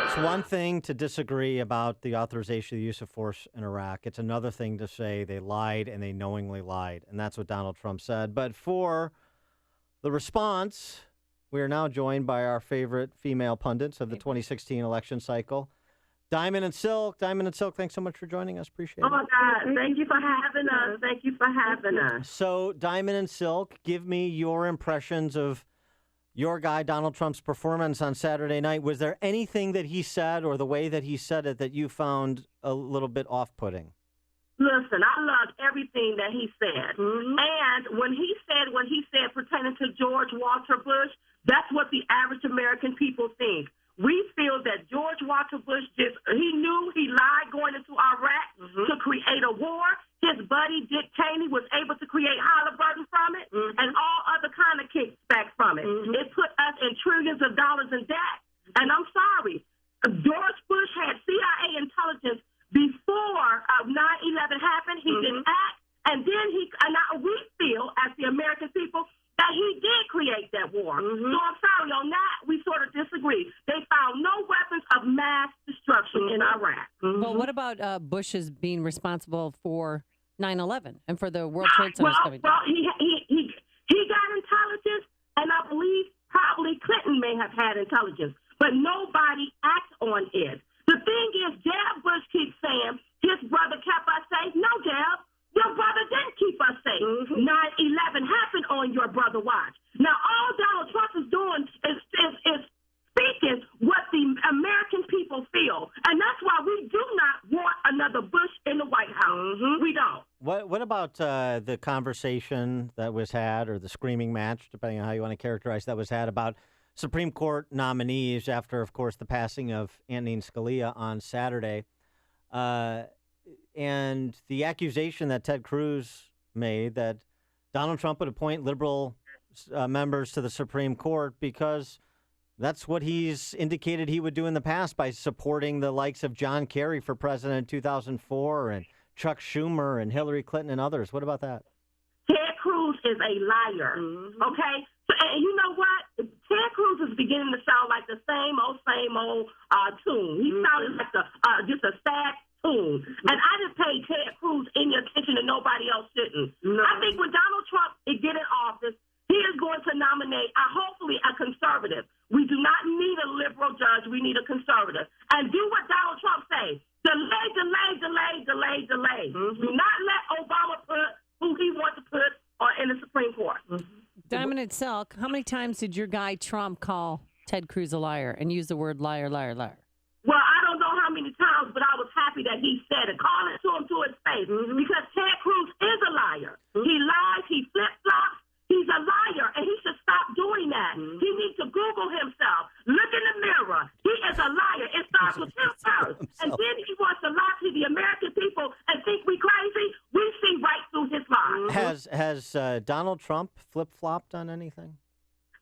It's one thing to disagree about the authorization of the use of force in Iraq. It's another thing to say they lied and they knowingly lied. And that's what Donald Trump said. But for the response, we are now joined by our favorite female pundits of the 2016 election cycle, Diamond and Silk. Diamond and Silk, thanks so much for joining us. Appreciate it. Oh, my God. Thank you for having us. Thank you for having us. So, Diamond and Silk, give me your impressions of your guy, Donald Trump's performance on Saturday night. Was there anything that he said or the way that he said it that you found a little bit off-putting? Listen, I loved everything that he said. And when he said pertaining to George Walter Bush, that's what the average American people think. We feel that George Walter Bush he knew he lied going into Iraq to create a war. His buddy, Dick Cheney, was able to create Halliburton from it and all other kind of kickbacks from it. It put us in trillions of dollars in debt. And I'm sorry, George Bush had CIA intelligence before 9/11 happened. He didn't act. And then we feel, as the American people, that he did create that war. So I'm sorry, on that, we sort of disagree. They found no weapons of mass destruction in Iraq. Well, what about Bush's being responsible for 9/11 and for the World Trade Center coming down? Well, he got intelligence, and I believe probably Clinton may have had intelligence. but nobody acts on it. The thing is, Jeb Bush keeps saying his brother kept us safe. No, Jeb, your brother didn't keep us safe. 9/11 happened on your brother watch. Now, all Donald Trump is doing is speaking what the American people feel. And that's why we do not want another Bush in the White House. We don't. What about the conversation that was had, or the screaming match, depending on how you want to characterize, that was had about Supreme Court nominees after, of course, the passing of Antonin Scalia on Saturday, and the accusation that Ted Cruz made that Donald Trump would appoint liberal members to the Supreme Court because that's what he's indicated he would do in the past by supporting the likes of John Kerry for president in 2004 and Chuck Schumer and Hillary Clinton and others. What about that? Ted Cruz is a liar, okay? So, and you know what? Ted Cruz is beginning to sound like the same old tune. He sounded like just a sad tune. And I just paid Ted Cruz any attention and nobody else shouldn't. I think when Donald Trump get in office, he is going to nominate, hopefully, a conservative. We do not need a liberal judge. We need a conservative. And do what Donald Trump says. Delay, delay, delay, delay, delay. Do not let Obama put who he wants to put in the Supreme Court. Diamond and Silk, how many times did your guy Trump call Ted Cruz a liar and use the word liar, liar, liar? Well, I don't know how many times, but I was happy that he said it. Call it to him to his face. Because Ted Cruz is a liar. He lies, he flip-flops. He's a liar, and he should stop doing that. He needs to Google himself. Look in the mirror. He is a liar. It starts with him first. And then he wants to lie to the American people and think we crazy. We see right through his lies. Has Donald Trump flip-flopped on anything?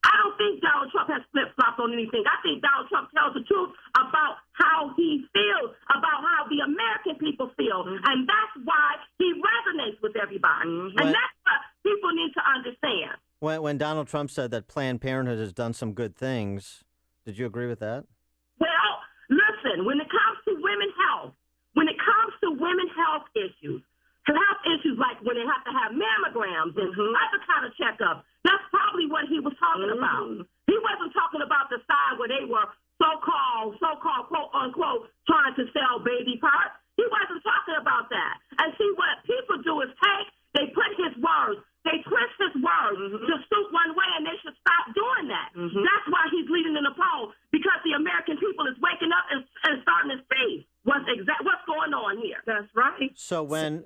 I don't think Donald Trump has flip-flopped on anything. I think Donald Trump tells the truth about how he feels, about how the American people feel. And that's why he resonates with everybody. And that's what people need to understand. When Donald Trump said that Planned Parenthood has done some good things, did you agree with that? Well, listen, when it comes to women's health issues, like when they have to have mammograms and other kind of checkups, that's probably what he was talking about. He wasn't talking about the side where they were so-called, quote-unquote, trying to sell baby parts. He wasn't talking about that. And see, what people do is they put his words, they twist his words to suit one way, and they should stop doing that. That's why he's leading in the poll, because the American people is waking up and starting to see what's going on here. That's right. So when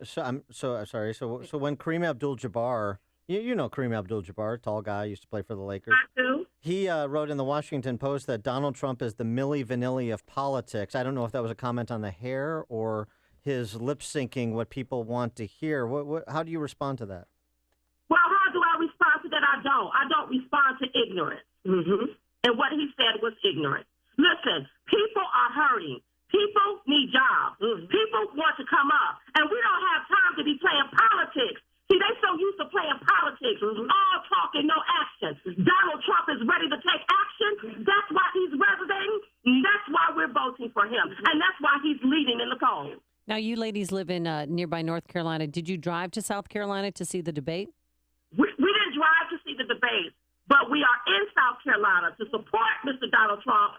Kareem Abdul-Jabbar, you know Kareem Abdul-Jabbar, tall guy, used to play for the Lakers. I do. He wrote in the Washington Post that Donald Trump is the Milli Vanilli of politics. I don't know if that was a comment on the hair or his lip syncing what people want to hear. How do you respond to that? Well, how do I respond to that? I don't respond to ignorance. And what he said was ignorance. Listen, people are hurting. People need jobs. People want to come up. And we don't have time to be playing politics. See, they so used to playing politics, all talk and no action. Donald Trump is ready to take action. That's why he's resonating. That's why we're voting for him. And that's why he's leading in the polls. Now, you ladies live in nearby North Carolina. Did you drive to South Carolina to see the debate? We didn't drive to see the debate, but we are in South Carolina to support Mr. Donald Trump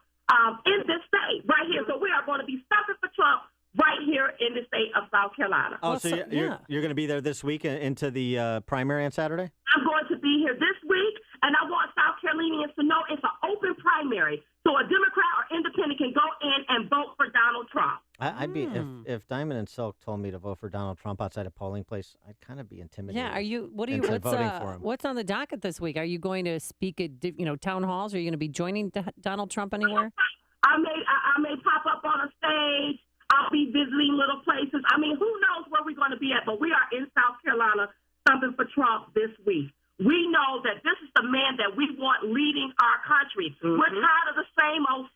in this state right here. So we are going to be stumping for Trump right here in the state of South Carolina. Oh, so you're going to be there this week into the primary on Saturday? I'm going to be here this week, and I want South Carolinians to know it's an open primary. So a Democrat or independent can go in and vote for Donald Trump. I'd be if Diamond and Silk told me to vote for Donald Trump outside a polling place, I'd kind of be intimidated. Yeah, voting for him. What's on the docket this week? Are you going to speak at town halls? Are you going to be joining Donald Trump anywhere? I may pop up on a stage. I'll be visiting little places. I mean, who knows where we're going to be at? But we are in South Carolina, stumping for Trump this week. We know that this is the man that we want leading our country. We're tired of the same old.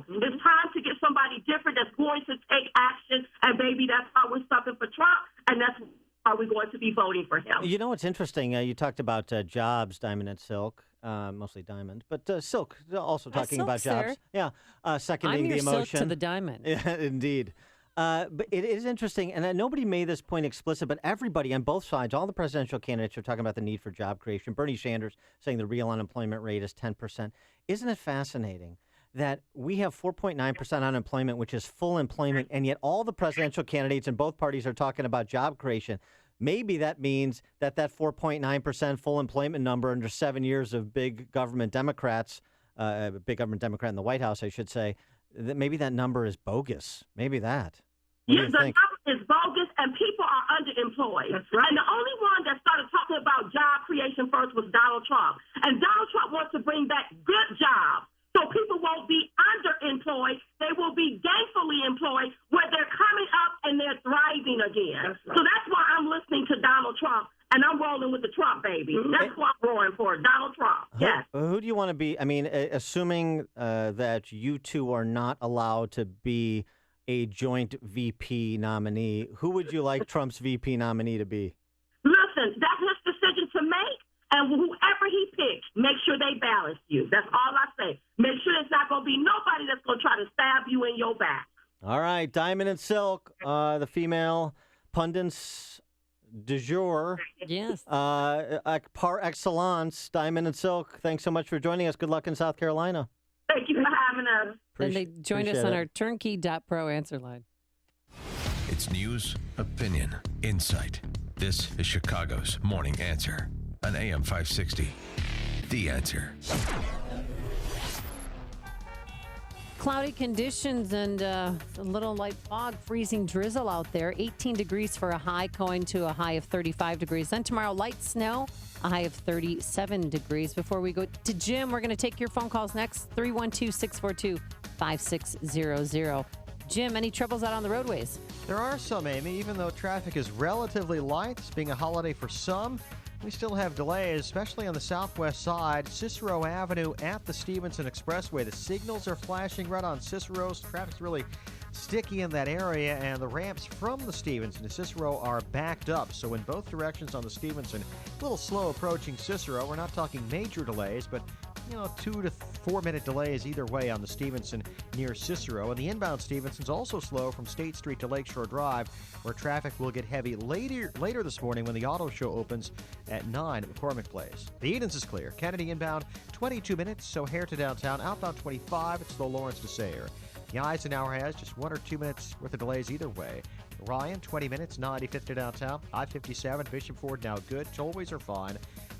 It's time to get somebody different that's going to take action. And, baby, that's how we're stumping for Trump, and that's how we're going to be voting for him. You know what's interesting? You talked about jobs, Diamond and Silk, mostly Diamond, but Silk also talking about jobs. Yeah, seconding the emotion. I'm your Silk to the Diamond. Yeah, indeed. But it is interesting, and nobody made this point explicit, but everybody on both sides, all the presidential candidates are talking about the need for job creation. Bernie Sanders saying the real unemployment rate is 10%. Isn't it fascinating that we have 4.9% unemployment, which is full employment, and yet all the presidential candidates in both parties are talking about job creation. Maybe that means that 4.9% full employment number under 7 years of big government Democrats, big government Democrat in the White House, I should say, that maybe that number is bogus. Maybe that. What do you think? Number is bogus, and people are underemployed. That's right. And the only one that started talking about job creation first was Donald Trump. And Donald Trump wants to bring back good jobs. So people won't be underemployed. They will be gainfully employed where they're coming up and they're thriving again. That's right. So that's why I'm listening to Donald Trump, and I'm rolling with the Trump baby. That's what I'm roaring for, Donald Trump. Yes. Who do you want to be? I mean, assuming that you two are not allowed to be a joint VP nominee, who would you like Trump's VP nominee to be? Listen, that's his decision to make. And whoever he picks, make sure they balance you. That's all I say. Make sure there's not going to be nobody that's going to try to stab you in your back. All right, Diamond and Silk, the female pundits du jour. Yes. Par excellence, Diamond and Silk. Thanks so much for joining us. Good luck in South Carolina. Thank you for having us. And they joined us on our turnkey.pro answer line. It's news, opinion, insight. This is Chicago's Morning Answer on AM 560. The Answer. Cloudy conditions and a little light fog, freezing drizzle out there. 18 degrees for a high, going to a high of 35 degrees. Then tomorrow, light snow, a high of 37 degrees. Before we go to Jim, we're going to take your phone calls next. 312-642-5600. Jim, any troubles out on the roadways? There are some, Amy, even though traffic is relatively light. It's being a holiday for some. We still have delays, especially on the southwest side. Cicero Avenue at the Stevenson Expressway. The signals are flashing red on Cicero's. Traffic's really sticky in that area, and the ramps from the Stevenson to Cicero are backed up. So in both directions on the Stevenson, a little slow approaching Cicero. We're not talking major delays, but 2 to 4 minute delays either way on the Stevenson near Cicero. And the inbound Stevenson's also slow from State Street to Lakeshore Drive, where traffic will get heavy later this morning when the auto show opens at 9 at McCormick Place. The Edens is clear. Kennedy inbound 22 minutes, O'Hare to downtown. Outbound 25, it's the Lawrence to Sayre. The Eisenhower has just 1 or 2 minutes worth of delays either way. Ryan, 20 minutes, 95th to downtown. I-57, Bishop Ford now good. Tollways are fine.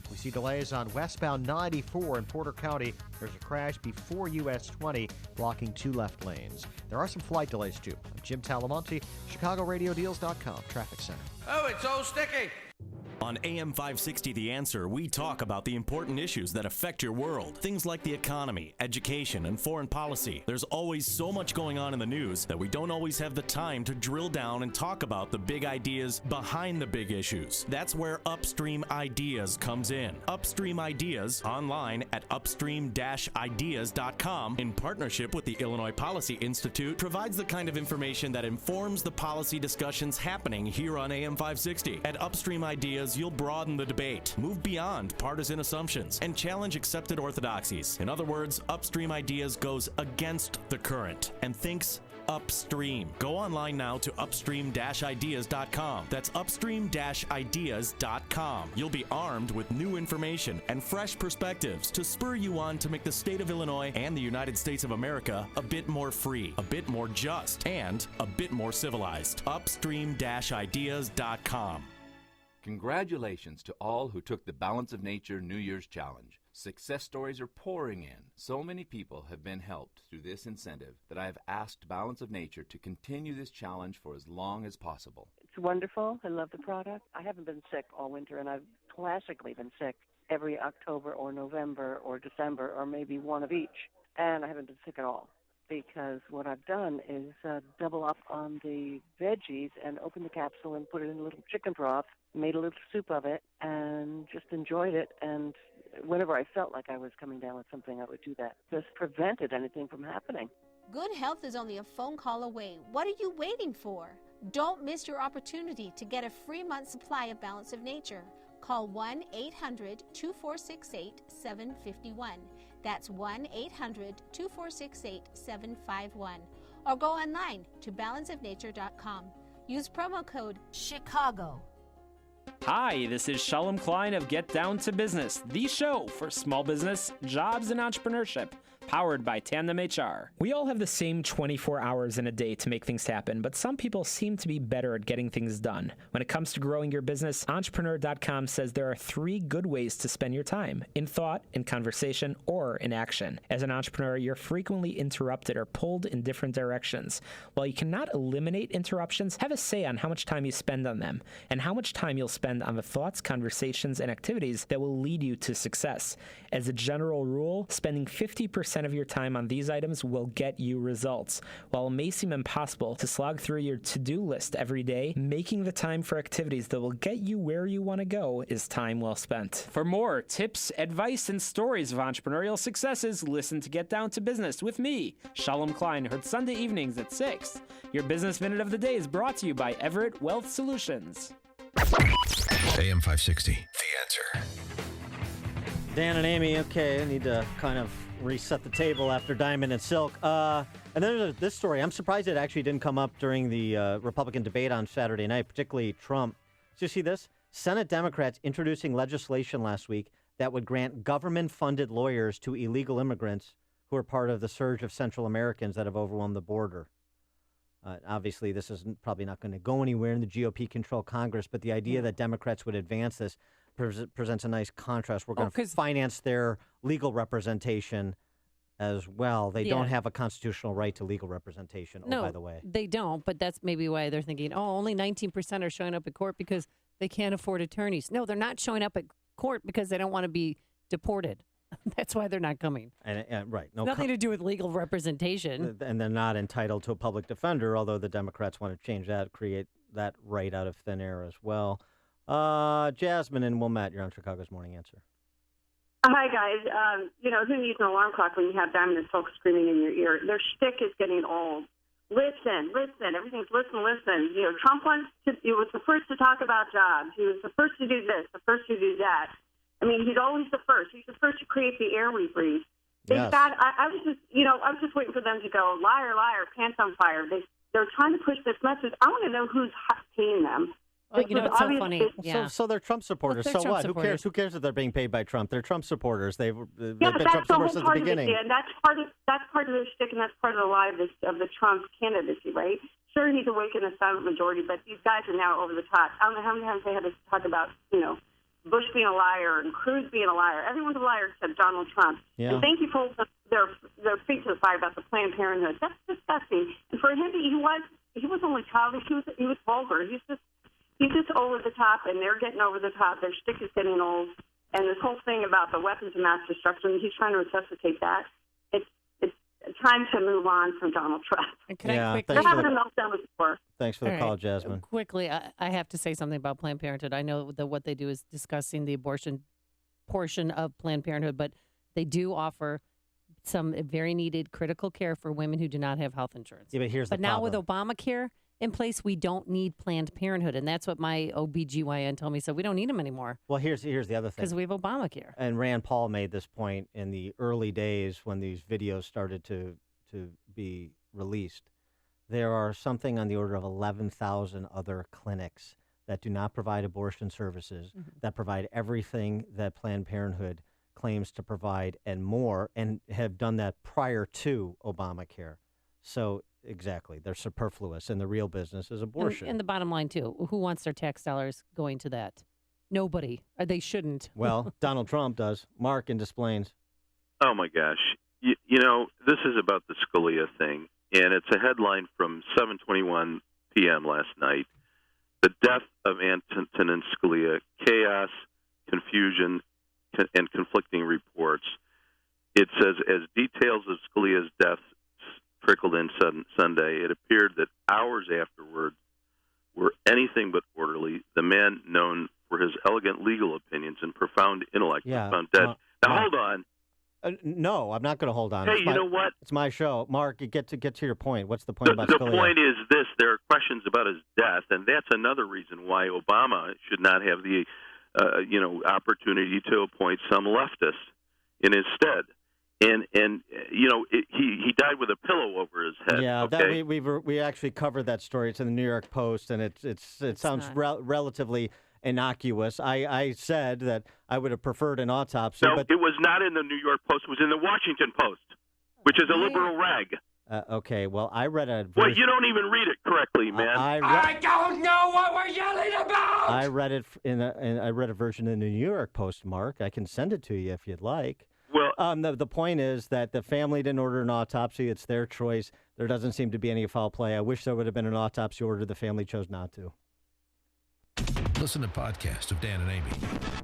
We see delays on westbound 94 in Porter County. There's a crash before US 20, blocking 2 left lanes. There are some flight delays, too. I'm Jim Talamonte, ChicagoRadioDeals.com, Traffic Center. Oh, it's so sticky. On AM 560 The Answer, we talk about the important issues that affect your world. Things like the economy, education, and foreign policy. There's always so much going on in the news that we don't always have the time to drill down and talk about the big ideas behind the big issues. That's where Upstream Ideas comes in. Upstream Ideas, online at upstream-ideas.com, in partnership with the Illinois Policy Institute, provides the kind of information that informs the policy discussions happening here on AM 560. At Upstream Ideas, you'll broaden the debate, move beyond partisan assumptions, and challenge accepted orthodoxies. In other words, Upstream Ideas goes against the current and thinks upstream. Go online now to upstream-ideas.com. That's upstream-ideas.com. You'll be armed with new information and fresh perspectives to spur you on to make the state of Illinois and the United States of America a bit more free, a bit more just, and a bit more civilized. Upstream-ideas.com. Congratulations to all who took the Balance of Nature New Year's Challenge. Success stories are pouring in. So many people have been helped through this incentive that I have asked Balance of Nature to continue this challenge for as long as possible. It's wonderful. I love the product. I haven't been sick all winter, and I've classically been sick every October or November or December or maybe one of each. And I haven't been sick at all because what I've done is double up on the veggies and open the capsule and put it in a little chicken broth, made a little soup of it, and just enjoyed it. And whenever I felt like I was coming down with something, I would do that. Just prevented anything from happening. Good health is only a phone call away. What are you waiting for? Don't miss your opportunity to get a free month supply of Balance of Nature. Call 1-800-2468-751. That's 1-800-2468-751. Or go online to balanceofnature.com. Use promo code CHICAGO. Hi, this is Shalom Klein of Get Down to Business, the show for small business, jobs, and entrepreneurship. powered by Tandem HR. We all have the same 24 hours in a day to make things happen, but some people seem to be better at getting things done. When it comes to growing your business, Entrepreneur.com says there are 3 good ways to spend your time: in thought, in conversation, or in action. As an entrepreneur, you're frequently interrupted or pulled in different directions. While you cannot eliminate interruptions, have a say on how much time you spend on them and how much time you'll spend on the thoughts, conversations, and activities that will lead you to success. As a general rule, spending 50% of your time on these items will get you results. While it may seem impossible to slog through your to-do list every day, making the time for activities that will get you where you want to go is time well spent. For more tips, advice, and stories of entrepreneurial successes, listen to Get Down to Business with me, Shalom Klein, heard Sunday evenings at 6. Your Business Minute of the Day is brought to you by Everett Wealth Solutions. AM 560, The Answer. Dan and Amy, okay, I need to kind of reset the table after Diamond and Silk. And then there's this story. I'm surprised it actually didn't come up during the Republican debate on Saturday night, particularly Trump. Did you see this? Senate Democrats introducing legislation last week that would grant government-funded lawyers to illegal immigrants who are part of the surge of Central Americans that have overwhelmed the border. Obviously, this is probably not going to go anywhere in the GOP-controlled Congress, but the idea that Democrats would advance this presents a nice contrast. We're going to finance their legal representation as well. They don't have a constitutional right to legal representation, by the way. They don't, but that's maybe why they're thinking, only 19% are showing up at court because they can't afford attorneys. No, they're not showing up at court because they don't want to be deported. That's why they're not coming. Right. Nothing to do with legal representation. And they're not entitled to a public defender, although the Democrats want to change that, create that right out of thin air as well. Jasmine and Wilmette, you're on Chicago's Morning Answer. Hi, guys. Who needs an alarm clock when you have Diamond and Silk screaming in your ear? Their shtick is getting old. Listen. Everything's listen. Trump he was the first to talk about jobs. He was the first to do this, the first to do that. I mean, he's always the first. He's the first to create the air we breathe. Yes. I was just waiting for them to go, liar, liar, pants on fire. They're trying to push this message. I want to know who's paying them. It's so funny. Yeah. So they're Trump supporters. Well, so what? Supporters. Who cares if they're being paid by Trump? They're Trump supporters. They've been that's Trump the supporters whole since part the beginning. of it, and that's part of their shtick, and that's part of the lie of the Trump candidacy, right? Sure, he's awakened a silent majority, but these guys are now over the top. I don't know how many times they had to talk about, Bush being a liar and Cruz being a liar. Everyone's a liar except Donald Trump. Yeah. And thank you for their feet to the fire about the Planned Parenthood. That's disgusting. And for him, he was only childish. He was vulgar. He's just over the top, and they're getting over the top. Their shtick is getting old. And this whole thing about the weapons of mass destruction, he's trying to resuscitate that. It's time to move on from Donald Trump. And can I quickly... They're having enough done before. Thanks for the call, Jasmine. Quickly, I have to say something about Planned Parenthood. I know that what they do is discussing the abortion portion of Planned Parenthood, but they do offer some very needed critical care for women who do not have health insurance. Yeah, but here's the But now with problem. Obamacare in place, we don't need Planned Parenthood, and that's what my OBGYN told me. So we don't need them anymore. Well, here's the other thing. Because we have Obamacare. And Rand Paul made this point in the early days when these videos started to be released. There are something on the order of 11,000 other clinics that do not provide abortion services, that provide everything that Planned Parenthood claims to provide and more, and have done that prior to Obamacare. So exactly, they're superfluous, and the real business is abortion. And the bottom line, too, who wants their tax dollars going to that? Nobody. Or they shouldn't. Well, Donald Trump does. Mark in Des Plaines. Oh, my gosh. This is about the Scalia thing, and it's a headline from 7:21 p.m. last night. The death of Antonin Scalia, chaos, confusion, and conflicting reports. It says, as details of Scalia's death trickled in Sunday, it appeared that hours afterward were anything but orderly. The man known for his elegant legal opinions and profound intellect was found dead. Now, hold on. No, I'm not going to hold on. Hey, you know what? It's my show. Mark, get to your point. What's the point about Scalia? The point is this. There are questions about his death, and that's another reason why Obama should not have the opportunity to appoint some leftist in his stead. And he died with a pillow over his head. Yeah, okay? that we actually covered that story. It's in the New York Post, and it sounds relatively innocuous. I said that I would have preferred an autopsy. No, but it was not in the New York Post. It was in the Washington Post. which is a liberal rag. Okay, well, I read a Well, you don't even read it correctly, man. I don't know what we're yelling about. I read it I read a version in the New York Post, Mark. I can send it to you if you'd like. Well, the point is that the family didn't order an autopsy. It's their choice. There doesn't seem to be any foul play. I wish there would have been an autopsy order. The family chose not to. Listen to podcasts of Dan and Amy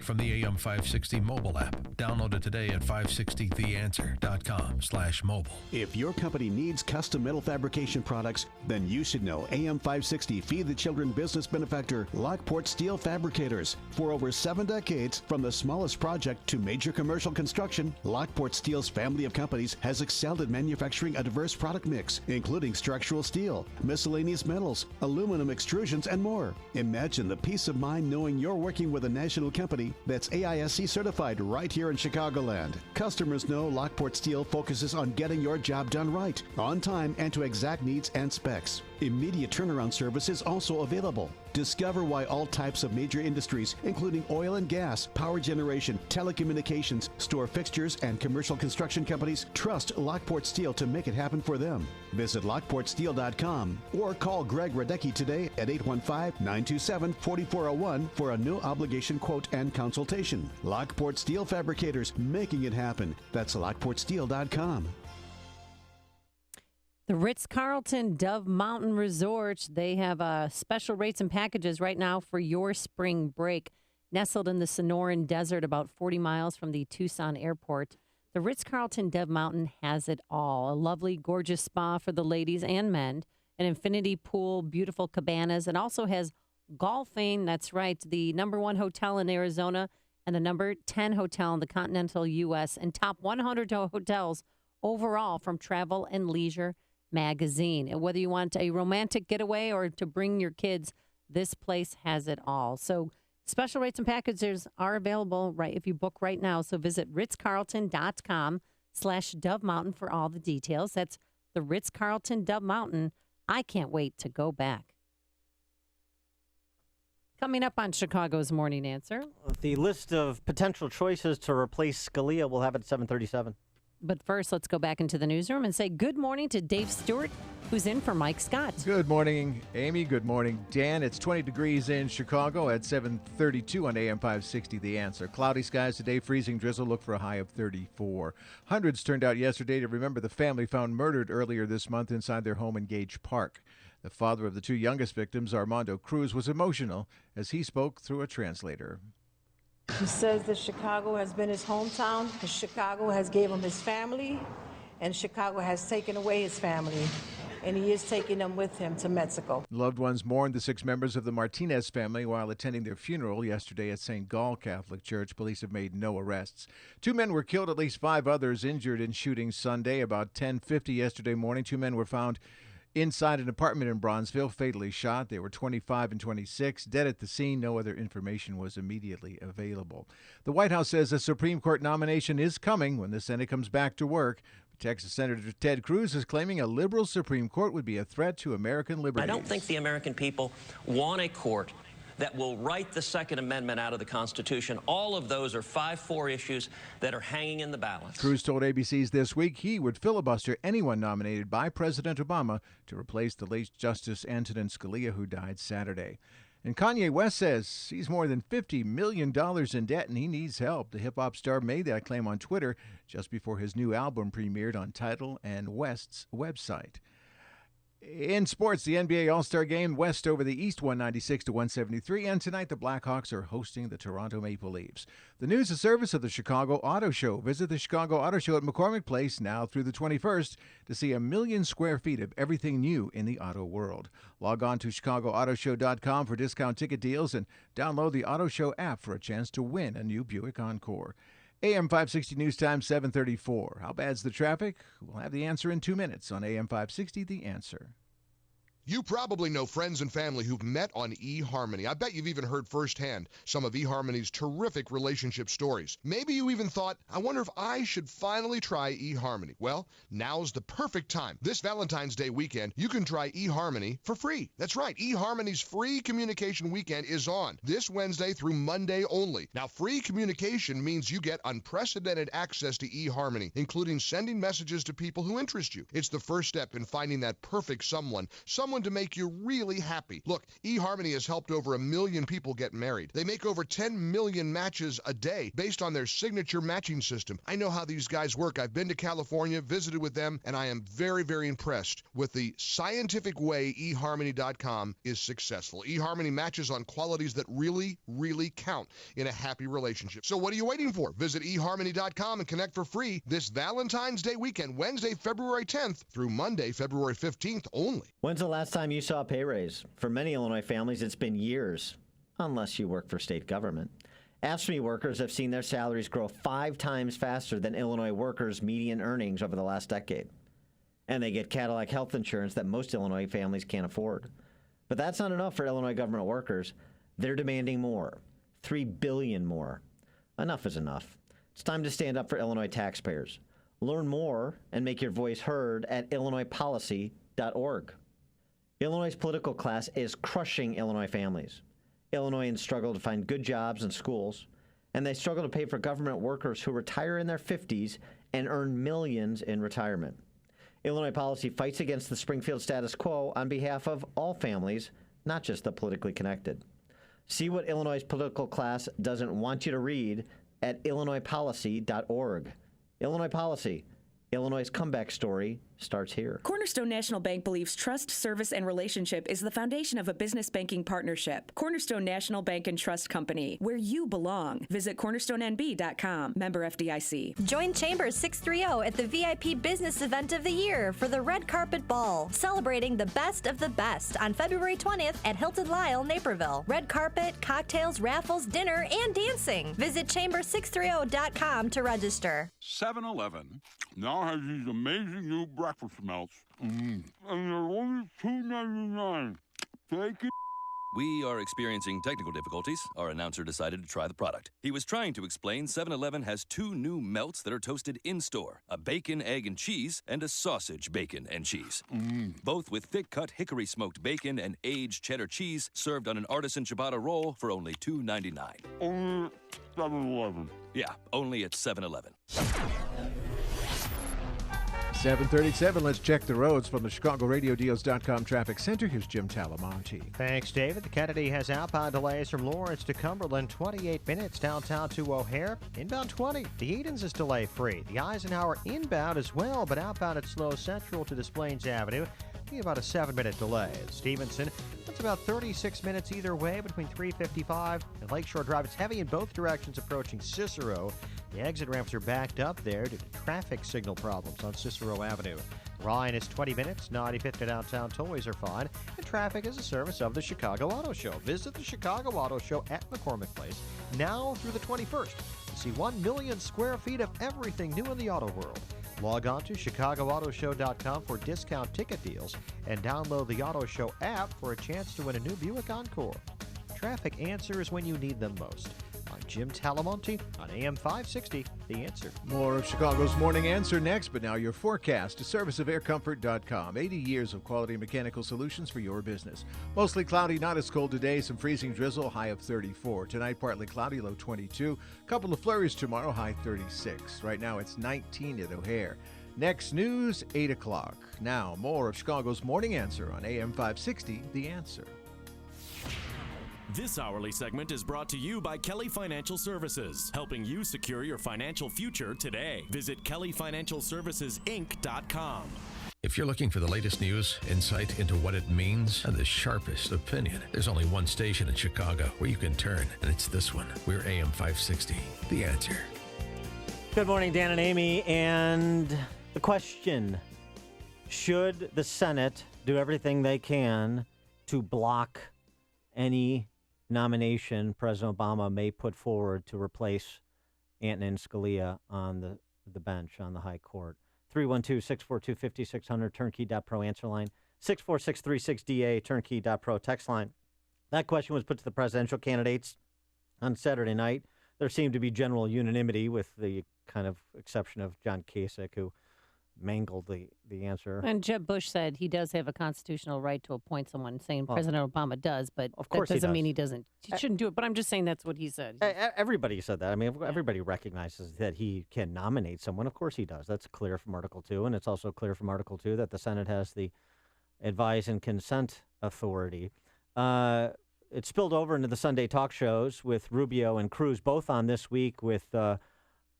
from the AM 560 mobile app. Download it today at 560theanswer.com/mobile. If your company needs custom metal fabrication products, then you should know AM 560 Feed the Children business benefactor Lockport Steel Fabricators. For over 7 decades, from the smallest project to major commercial construction, Lockport Steel's family of companies has excelled at manufacturing a diverse product mix, including structural steel, miscellaneous metals, aluminum extrusions, and more. Imagine the peace of mind knowing you're working with a national company that's AISC certified right here in Chicagoland. Customers know Lockport Steel focuses on getting your job done right, on time, and to exact needs and specs. Immediate turnaround service is also available. Discover why all types of major industries, including oil and gas, power generation, telecommunications, store fixtures, and commercial construction companies, trust Lockport Steel to make it happen for them. Visit lockportsteel.com or call Greg Radecki today at 815-927-4401 for a no obligation quote and consultation. Lockport Steel Fabricators, making it happen. That's lockportsteel.com. The Ritz-Carlton Dove Mountain Resort, they have special rates and packages right now for your spring break. Nestled in the Sonoran Desert, about 40 miles from the Tucson airport, the Ritz-Carlton Dove Mountain has it all. A lovely, gorgeous spa for the ladies and men, an infinity pool, beautiful cabanas. It also has golfing. That's right, the #1 hotel in Arizona and the #10 hotel in the continental U.S. and top 100 hotels overall from Travel and Leisure magazine. And whether you want a romantic getaway or to bring your kids, this place has it all. So special rates and packages are available right if you book right now. So visit ritzcarlton.com/Dove Mountain for all the details. That's the Ritz-Carlton Dove Mountain. I can't wait to go back. Coming up on Chicago's Morning Answer. The list of potential choices to replace Scalia we'll have it at 7:37. But first, let's go back into the newsroom and say good morning to Dave Stewart, who's in for Mike Scott. Good morning, Amy. Good morning, Dan. It's 20 degrees in Chicago at 7:32 on AM 560, The Answer. Cloudy skies today, freezing drizzle. Look for a high of 34. Hundreds turned out yesterday to remember the family found murdered earlier this month inside their home in Gage Park. The father of the 2 youngest victims, Armando Cruz, was emotional as he spoke through a translator. He says that Chicago has been his hometown, because Chicago has gave him his family, and Chicago has taken away his family, and he is taking them with him to Mexico. Loved ones mourned the 6 members of the Martinez family while attending their funeral yesterday at St. Gall Catholic Church. Police have made no arrests. 2 men were killed, at least 5 others injured in shootings Sunday. About 10:50 yesterday morning, 2 men were found inside an apartment in Bronzeville, fatally shot. They were 25 and 26, dead at the scene. No other information was immediately available. The White House says a Supreme Court nomination is coming when the Senate comes back to work. Texas Senator Ted Cruz is claiming a liberal Supreme Court would be a threat to American liberty. I don't think the American people want a court that will write the Second Amendment out of the Constitution. All of those are 5-4 issues that are hanging in the balance. Cruz told ABC's This Week he would filibuster anyone nominated by President Obama to replace the late Justice Antonin Scalia, who died Saturday. And Kanye West says he's more than $50 million in debt and he needs help. The hip-hop star made that claim on Twitter just before his new album premiered on Tidal and West's website. In sports, the NBA All-Star Game, West over the East, 196-173, and tonight the Blackhawks are hosting the Toronto Maple Leafs. The news is service of the Chicago Auto Show. Visit the Chicago Auto Show at McCormick Place now through the 21st to see 1 million square feet of everything new in the auto world. Log on to ChicagoAutoShow.com for discount ticket deals and download the Auto Show app for a chance to win a new Buick Encore. AM 560 News Time, 7:34. How bad's the traffic? We'll have the answer in 2 minutes on AM 560, The Answer. You probably know friends and family who've met on eHarmony. I bet you've even heard firsthand some of eHarmony's terrific relationship stories. Maybe you even thought, I wonder if I should finally try eHarmony. Well, now's the perfect time. This Valentine's Day weekend, you can try eHarmony for free. That's right, eHarmony's free communication weekend is on this Wednesday through Monday only. Now, free communication means you get unprecedented access to eHarmony, including sending messages to people who interest you. It's the first step in finding that perfect someone to make you really happy. Look, eHarmony has helped over 1 million people get married. They make over 10 million matches a day based on their signature matching system. I know how these guys work. I've been to California, visited with them, and I am very, very impressed with the scientific way eHarmony.com is successful. eHarmony matches on qualities that really, really count in a happy relationship. So what are you waiting for? Visit eHarmony.com and connect for free this Valentine's Day weekend, Wednesday, February 10th through Monday, February 15th only. When's the last time you saw a pay raise? For many Illinois families, it's been years, unless you work for state government. AFSCME workers have seen their salaries grow 5 times faster than Illinois workers' median earnings over the last decade. And they get Cadillac health insurance that most Illinois families can't afford. But that's not enough for Illinois government workers. They're demanding more, $3 billion more. Enough is enough. It's time to stand up for Illinois taxpayers. Learn more and make your voice heard at illinoispolicy.org. Illinois' political class is crushing Illinois families. Illinoisans struggle to find good jobs and schools, and they struggle to pay for government workers who retire in their 50s and earn millions in retirement. Illinois Policy fights against the Springfield status quo on behalf of all families, not just the politically connected. See what Illinois' political class doesn't want you to read at illinoispolicy.org. Illinois Policy. Illinois' comeback story starts here. Cornerstone National Bank believes trust, service, and relationship is the foundation of a business banking partnership. Cornerstone National Bank and Trust Company, where you belong. Visit cornerstonenb.com. Member FDIC. Join Chambers 630 at the VIP Business Event of the Year for the Red Carpet Ball, celebrating the best of the best on February 20th at Hilton Lyle, Naperville. Red carpet, cocktails, raffles, dinner, and dancing. Visit chambers630.com to register. 7-Eleven now has these amazing new breakfast melts, and they're only $2.99. Take it. We are experiencing technical difficulties. Our announcer decided to try the product. He was trying to explain 7-Eleven has 2 new melts that are toasted in-store, a bacon, egg, and cheese, and a sausage, bacon, and cheese. Both with thick-cut hickory-smoked bacon and aged cheddar cheese served on an artisan ciabatta roll for only $2.99. Only 7-Eleven. Yeah, only at 7-Eleven. 7:37. Let's check the roads from the ChicagoRadioDeals.com Traffic Center. Here's Jim Talamonte. Thanks, David. The Kennedy has outbound delays from Lawrence to Cumberland, 28 minutes. Downtown to O'Hare, inbound 20. The Edens is delay-free. The Eisenhower inbound as well, but outbound at Slow Central to Des Plaines Avenue. About a 7-minute delay. Stevenson, that's about 36 minutes either way between 355 and Lakeshore Drive. It's heavy in both directions approaching Cicero. The exit ramps are backed up there due to traffic signal problems on Cicero Avenue. Ryan is 20 minutes. 95th to downtown tollways are fine. And traffic is a service of the Chicago Auto Show. Visit the Chicago Auto Show at McCormick Place now through the 21st to see 1 million square feet of everything new in the auto world. Log on to ChicagoAutoShow.com for discount ticket deals and download the Auto Show app for a chance to win a new Buick Encore. Traffic answers when you need them most. I'm Jim Talamonte on AM 560, The Answer. More of Chicago's Morning Answer next, but now your forecast, a service of aircomfort.com. 80 years of quality mechanical solutions for your business. Mostly cloudy, not as cold today. Some freezing drizzle, high of 34. Tonight, partly cloudy, low 22. Couple of flurries tomorrow, high 36. Right now, it's 19 at O'Hare. Next news, 8 o'clock. Now, more of Chicago's Morning Answer on AM 560, The Answer. This hourly segment is brought to you by Kelly Financial Services, helping you secure your financial future today. Visit kellyfinancialservicesinc.com. If you're looking for the latest news, insight into what it means, and the sharpest opinion, there's only one station in Chicago where you can turn, and it's this one. We're AM 560, The Answer. Good morning, Dan and Amy. And the question, should the Senate do everything they can to block any nomination President Obama may put forward to replace Antonin Scalia on the bench on the high court? 312-642-5600, turnkey.pro answer line. 64636DA, turnkey.pro text line. That question was put to the presidential candidates on Saturday night. There seemed to be general unanimity, with the kind of exception of John Kasich, who mangled the answer. And Jeb Bush said he does have a constitutional right to appoint someone, saying Well, President Obama does, but of course that he doesn't does. mean he doesn't. He shouldn't do it, but I'm just saying that's what he said. Everybody said that. I mean, everybody recognizes that he can nominate someone. Of course he does. That's clear from Article 2, and it's also clear from Article 2 that the Senate has the advise and consent authority. It spilled over into the Sunday talk shows with Rubio and Cruz, both on this week, with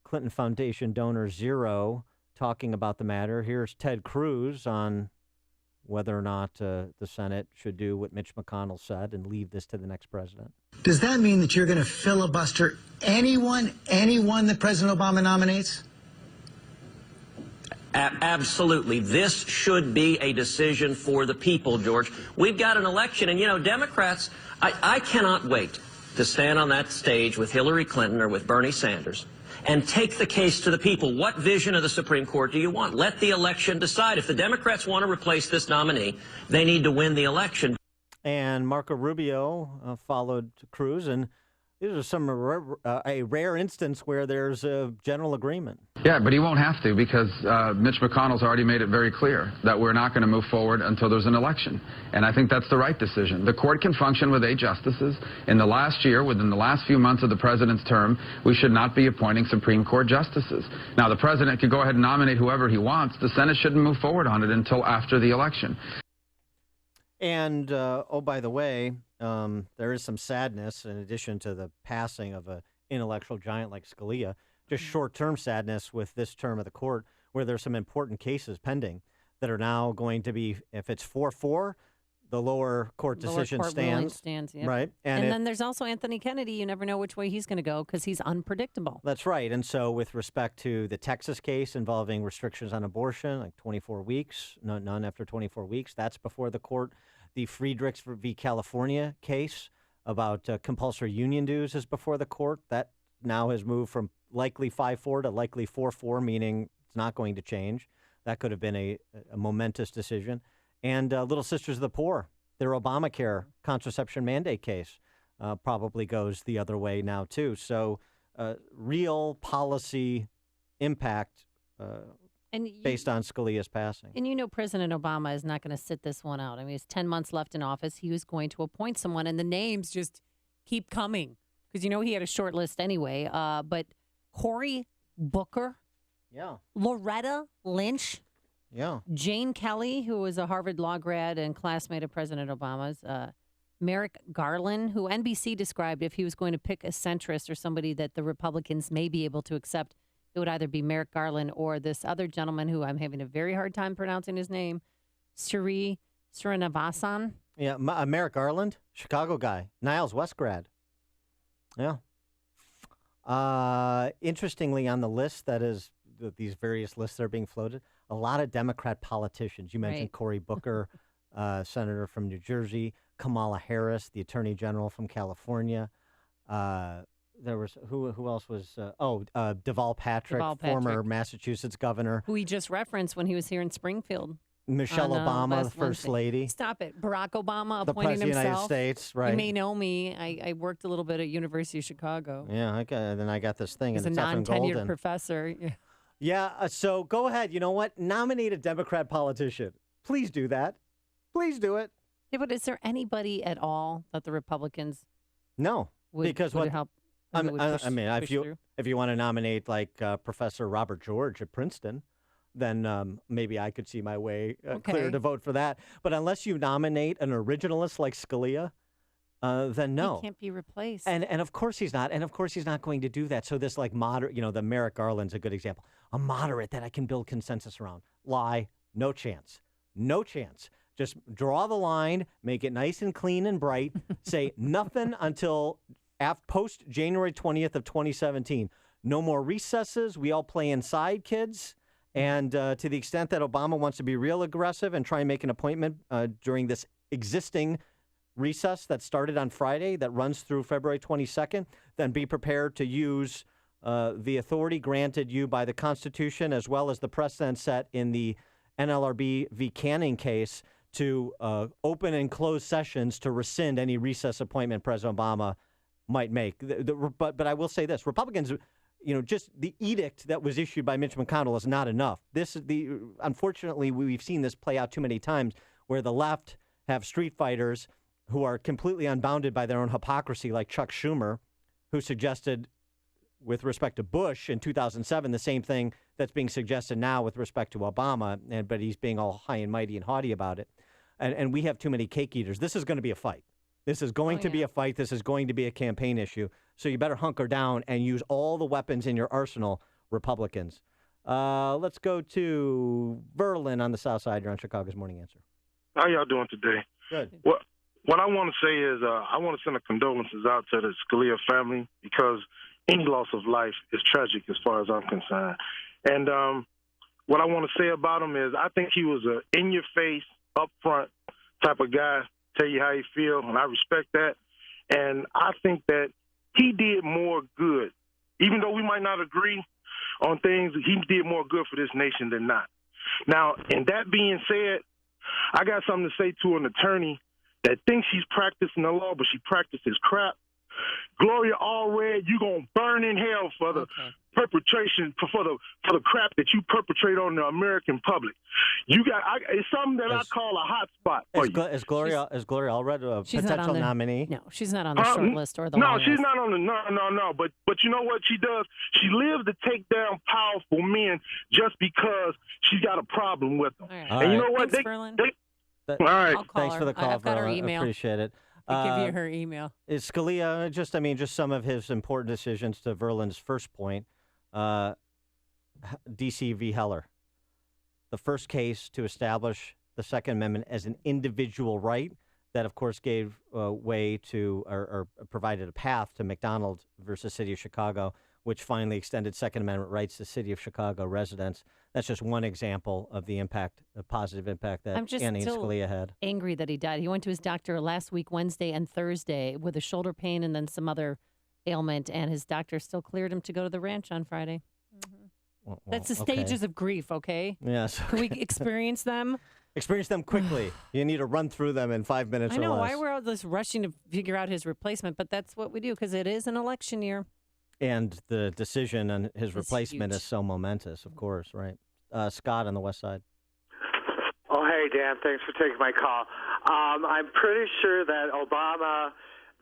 Clinton Foundation donor Zero talking about the matter. Here's Ted Cruz on whether or not the Senate should do what Mitch McConnell said and leave this to the next president. Does that mean that you're going to filibuster anyone that President Obama nominates? Absolutely. This should be a decision for the people, George. We've got an election, and, you know, Democrats, I cannot wait to stand on that stage with Hillary Clinton or with Bernie Sanders and take the case to the people. What vision of the Supreme Court do you want? Let the election decide. If the Democrats want to replace this nominee, they need to win the election. And Marco Rubio followed Cruz, and this is a rare instance where there's a general agreement. Yeah, but he won't have to, because Mitch McConnell's already made it very clear that we're not going to move forward until there's an election. And I think that's the right decision. The court can function with 8 justices. In the last year, within the last few months of the president's term, we should not be appointing Supreme Court justices. Now, the president could go ahead and nominate whoever he wants. The Senate shouldn't move forward on it until after the election. And, oh, by the way, there is some sadness in addition to the passing of an intellectual giant like Scalia, just short-term sadness with this term of the court, where there's some important cases pending that are now going to be, if it's 4-4, the lower court decision stands. Yep. Right. And then there's also Anthony Kennedy. You never know which way he's going to go because he's unpredictable. That's right. And so with respect to the Texas case involving restrictions on abortion, like 24 weeks, none after 24 weeks, that's before the court. The Friedrichs v. California case about compulsory union dues is before the court. That now has moved from likely 5-4 to likely 4-4, meaning it's not going to change. That could have been a momentous decision. And Little Sisters of the Poor, their Obamacare contraception mandate case probably goes the other way now, too. So real policy impact based on Scalia's passing. And you know President Obama is not going to sit this one out. I mean, it's 10 months left in office. He was going to appoint someone, and the names just keep coming. Because, you know, he had a short list anyway. But Cory Booker. Yeah. Loretta Lynch. Yeah. Jane Kelly, who was a Harvard law grad and classmate of President Obama's. Merrick Garland, who NBC described if he was going to pick a centrist or somebody that the Republicans may be able to accept, it would either be Merrick Garland or this other gentleman who I'm having a very hard time pronouncing his name, Srinivasan. Yeah, Merrick Garland, Chicago guy, Niles West grad. Yeah. Interestingly, on the list that is these various lists that are being floated, a lot of Democrat politicians. You mentioned Cory Booker, senator from New Jersey, Kamala Harris, the attorney general from California. There was who else was? Deval Patrick, former Massachusetts governor, who he just referenced when he was here in Springfield. Michelle Obama, the first lady. Stop it. Barack Obama the appointing president himself. of the United States, right? You may know me. I worked a little bit at University of Chicago. Yeah, then I got this thing. As a and it's non-tenured professor. Yeah, so go ahead. You know what? Nominate a Democrat politician. Please do that. Please do it. Yeah, but is there anybody at all that the Republicans No, because would what help? I mean, if you want to nominate like Professor Robert George at Princeton, then maybe I could see my way clear to vote for that. But unless you nominate an originalist like Scalia, then no. He can't be replaced. And of course he's not. And of course he's not going to do that. So this like moderate, the Merrick Garland's a good example. A moderate that I can build consensus around. Lie. No chance. No chance. Just draw the line, make it nice and clean and bright. Say nothing until post January 20th of 2017. No more recesses. We all play inside, kids. And to the extent that Obama wants to be real aggressive and try and make an appointment during this existing recess that started on Friday that runs through February 22nd, then be prepared to use the authority granted you by the Constitution as well as the precedent set in the NLRB v. Canning case to open and close sessions to rescind any recess appointment President Obama might make. But I will say this: Republicans, just the edict that was issued by Mitch McConnell is not enough. Unfortunately, we've seen this play out too many times, where the left have street fighters who are completely unbounded by their own hypocrisy, like Chuck Schumer, who suggested, with respect to Bush in 2007, the same thing that's being suggested now with respect to Obama, but he's being all high and mighty and haughty about it. And we have too many cake eaters. This is going to be a fight. This is going to be a fight. This is going to be a campaign issue. So you better hunker down and use all the weapons in your arsenal, Republicans. Let's go to Verlin on the South Side. You're on Chicago's Morning Answer. How y'all doing today? Good. What I want to say is I want to send a condolences out to the Scalia family, because any loss of life is tragic as far as I'm concerned. And what I want to say about him is I think he was a in-your-face, upfront type of guy, tell you how he feels, and I respect that. And I think that he did more good. Even though we might not agree on things, he did more good for this nation than not. Now, and that being said, I got something to say to an attorney that thinks she's practicing the law, but she practices crap. Gloria Allred, you gonna burn in hell for the perpetration for the crap that you perpetrate on the American public. It's something that I call a hot spot for you. Is Gloria Allred a potential nominee? No, she's not on the short list or the long she's list. not on the no. But you know what she does? She lives to take down powerful men just because she's got a problem with them. Right. And you know what? Thanks, All right. Thanks for the call, I've got her Verlin. email. Appreciate it. I'll give you her email. Is Scalia just some of his important decisions to Verlin's first point? D.C. v. Heller, the first case to establish the Second Amendment as an individual right that, of course, gave way to or provided a path to McDonald versus City of Chicago, which finally extended Second Amendment rights to City of Chicago residents. That's just one example of the positive impact that Annie and Scalia had. Angry that he died. He went to his doctor last week, Wednesday and Thursday, with a shoulder pain and then some other ailment, and his doctor still cleared him to go to the ranch on Friday. Well, that's the stages of grief, okay? Yes. Can we experience them? Experience them quickly. You need to run through them in 5 minutes I know. or less. Why we're all just rushing to figure out his replacement, but that's what we do because it is an election year. And the decision on his It's replacement huge. is so momentous, of course, right? Scott on the West Side. Oh, hey, Dan. Thanks for taking my call. I'm pretty sure that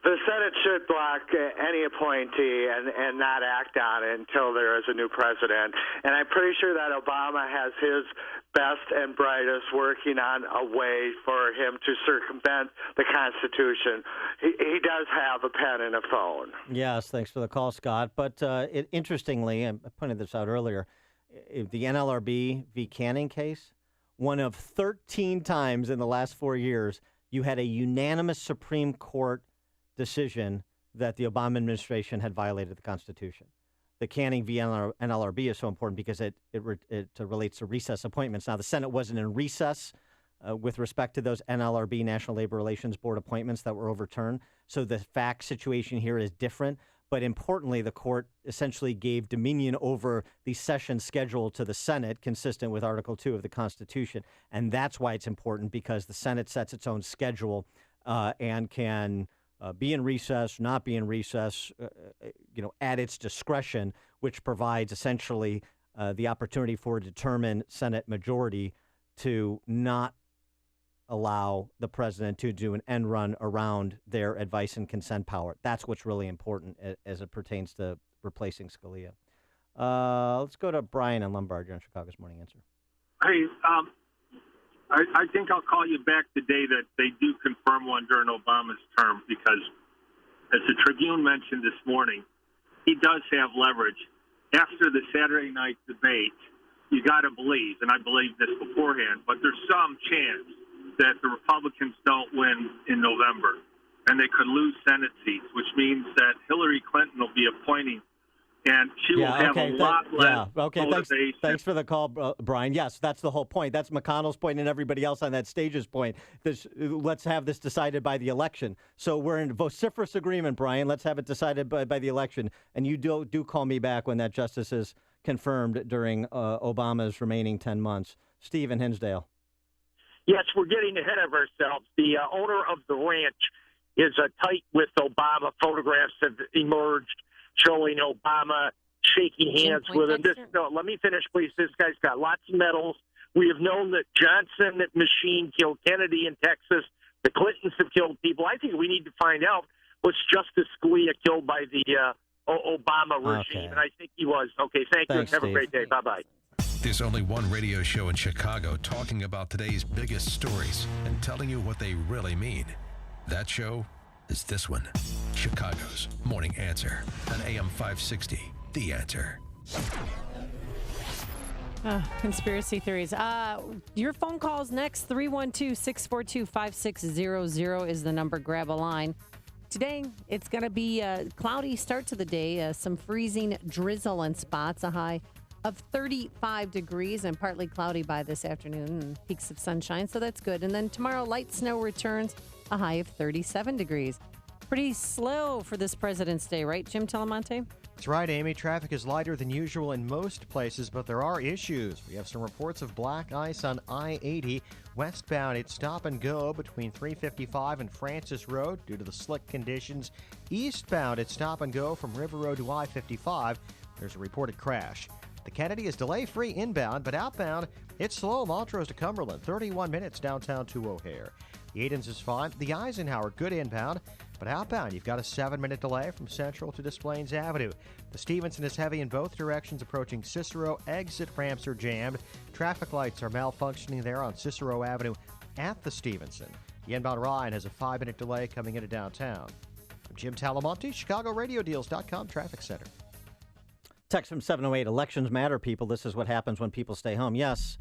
the Senate should block any appointee and not act on it until there is a new president. And I'm pretty sure that Obama has his best and brightest working on a way for him to circumvent the Constitution. He does have a pen and a phone. Yes, thanks for the call, Scott. But interestingly, I pointed this out earlier, the NLRB v. Canning case, one of 13 times in the last 4 years, you had a unanimous Supreme Court decision that the Obama administration had violated the Constitution. The Canning v. NLRB is so important because it relates to recess appointments. Now, the Senate wasn't in recess with respect to those NLRB, National Labor Relations Board appointments that were overturned. So the fact situation here is different. But importantly, the court essentially gave dominion over the session schedule to the Senate, consistent with Article 2 of the Constitution. And that's why it's important, because the Senate sets its own schedule and can be in recess, not be in recess, at its discretion, which provides essentially the opportunity for a determined Senate majority to not allow the president to do an end run around their advice and consent power. That's what's really important as it pertains to replacing Scalia. Let's go to Brian in Lombard. You're on Chicago's Morning Answer. Hey, I think I'll call you back the day that they do confirm one during Obama's term, because as the Tribune mentioned this morning, he does have leverage. After the Saturday night debate, you got to believe, and I believed this beforehand, but there's some chance that the Republicans don't win in November, and they could lose Senate seats, which means that Hillary Clinton will be appointing, and she will have a lot less motivation. Thanks for the call, Brian. Yes, that's the whole point. That's McConnell's point and everybody else on that stage's point. Let's have this decided by the election. So we're in vociferous agreement, Brian. Let's have it decided by the election. And you do call me back when that justice is confirmed during Obama's remaining 10 months. Steve in Hinsdale. yes, we're getting ahead of ourselves. The owner of the ranch is tight with Obama. Photographs have emerged showing Obama shaking hands with him. Let me finish, please. This guy's got lots of medals. We have known that Johnson machine killed Kennedy in Texas. The Clintons have killed people. I think we need to find out, was Justice Scalia killed by the Obama regime? And I think he was. Okay, thank you. Have a great day. Bye-bye. There's only one radio show in Chicago talking about today's biggest stories and telling you what they really mean. That show is this one, Chicago's Morning Answer on AM 560, The Answer. Conspiracy theories. Your phone calls next. 312-642-5600 is the number. Grab a line. Today, it's going to be a cloudy start to the day. Some freezing drizzle in spots. A high of 35 degrees and partly cloudy by this afternoon. And peaks of sunshine, so that's good. And then tomorrow, light snow returns. A high of 37 degrees. Pretty slow for this President's Day, right, Jim Telemonte? That's right, Amy. Traffic is lighter than usual in most places, but there are issues. We have some reports of black ice on I-80. Westbound, it's stop and go between 355 and Francis Road due to the slick conditions. Eastbound, it's stop and go from River Road to I-55. There's a reported crash. The Kennedy is delay-free inbound, but outbound, it's slow. Montrose to Cumberland, 31 minutes downtown to O'Hare. The Aidens is fine. The Eisenhower, good inbound, but outbound, you've got a 7-minute delay from Central to Des Plaines Avenue. The Stevenson is heavy in both directions approaching Cicero. Exit ramps are jammed. Traffic lights are malfunctioning there on Cicero Avenue at the Stevenson. The inbound Ryan has a 5-minute delay coming into downtown. I'm Jim Talamonte, ChicagoRadioDeals.com Traffic Center. Text from 708, elections matter, people. This is what happens when people stay home. Yes,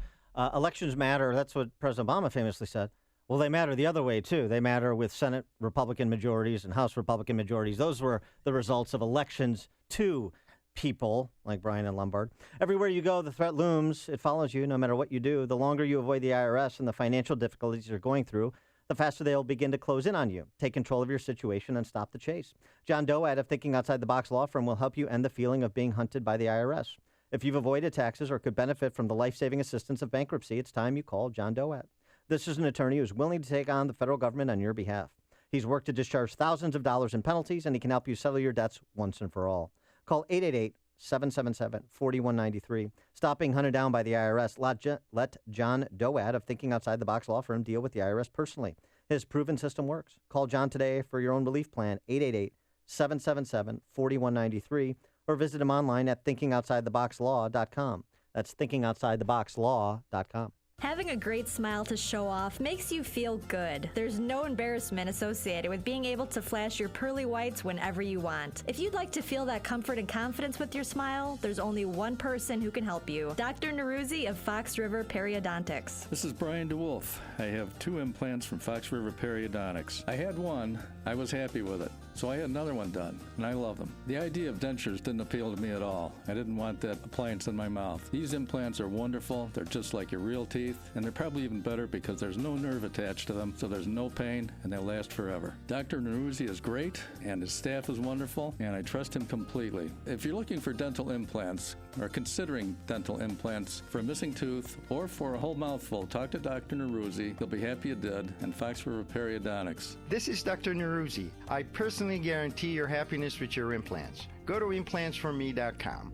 elections matter. That's what President Obama famously said. Well, they matter the other way, too. They matter with Senate Republican majorities and House Republican majorities. Those were the results of elections to people like Brian and Lombard. Everywhere you go, the threat looms. It follows you no matter what you do. The longer you avoid the IRS and the financial difficulties you're going through, the faster they'll begin to close in on you. Take control of your situation and stop the chase. John Doat of Thinking Outside the Box Law Firm will help you end the feeling of being hunted by the IRS. If you've avoided taxes or could benefit from the life-saving assistance of bankruptcy, it's time you call John Doat. This is an attorney who's willing to take on the federal government on your behalf. He's worked to discharge thousands of dollars in penalties, and he can help you settle your debts once and for all. Call 888-777-4193. Stop being hunted down by the IRS. Let John Doat of Thinking Outside the Box Law Firm deal with the IRS personally. His proven system works. Call John today for your own relief plan, 888-777-4193, or visit him online at thinkingoutsidetheboxlaw.com. That's thinkingoutsidetheboxlaw.com. Having a great smile to show off makes you feel good. There's no embarrassment associated with being able to flash your pearly whites whenever you want. If you'd like to feel that comfort and confidence with your smile, there's only one person who can help you. Dr. Neruzzi of Fox River Periodontics. This is Brian DeWolf. I have 2 implants from Fox River Periodontics. I had one. I was happy with it. So I had another one done, and I love them. The idea of dentures didn't appeal to me at all. I didn't want that appliance in my mouth. These implants are wonderful. They're just like your real teeth, and they're probably even better because there's no nerve attached to them, so there's no pain, and they last forever. Dr. Neruzzi is great, and his staff is wonderful, and I trust him completely. If you're looking for dental implants, or considering dental implants for a missing tooth or for a whole mouthful, talk to Dr. Neruzzi. He'll be happy you did, and Fox River Periodontics. This is Dr. Neruzzi. I personally guarantee your happiness with your implants. Go to implantsforme.com.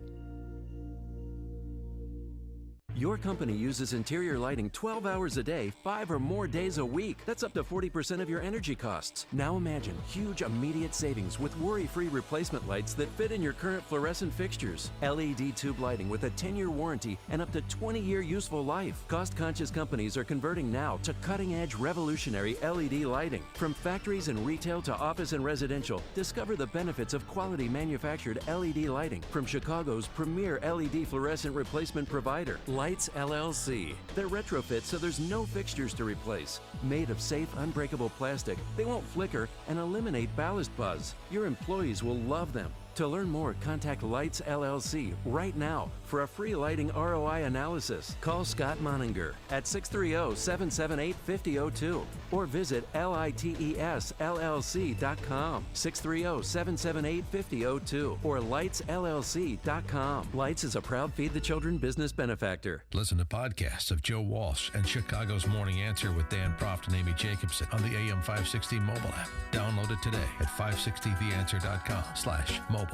Your company uses interior lighting 12 hours a day, 5 or more days a week. That's up to 40% of your energy costs. Now imagine huge immediate savings with worry-free replacement lights that fit in your current fluorescent fixtures. LED tube lighting with a 10-year warranty and up to 20-year useful life. Cost-conscious companies are converting now to cutting-edge revolutionary LED lighting. From factories and retail to office and residential, discover the benefits of quality manufactured LED lighting from Chicago's premier LED fluorescent replacement provider, Lights LLC. They're retrofit so there's no fixtures to replace. Made of safe, unbreakable plastic, they won't flicker and eliminate ballast buzz. Your employees will love them. To learn more, contact Lights LLC right now for a free lighting ROI analysis. Call Scott Moninger at 630-778-5002 or visit litesllc.com, 630-778-5002 or lightsllc.com. Lights is a proud Feed the Children business benefactor. Listen to podcasts of Joe Walsh and Chicago's Morning Answer with Dan Proft and Amy Jacobson on the AM 560 mobile app. Download it today at 560theanswer.com/mobile.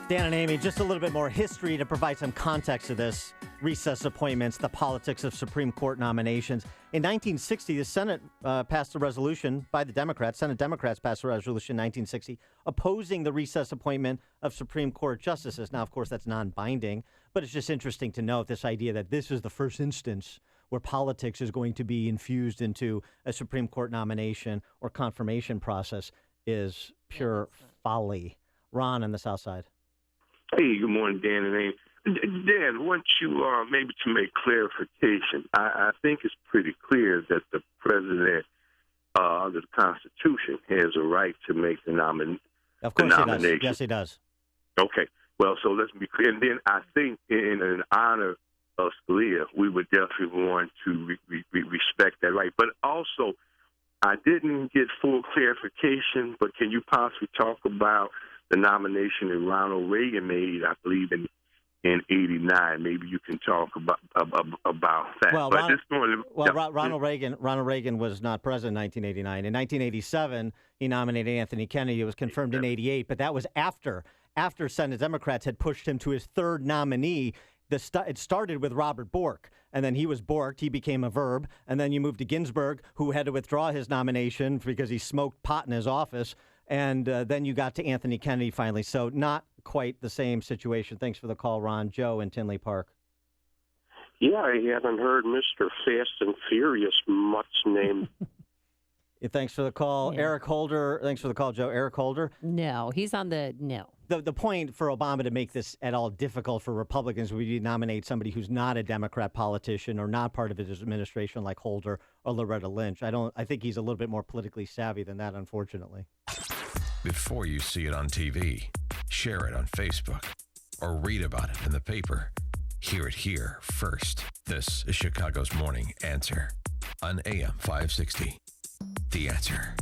Dan and Amy, just a little bit more history to provide some context to this. Recess appointments, the politics of Supreme Court nominations. In 1960, the Senate passed a resolution by the Democrats. Senate Democrats passed a resolution in 1960 opposing the recess appointment of Supreme Court justices. Now, of course, that's non-binding, but it's just interesting to note this idea that this is the first instance where politics is going to be infused into a Supreme Court nomination or confirmation process is pure folly. Ron on the South Side. Hey, good morning, Dan and Amy. Dan, I want you maybe to make clarification. I think it's pretty clear that the president under the Constitution has a right to make the nomination. Of course he does. Yes, he does. Okay. Well, so let's be clear. And then I think in honor of Scalia, we would definitely want to respect that right. But also, I didn't get full clarification, but can you possibly talk about the nomination that Ronald Reagan made, I believe, in 89. Maybe you can talk about that. Well, Ronald Reagan was not president in 1989. In 1987, he nominated Anthony Kennedy. It was confirmed in 88, but that was after Senate Democrats had pushed him to his third nominee. It started with Robert Bork, and then he was borked. He became a verb, and then you moved to Ginsburg, who had to withdraw his nomination because he smoked pot in his office, and then you got to Anthony Kennedy finally. So not quite the same situation. Thanks for the call, Ron. Joe in Tinley Park. Yeah, I haven't heard Mr. Fast and Furious much named. Thanks for the call. Yeah. Eric Holder. Thanks for the call, Joe. Eric Holder. No, he's on the no. The point for Obama to make this at all difficult for Republicans would be to nominate somebody who's not a Democrat politician or not part of his administration like Holder or Loretta Lynch. I think he's a little bit more politically savvy than that, unfortunately. Before you see it on TV, share it on Facebook, or read about it in the paper. Hear it here first. This is Chicago's Morning Answer on AM 560. The Answer.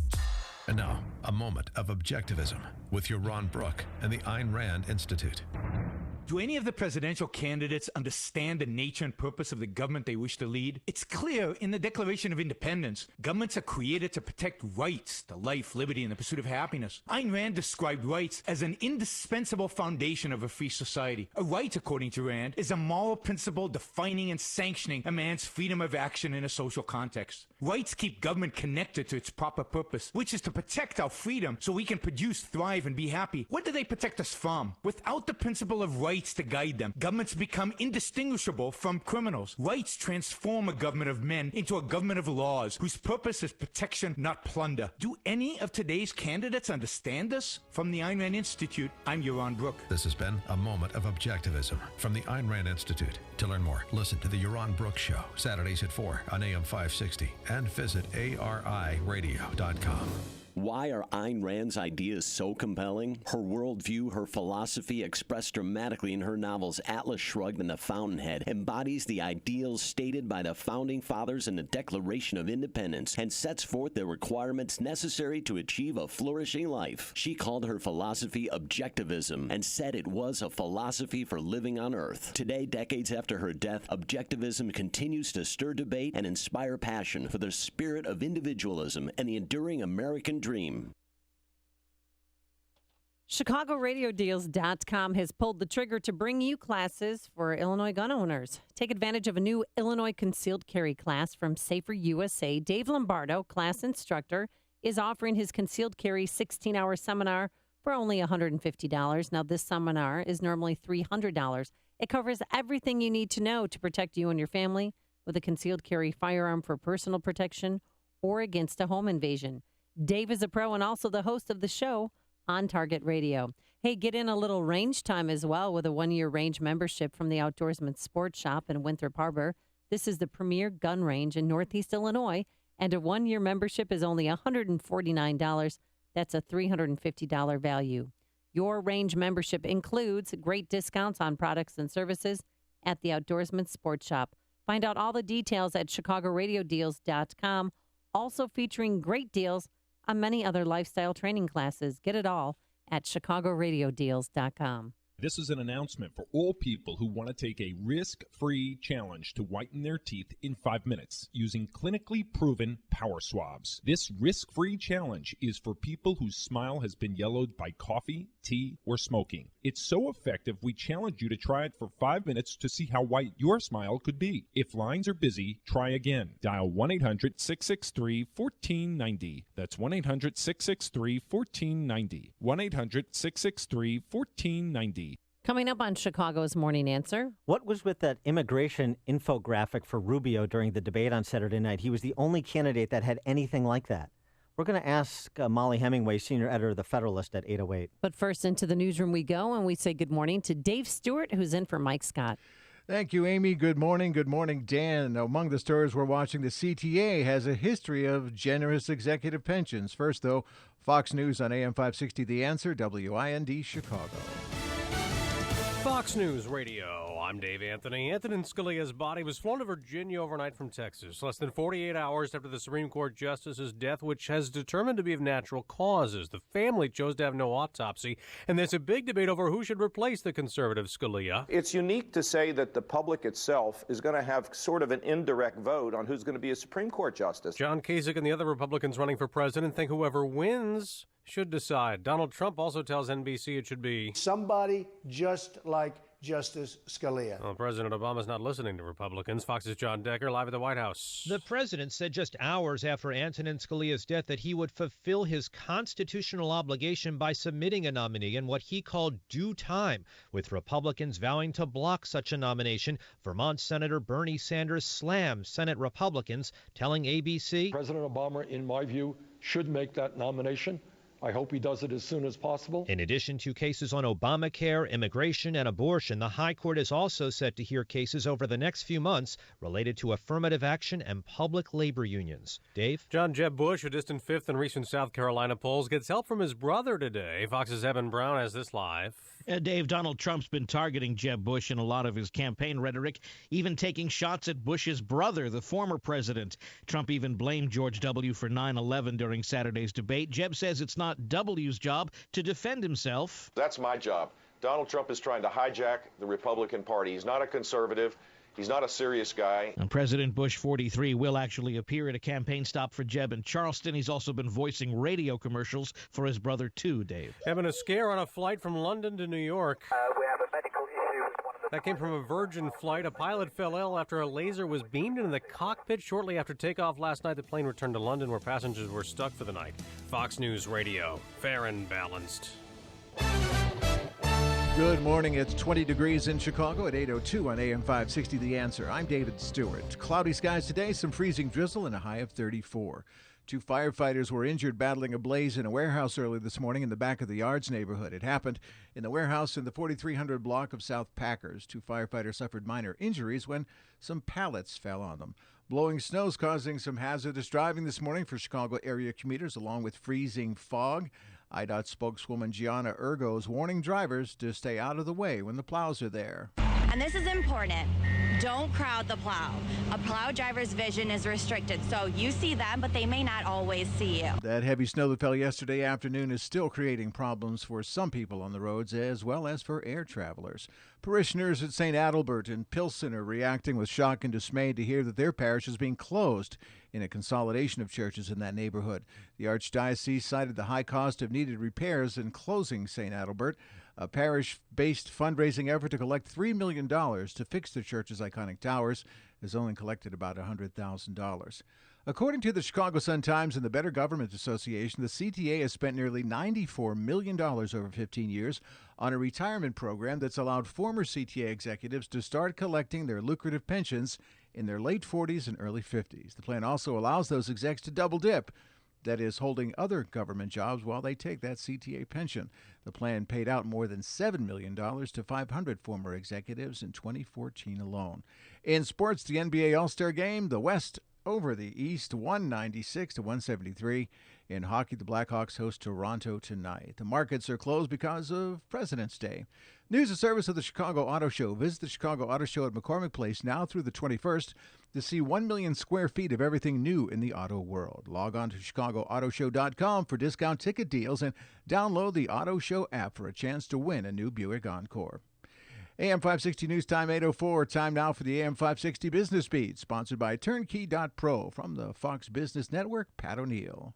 And now, a moment of objectivism with your Ron Brook and the Ayn Rand Institute. Do any of the presidential candidates understand the nature and purpose of the government they wish to lead? It's clear in the Declaration of Independence, governments are created to protect rights to life, liberty, and the pursuit of happiness. Ayn Rand described rights as an indispensable foundation of a free society. A right, according to Rand, is a moral principle defining and sanctioning a man's freedom of action in a social context. Rights keep government connected to its proper purpose, which is to protect our freedom so we can produce, thrive, and be happy. What do they protect us from? Without the principle of rights to guide them, governments become indistinguishable from criminals. Rights transform a government of men into a government of laws whose purpose is protection, not plunder. Do any of today's candidates understand this? From the Ayn Rand Institute, I'm Ron Brook. This has been a moment of objectivism from the Ayn Rand Institute. To learn more, listen to the Ron Brook Show, Saturdays at 4 on AM 560, and visit ariradio.com. Why are Ayn Rand's ideas so compelling? Her worldview, her philosophy, expressed dramatically in her novels Atlas Shrugged and The Fountainhead, embodies the ideals stated by the Founding Fathers in the Declaration of Independence and sets forth the requirements necessary to achieve a flourishing life. She called her philosophy objectivism and said it was a philosophy for living on Earth. Today, decades after her death, objectivism continues to stir debate and inspire passion for the spirit of individualism and the enduring American dream. ChicagoRadioDeals.com has pulled the trigger to bring you classes for Illinois gun owners. Take advantage of a new Illinois concealed carry class from Safer USA. Dave Lombardo, class instructor, is offering his concealed carry 16-hour seminar for only $150. Now, this seminar is normally $300. It covers everything you need to know to protect you and your family with a concealed carry firearm for personal protection or against a home invasion. Dave is a pro and also the host of the show on Target Radio. Hey, get in a little range time as well with a 1-year range membership from the Outdoorsman Sports Shop in Winthrop Harbor. This is the premier gun range in Northeast Illinois, and a 1-year membership is only $149. That's a $350 value. Your range membership includes great discounts on products and services at the Outdoorsman Sports Shop. Find out all the details at chicagoradiodeals.com, also featuring great deals on many other lifestyle training classes. Get it all at chicagoradiodeals.com. This is an announcement for all people who want to take a risk-free challenge to whiten their teeth in 5 minutes using clinically proven power swabs. This risk-free challenge is for people whose smile has been yellowed by coffee, tea, or smoking. It's so effective, we challenge you to try it for 5 minutes to see how white your smile could be. If lines are busy, try again. Dial 1-800-663-1490. That's 1-800-663-1490. 1-800-663-1490. Coming up on Chicago's Morning Answer. What was with that immigration infographic for Rubio during the debate on Saturday night? He was the only candidate that had anything like that. We're going to ask Molly Hemingway, senior editor of The Federalist, at 8:08. But first, into the newsroom we go, and we say good morning to Dave Stewart, who's in for Mike Scott. Thank you, Amy. Good morning. Good morning, Dan. Among the stories we're watching, the CTA has a history of generous executive pensions. First, though, Fox News on AM 560 The Answer, WIND Chicago. Fox News Radio. I'm Dave Anthony. Anthony Scalia's body was flown to Virginia overnight from Texas, less than 48 hours after the Supreme Court justice's death, which has determined to be of natural causes. The family chose to have no autopsy, and there's a big debate over who should replace the conservative Scalia. It's unique to say that the public itself is going to have sort of an indirect vote on who's going to be a Supreme Court justice. John Kasich and the other Republicans running for president think whoever wins should decide. Donald Trump also tells NBC it should be somebody just like Justice Scalia. Well, President Obama's not listening to Republicans. Fox's John Decker live at the White House. The president said just hours after Antonin Scalia's death that he would fulfill his constitutional obligation by submitting a nominee in what he called due time, with Republicans vowing to block such a nomination. Vermont Senator Bernie Sanders slammed Senate Republicans, telling ABC, President Obama, in my view, should make that nomination. I hope he does it as soon as possible. In addition to cases on Obamacare, immigration, and abortion, the High Court is also set to hear cases over the next few months related to affirmative action and public labor unions. Dave? John Jeb Bush, a distant fifth in recent South Carolina polls, gets help from his brother today. Fox's Evan Brown has this live. Dave, Donald Trump's been targeting Jeb Bush in a lot of his campaign rhetoric, even taking shots at Bush's brother, the former president. Trump even blamed George W. for 9/11 during Saturday's debate. Jeb says it's not W's job to defend himself. That's my job. Donald Trump is trying to hijack the Republican Party. He's not a conservative. He's not a serious guy. And President Bush 43 will actually appear at a campaign stop for Jeb in Charleston. He's also been voicing radio commercials for his brother, too, Dave. Having a scare on a flight from London to New York. We have a medical issue with one of the... That came from a Virgin flight. A pilot fell ill after a laser was beamed into the cockpit shortly after takeoff last night. The plane returned to London, where passengers were stuck for the night. Fox News Radio. Fair and balanced. Good morning. It's 20 degrees in Chicago at 8:02 on AM 560 The Answer. I'm David Stewart. Cloudy skies today, some freezing drizzle, and a high of 34. 2 firefighters were injured battling a blaze in a warehouse early this morning in the back of the Yards neighborhood. It happened in the warehouse in the 4300 block of South Packers. 2 firefighters suffered minor injuries when some pallets fell on them. Blowing snow's causing some hazardous driving this morning for Chicago area commuters, along with freezing fog. IDOT spokeswoman Gianna Ergo is warning drivers to stay out of the way when the plows are there. And this is important. Don't crowd the plow. A plow driver's vision is restricted, so you see them, but they may not always see you. That heavy snow that fell yesterday afternoon is still creating problems for some people on the roads as well as for air travelers. Parishioners at St. Adalbert and Pilsen are reacting with shock and dismay to hear that their parish is being closed in a consolidation of churches in that neighborhood. The Archdiocese cited the high cost of needed repairs in closing St. Adalbert. A parish-based fundraising effort to collect $3 million to fix the church's iconic towers has only collected about $100,000. According to the Chicago Sun-Times and the Better Government Association, the CTA has spent nearly $94 million over 15 years on a retirement program that's allowed former CTA executives to start collecting their lucrative pensions in their late 40s and early 50s. The plan also allows those execs to double dip, that is, holding other government jobs while they take that CTA pension. The plan paid out more than $7 million to 500 former executives in 2014 alone. In sports, the NBA All-Star Game, the West over the East, 196-173. In hockey, the Blackhawks host Toronto tonight. The markets are closed because of President's Day. News and service of the Chicago Auto Show. Visit the Chicago Auto Show at McCormick Place now through the 21st to see 1 million square feet of everything new in the auto world. Log on to ChicagoAutoShow.com for discount ticket deals and download the Auto Show app for a chance to win a new Buick Encore. AM 560 News Time 8:04. Time now for the AM 560 Business Beat, sponsored by Turnkey.pro. From the Fox Business Network, Pat O'Neill.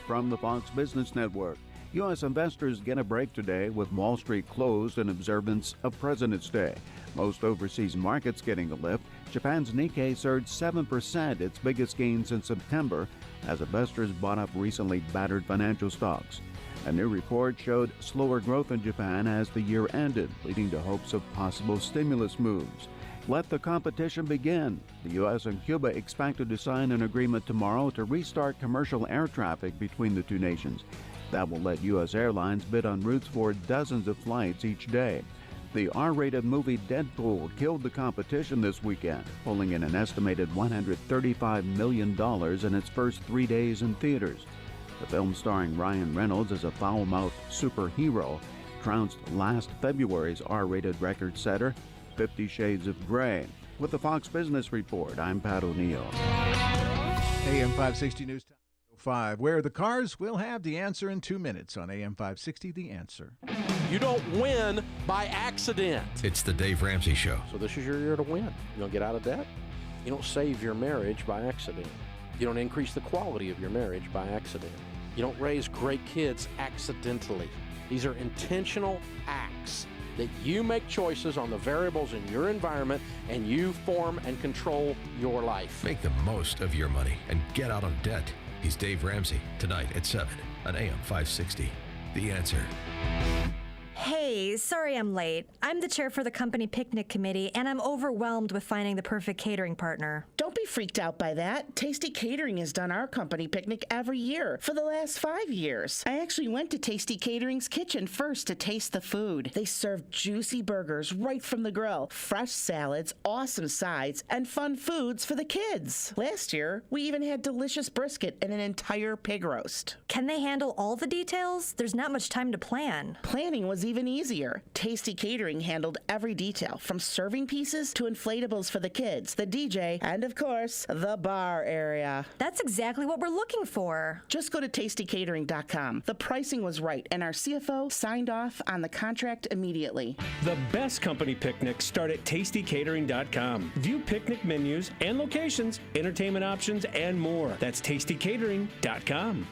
From the Fox Business Network, U.S. investors get a break today with Wall Street closed in observance of President's Day. Most overseas markets getting a lift. Japan's Nikkei surged 7%, its biggest gain since September, as investors bought up recently battered financial stocks. A new report showed slower growth in Japan as the year ended, leading to hopes of possible stimulus moves. Let the competition begin. The U.S. and Cuba expected to sign an agreement tomorrow to restart commercial air traffic between the two nations. That will let U.S. airlines bid on routes for dozens of flights each day. The R-rated movie Deadpool killed the competition this weekend, pulling in an estimated $135 million in its first 3 days in theaters. The film, starring Ryan Reynolds as a foul-mouthed superhero, trounced last February's R-rated record setter, 50 Shades of Grey. With the Fox Business Report, I'm Pat O'Neill. AM 560 News Time 5, where the cars will have the answer in 2 minutes on AM 560, The Answer. You don't win by accident. It's the Dave Ramsey Show. So this is your year to win. You don't get out of debt. You don't save your marriage by accident. You don't increase the quality of your marriage by accident. You don't raise great kids accidentally. These are intentional acts that you make choices on the variables in your environment, and you form and control your life. Make the most of your money and get out of debt. He's Dave Ramsey, tonight at 7 on AM 560. The Answer. Hey, sorry I'm late. I'm the chair for the company picnic committee, and I'm overwhelmed with finding the perfect catering partner. Don't be freaked out by that. Tasty Catering has done our company picnic every year for the last 5 years. I actually went to Tasty Catering's kitchen first to taste the food. They served juicy burgers right from the grill, fresh salads, awesome sides, and fun foods for the kids. Last year, we even had delicious brisket and an entire pig roast. Can they handle all the details? There's not much time to plan. Planning was even easier. Tasty Catering handled every detail, from serving pieces to inflatables for the kids, the DJ, and of course, the bar area. That's exactly what we're looking for. Just go to tastycatering.com. The pricing was right, and our CFO signed off on the contract immediately. The best company picnics start at tastycatering.com. View picnic menus and locations, entertainment options, and more. That's tastycatering.com.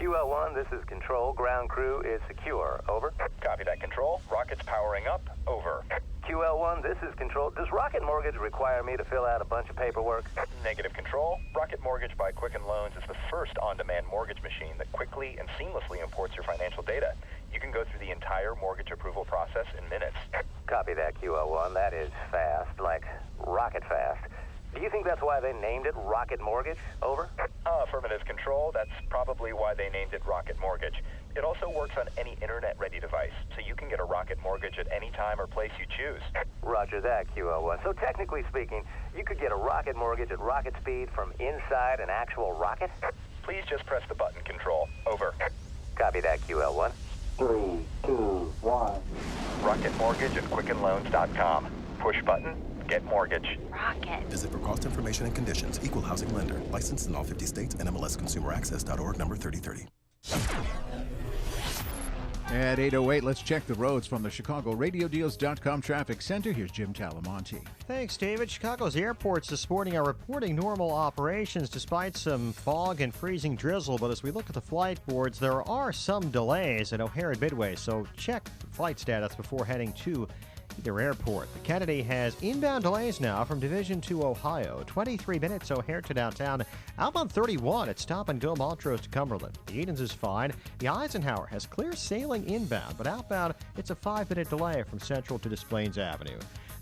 QL1, this is Control. Ground crew is secure. Over. Copy that, Control. Rockets powering up. Over. QL1, this is Control. Does Rocket Mortgage require me to fill out a bunch of paperwork? Negative, Control. Rocket Mortgage by Quicken Loans is the first on-demand mortgage machine that quickly and seamlessly imports your financial data. You can go through the entire mortgage approval process in minutes. Copy that, QL1. That is fast, like rocket fast. Do you think that's why they named it Rocket Mortgage? Over. Affirmative, Control. That's probably why they named it Rocket Mortgage. It also works on any internet-ready device, so you can get a Rocket Mortgage at any time or place you choose. Roger that, QL1. So technically speaking, you could get a Rocket Mortgage at rocket speed from inside an actual rocket? Please just press the button, Control. Over. Copy that, QL1. 3, 2, 1. Rocket Mortgage at QuickenLoans.com. Push button. Get mortgage. Rocket. Visit for cost information and conditions. Equal housing lender. Licensed in all 50 states and MLSConsumerAccess.org number 3030. At 8:08, let's check the roads from the ChicagoRadioDeals.com Traffic Center. Here's Jim Talamonte. Thanks, David. Chicago's airports this morning are reporting normal operations despite some fog and freezing drizzle. But as we look at the flight boards, there are some delays at O'Hare and Midway. So check flight status before heading to either airport. The Kennedy has inbound delays now from Division to Ohio. 23 minutes O'Hare to downtown. Outbound 31 at Stop and Go Montrose to Cumberland. The Edens is fine. The Eisenhower has clear sailing inbound, but outbound it's a 5-minute delay from Central to Des Plaines Avenue.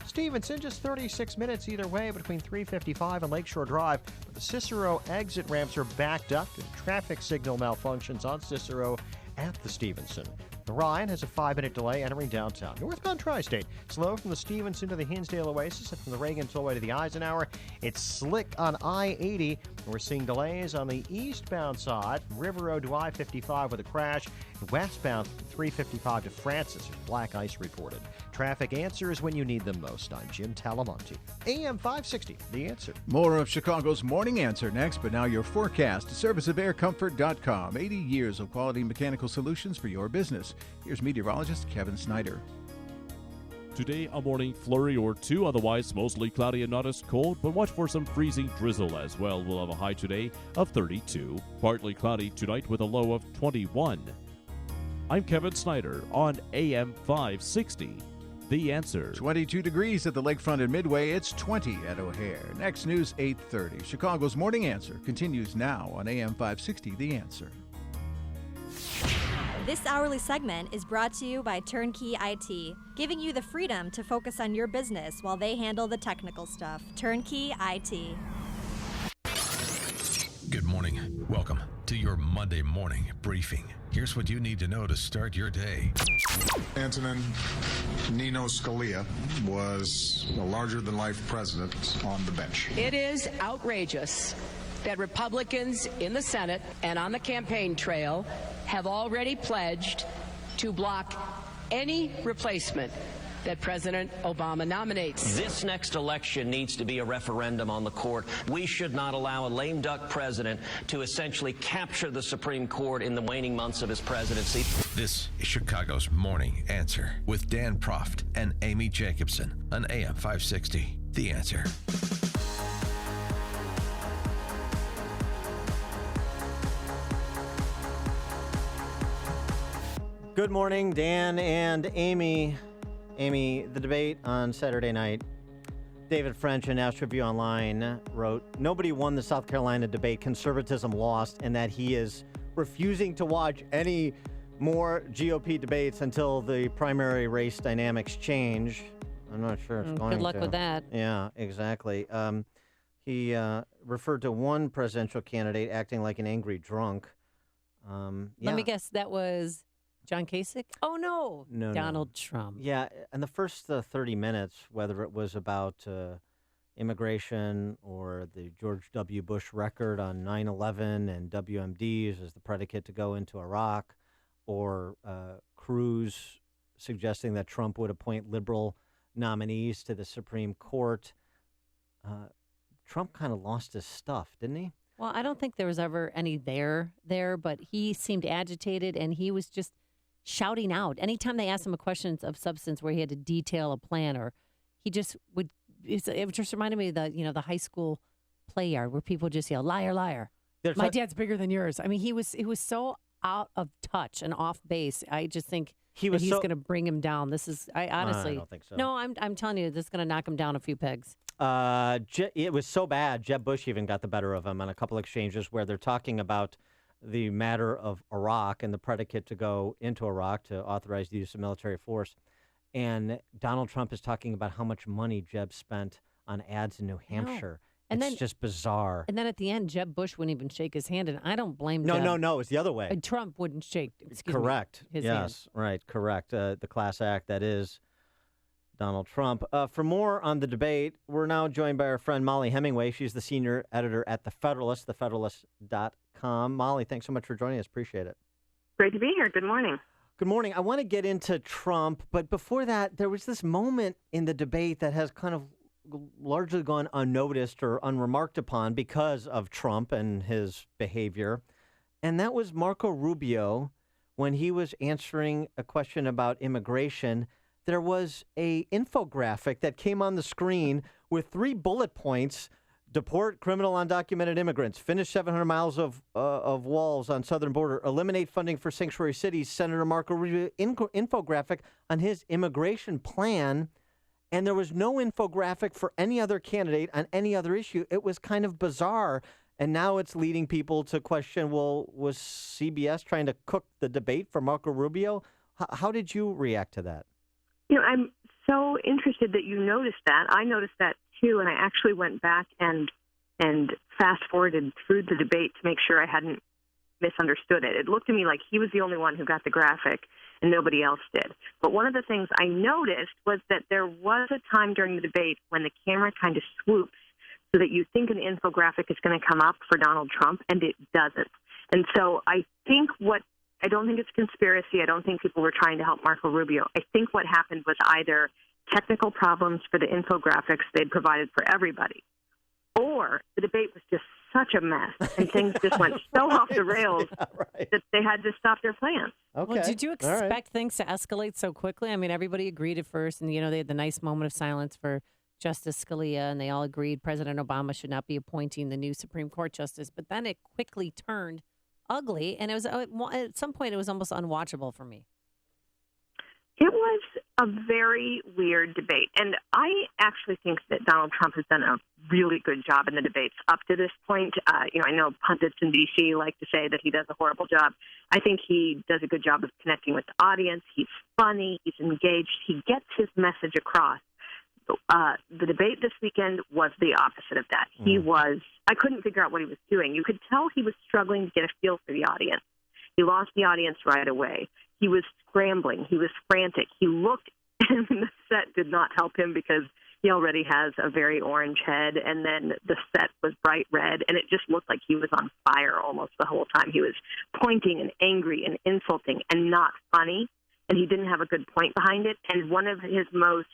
Stevenson, just 36 minutes either way between 355 and Lakeshore Drive. But the Cicero exit ramps are backed up due to traffic signal malfunctions on Cicero at the Stevenson. The Ryan has a 5-minute delay entering downtown. Northbound Tri-State, slow from the Stevenson to the Hinsdale Oasis and from the Reagan all the way to the Eisenhower. It's slick on I-80. We're seeing delays on the eastbound side from River Road to I-55 with a crash. Westbound from 355 to Francis, black ice reported. Traffic answers when you need them most. I'm Jim Talamonte. AM 560, The Answer. More of Chicago's Morning Answer next, but now your forecast. Service of aircomfort.com. 80 years of quality mechanical solutions for your business. Here's meteorologist Kevin Snyder. Today, a morning flurry or two, otherwise mostly cloudy and not as cold, but watch for some freezing drizzle as well. We'll have a high today of 32. Partly cloudy tonight with a low of 21. I'm Kevin Snyder on AM 560. The Answer. 22 degrees at the lakefront in Midway. It's 20 at O'Hare. Next news, 8:30. Chicago's Morning Answer continues now on AM 560. The Answer. This hourly segment is brought to you by Turnkey IT, giving you the freedom to focus on your business while they handle the technical stuff. Turnkey IT. Good morning. Welcome to your Monday morning briefing. Here's what you need to know to start your day. Antonin Nino Scalia was a larger-than-life president on the bench. It is outrageous that Republicans in the Senate and on the campaign trail have already pledged to block any replacement that President Obama nominates. This next election needs to be a referendum on the court. We should not allow a lame duck president to essentially capture the Supreme Court in the waning months of his presidency. This is Chicago's Morning Answer with Dan Proft and Amy Jacobson on AM 560. The Answer. Good morning, Dan and Amy. Amy, the debate on Saturday night, David French in National Review Online wrote, nobody won the South Carolina debate. Conservatism lost, and that he is refusing to watch any more GOP debates until the primary race dynamics change. I'm not sure it's going to. Good luck with that. Yeah, exactly. He referred to one presidential candidate acting like an angry drunk. Let me guess, that was John Kasich? Oh, no. Donald Trump. Yeah, in the first 30 minutes, whether it was about immigration or the George W. Bush record on 9/11 and WMDs as the predicate to go into Iraq, or Cruz suggesting that Trump would appoint liberal nominees to the Supreme Court, Trump kind of lost his stuff, didn't he? Well, I don't think there was ever any there, but he seemed agitated, and he was just shouting out. Anytime they asked him a question of substance where he had to detail a plan, or he just would, it just reminded me of the high school play yard where people just yell, liar, liar. My dad's bigger than yours. I mean, it was so out of touch and off base. I just think he's going to bring him down. I honestly, I don't think so. No, I'm telling you, this is going to knock him down a few pegs. It was so bad, Jeb Bush even got the better of him on a couple exchanges where they're talking about the matter of Iraq and the predicate to go into Iraq to authorize the use of military force. And Donald Trump is talking about how much money Jeb spent on ads in New Hampshire. And it's just bizarre. And then at the end, Jeb Bush wouldn't even shake his hand, and I don't blame Jeb. No, it's the other way. Trump wouldn't shake, correct. His yes, hand. Right, correct. The class act, that is Donald Trump. For more on the debate, we're now joined by our friend Molly Hemingway. She's the senior editor at The Federalist, thefederalist.com. Molly, thanks so much for joining us. Appreciate it. Great to be here. Good morning. Good morning. I want to get into Trump, but before that, there was this moment in the debate that has kind of largely gone unnoticed or unremarked upon because of Trump and his behavior, and that was Marco Rubio when he was answering a question about immigration. There was a infographic that came on the screen with 3 bullet points: deport criminal undocumented immigrants, finish 700 miles of walls on southern border, eliminate funding for sanctuary cities. Senator Marco Rubio infographic on his immigration plan, and there was no infographic for any other candidate on any other issue. It was kind of bizarre, and now it's leading people to question, well, was CBS trying to cook the debate for Marco Rubio? How did you react to that? I'm so interested that you noticed that. I noticed that too, and I actually went back and fast-forwarded through the debate to make sure I hadn't misunderstood it. It looked to me like he was the only one who got the graphic and nobody else did. But one of the things I noticed was that there was a time during the debate when the camera kind of swoops so that you think an infographic is going to come up for Donald Trump, and it doesn't. And so I don't think it's conspiracy. I don't think people were trying to help Marco Rubio. I think what happened was either technical problems for the infographics they'd provided for everybody, or the debate was just such a mess and things just went so off the rails that they had to stop their plans. Okay. Well, did you expect things to escalate so quickly? I mean, everybody agreed at first, and, they had the nice moment of silence for Justice Scalia, and they all agreed President Obama should not be appointing the new Supreme Court justice. But then it quickly turned ugly, and it was at some point it was almost unwatchable for me. It was a very weird debate, and I actually think that Donald Trump has done a really good job in the debates up to this point. I know pundits in D.C. like to say that he does a horrible job. I think he does a good job of connecting with the audience. He's funny. He's engaged. He gets his message across. The debate this weekend was the opposite of that. I couldn't figure out what he was doing. You could tell he was struggling to get a feel for the audience. He lost the audience right away. He was scrambling. He was frantic. He looked, and the set did not help him because he already has a very orange head, and then the set was bright red, and it just looked like he was on fire almost the whole time. He was pointing and angry and insulting and not funny, and he didn't have a good point behind it. And one of his most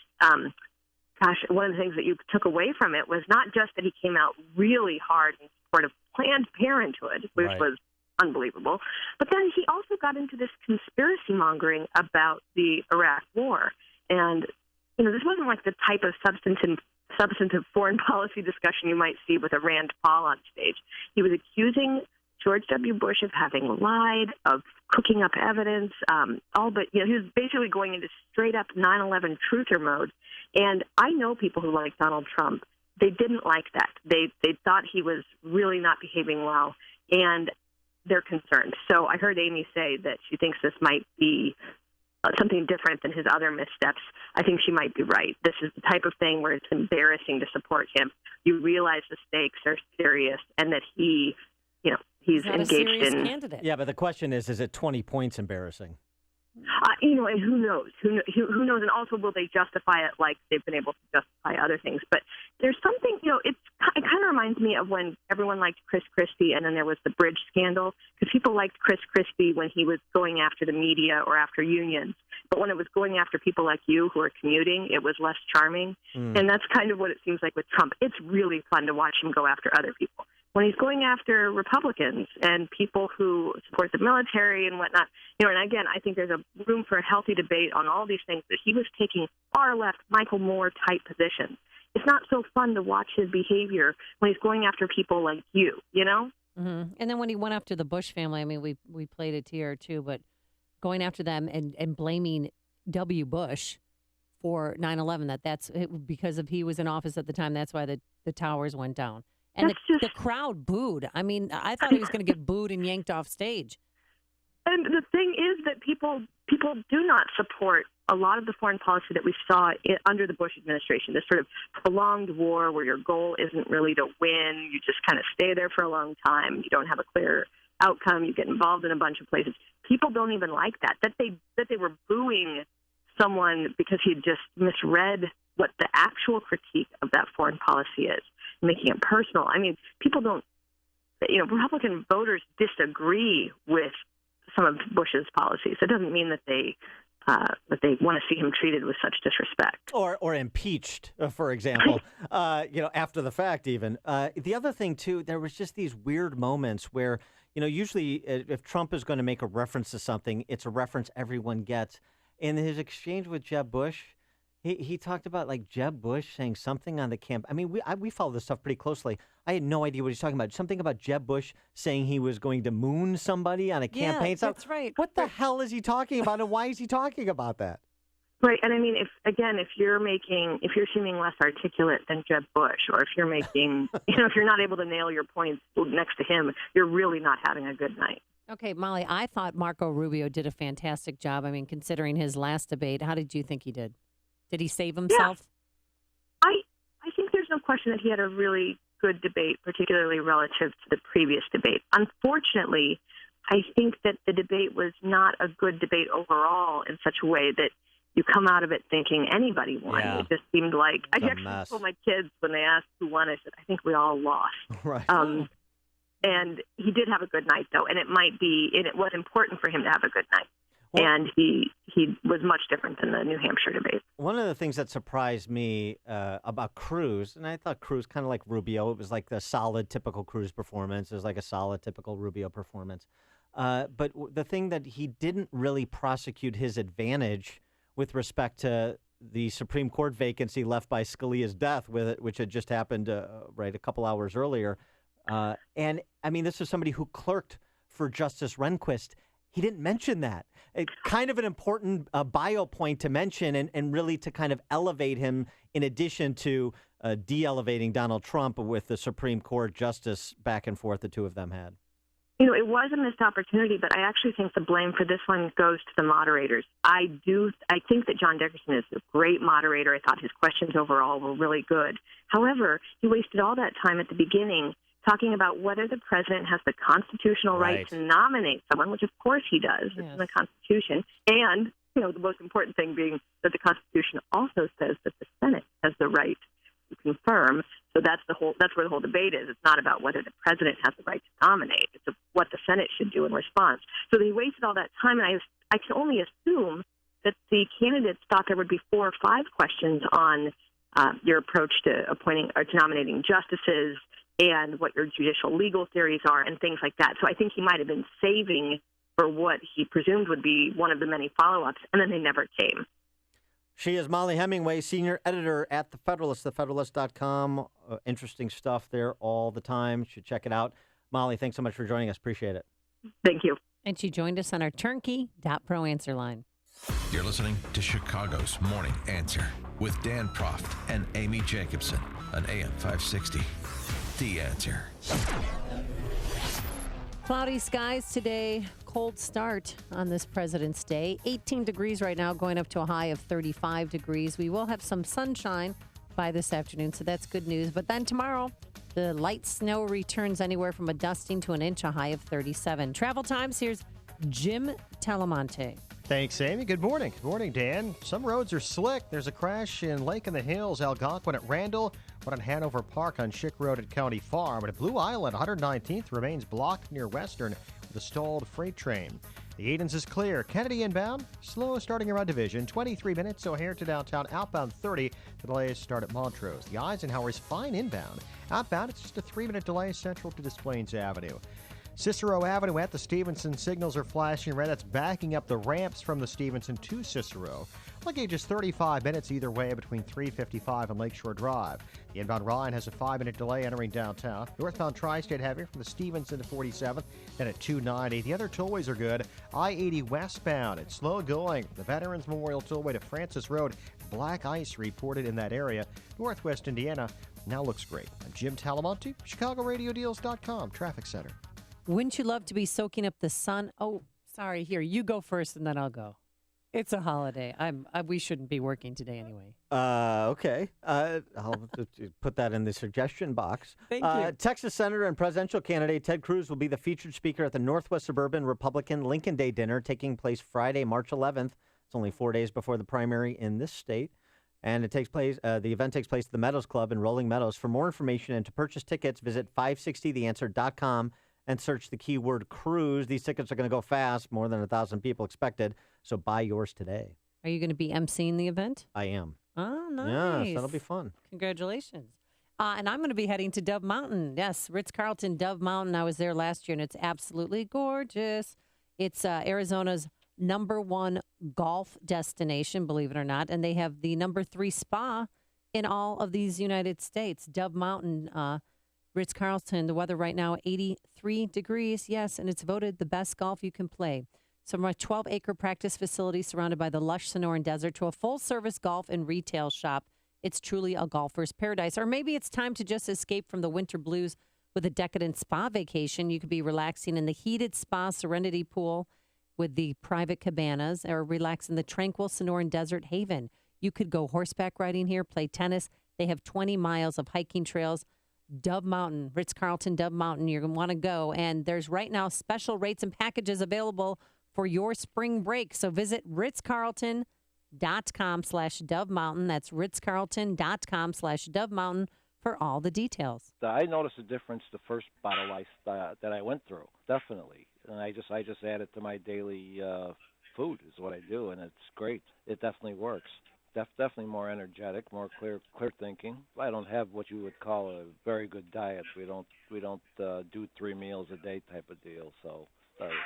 one of the things that you took away from it was not just that he came out really hard in support of Planned Parenthood, which was unbelievable, but then he also got into this conspiracy mongering about the Iraq War. And, this wasn't like the type of substantive foreign policy discussion you might see with a Rand Paul on stage. He was accusing George W. Bush of having lied, of cooking up evidence, he was basically going into straight up 9/11 truther mode. And I know people who like Donald Trump. They didn't like that. They thought he was really not behaving well, and they're concerned. So I heard Amy say that she thinks this might be something different than his other missteps. I think she might be right. This is the type of thing where it's embarrassing to support him. You realize the stakes are serious and that he's engaged in. Candidate. Yeah, but the question is it 20 points embarrassing? And who knows? Who knows? And also, will they justify it like they've been able to justify other things? But there's something, it kind of reminds me of when everyone liked Chris Christie, and then there was the bridge scandal, because people liked Chris Christie when he was going after the media or after unions. But when it was going after people like you who are commuting, it was less charming. And that's kind of what it seems like with Trump. It's really fun to watch him go after other people. When he's going after Republicans and people who support the military and whatnot, and again, I think there's a room for a healthy debate on all these things, but he was taking far left Michael Moore type positions. It's not so fun to watch his behavior when he's going after people like you, Mm-hmm. And then when he went after the Bush family, I mean, we played it here too, but going after them and blaming W. Bush for 9/11, that's because he was in office at the time. That's why the towers went down. And the crowd booed. I mean, I thought he was going to get booed and yanked off stage. And the thing is that people do not support a lot of the foreign policy that we saw under the Bush administration, this sort of prolonged war where your goal isn't really to win. You just kind of stay there for a long time. You don't have a clear outcome. You get involved in a bunch of places. People don't even like that they were booing someone because he had just misread what the actual critique of that foreign policy is, making it personal. I mean, people don't, Republican voters disagree with some of Bush's policies. It doesn't mean that they want to see him treated with such disrespect. Or impeached, for example, after the fact even. The other thing, too, there was just these weird moments where, usually if Trump is going to make a reference to something, it's a reference everyone gets. In his exchange with Jeb Bush, he talked about Jeb Bush saying something on the camp. I mean, we follow this stuff pretty closely. I had no idea what he's talking about. Something about Jeb Bush saying he was going to moon somebody on a campaign. Yeah, that's right. What the hell is he talking about, and why is he talking about that? Right, and I mean, if you're seeming less articulate than Jeb Bush, or if you're making, if you're not able to nail your points next to him, you're really not having a good night. Okay, Molly, I thought Marco Rubio did a fantastic job. I mean, considering his last debate, how did you think he did? Did he save himself? Yeah. I think there's no question that he had a really good debate, particularly relative to the previous debate. Unfortunately, I think that the debate was not a good debate overall in such a way that you come out of it thinking anybody won. Yeah. It just seemed like I It's a actually mess. told my kids when they asked who won, I said, I think we all lost. Right. And he did have a good night, though, and it was important for him to have a good night. And he was much different than the New Hampshire debate. One of the things that surprised me about Cruz, and I thought Cruz kind of like Rubio, it was like the solid, typical Cruz performance. It was like a solid, typical Rubio performance. But the thing that he didn't really prosecute his advantage with respect to the Supreme Court vacancy left by Scalia's death, which had just happened a couple hours earlier. And, I mean, this is somebody who clerked for Justice Rehnquist. He didn't mention that. It's kind of an important bio point to mention and really to kind of elevate him in addition to de-elevating Donald Trump with the Supreme Court justice back and forth the two of them had. You know, it was a missed opportunity, but I actually think the blame for this one goes to the moderators. I think that John Dickerson is a great moderator. I thought his questions overall were really good. However, he wasted all that time at the beginning talking about whether the president has the constitutional right to nominate someone, which of course he does. It's in the Constitution. And, you know, the most important thing being that the Constitution also says that the Senate has the right to confirm. So that's where the whole debate is. It's not about whether the president has the right to nominate. It's what the Senate should do in response. So they wasted all that time, and I can only assume that the candidates thought there would be 4 or 5 questions on your approach to appointing or to nominating justices and what your judicial legal theories are and things like that. So I think he might have been saving for what he presumed would be one of the many follow-ups, and then they never came. She is Molly Hemingway, senior editor at The Federalist, thefederalist.com. Interesting stuff there all the time. You should check it out. Molly, thanks so much for joining us. Appreciate it. Thank you. And she joined us on our turnkey.pro answer line. You're listening to Chicago's Morning Answer with Dan Proft and Amy Jacobson on AM 560. The Answer. Cloudy skies today. Cold start on this President's Day. 18 degrees right now, going up to a high of 35 degrees. We will have some sunshine by this afternoon, so that's good news. But then tomorrow, the light snow returns anywhere from a dusting to an inch, a high of 37. Travel times, here's Jim Talamonte. Thanks, Amy. Good morning. Good morning, Dan. Some roads are slick. There's a crash in Lake in the Hills, Algonquin at Randall, one on Hanover Park on Schick Road at County Farm. And at Blue Island, 119th remains blocked near Western with a stalled freight train. The Edens is clear. Kennedy inbound, slow starting around Division, 23 minutes. O'Hare to downtown, outbound 30. The delays start at Montrose. The Eisenhower is fine inbound. Outbound, it's just a 3-minute delay central to Des Plaines Avenue. Cicero Avenue at the Stevenson, signals are flashing red. That's backing up the ramps from the Stevenson to Cicero. Luggage is 35 minutes either way between 355 and Lakeshore Drive. The inbound Ryan has a 5-minute delay entering downtown. Northbound Tri-State heavy from the Stevenson to 47th, then at 290. The other tollways are good. I-80 westbound, it's slow going. The Veterans Memorial Tollway to Francis Road. Black ice reported in that area. Northwest Indiana now looks great. I'm Jim Talamonte, ChicagoRadioDeals.com, Traffic Center. Wouldn't you love to be soaking up the sun? Oh, sorry. Here, you go first, and then I'll go. It's a holiday. We shouldn't be working today anyway. Okay. I'll put that in the suggestion box. Thank you. Texas Senator and presidential candidate Ted Cruz will be the featured speaker at the Northwest Suburban Republican Lincoln Day dinner taking place Friday, March 11th. It's only 4 days before the primary in this state. And it takes place. The event takes place at the Meadows Club in Rolling Meadows. For more information and to purchase tickets, visit 560theanswer.com. and search the keyword Cruz. These tickets are going to go fast, more than 1,000 people expected, so buy yours today. Are you going to be emceeing the event? I am. Oh, nice. Yes, that'll be fun. Congratulations. And I'm going to be heading to Dove Mountain. Yes, Ritz-Carlton, Dove Mountain. I was there last year, and it's absolutely gorgeous. It's Arizona's #1 golf destination, believe it or not, and they have the #3 spa in all of these United States. Dove Mountain, Ritz-Carlton, the weather right now, 83 degrees, yes, and it's voted the best golf you can play. So from a 12-acre practice facility surrounded by the lush Sonoran Desert to a full-service golf and retail shop, it's truly a golfer's paradise. Or maybe it's time to just escape from the winter blues with a decadent spa vacation. You could be relaxing in the heated spa Serenity Pool with the private cabanas or relax in the tranquil Sonoran Desert Haven. You could go horseback riding here, play tennis. They have 20 miles of hiking trails. Dove Mountain, Ritz-Carlton Dove Mountain. You're going to want to go. And there's right now special rates and packages available for your spring break. So visit ritzcarlton.com/Dove Mountain. That's ritzcarlton.com/Dove Mountain for all the details. I noticed a difference the first bottle that I went through, definitely. And I just add it to my daily food is what I do, and it's great. It definitely works. Definitely more energetic, more clear thinking. I don't have what you would call a very good diet. We don't do 3 meals a day type of deal. So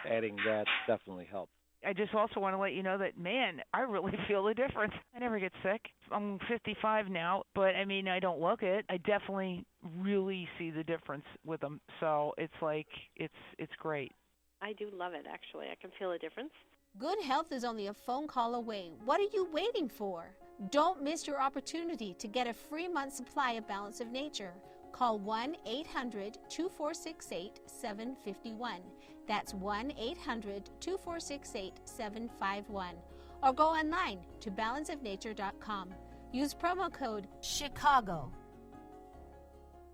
adding that definitely helps. I just also want to let you know that, man, I really feel the difference. I never get sick. I'm 55 now, but I mean, I don't look it. I definitely really see the difference with them. So it's like, it's great. I do love it, actually. I can feel a difference. Good health is only a phone call away. What are you waiting for? Don't miss your opportunity to get a free month supply of Balance of Nature. Call 1-800-2468-751. That's 1-800-2468-751. Or go online to balanceofnature.com. Use promo code CHICAGO.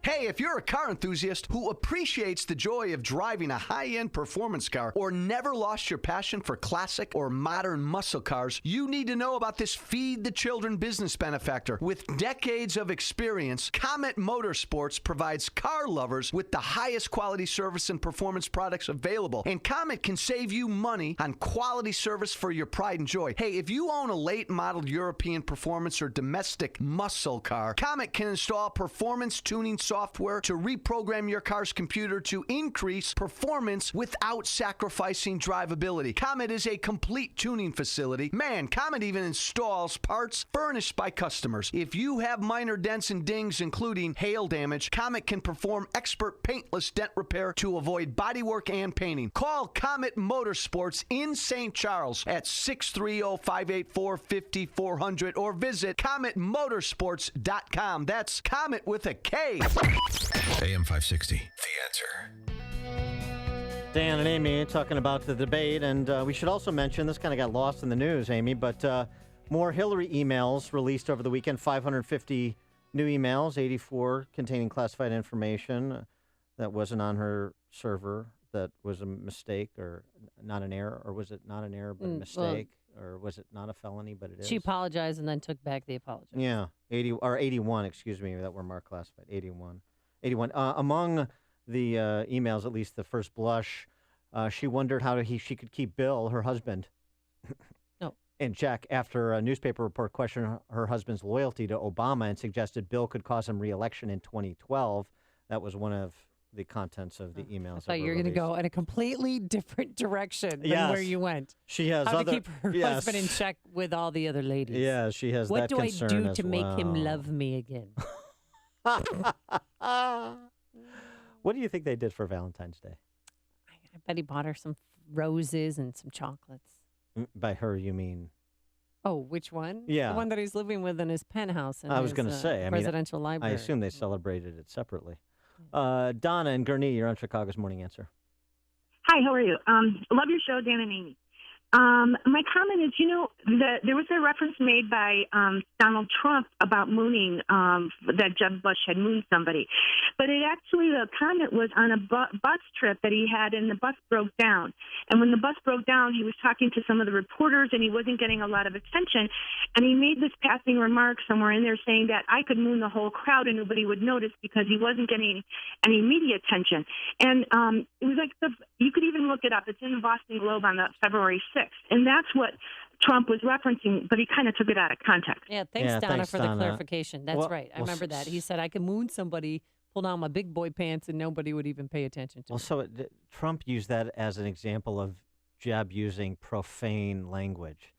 Hey, if you're a car enthusiast who appreciates the joy of driving a high-end performance car or never lost your passion for classic or modern muscle cars, you need to know about this Feed the Children business benefactor. With decades of experience, Comet Motorsports provides car lovers with the highest quality service and performance products available. And Comet can save you money on quality service for your pride and joy. Hey, if you own a late-model European performance or domestic muscle car, Comet can install performance tuning software to reprogram your car's computer to increase performance without sacrificing drivability. Comet is a complete tuning facility. Man, Comet even installs parts furnished by customers. If you have minor dents and dings, including hail damage, Comet can perform expert paintless dent repair to avoid bodywork and painting. Call Comet Motorsports in St. Charles at 630-584-5400 or visit CometMotorsports.com. That's Comet with a K. AM 560, The Answer. Dan and Amy talking about the debate, and we should also mention, this kind of got lost in the news, Amy, but more Hillary emails released over the weekend, 550 new emails, 84 containing classified information that wasn't on her server, that was a mistake or not an error, or was it not an error but a mistake, or was it not a felony but it is? She apologized and then took back the apology. Yeah, 81, excuse me, that were marked classified, 81. Among the emails, at least the first blush, she wondered how she could keep Bill, her husband, in check after a newspaper report questioned her husband's loyalty to Obama and suggested Bill could cause him re-election in 2012. That was one of the contents of the emails. I thought you were going to go in a completely different direction than where you went. She has how to keep her husband in check with all the other ladies. Yeah, she has what that concern. What do I do as to make him well. love me again? What do you think they did for Valentine's Day? I bet he bought her some roses and some chocolates. By her, you mean? Oh, which one? Yeah. The one that he's living with in his penthouse in I was going to say. presidential library. I assume they celebrated it separately. Donna and Gurnee, you're on Chicago's Morning Answer. Hi, how are you? Love your show, Dan and Amy. My comment is, there was a reference made by Donald Trump about mooning, that Jeb Bush had mooned somebody. But the comment was on a bus trip that he had, and the bus broke down. And when the bus broke down, he was talking to some of the reporters, and he wasn't getting a lot of attention. And he made this passing remark somewhere in there saying that I could moon the whole crowd and nobody would notice because he wasn't getting any media attention. And it was like, you could even look it up. It's in the Boston Globe on February 6th. And that's what Trump was referencing, but he kind of took it out of context. Yeah, thanks, Donna, for the clarification. That's right. I remember that. He said, I could moon somebody, pull down my big boy pants, and nobody would even pay attention to me. So Trump used that as an example of Jeb using profane language.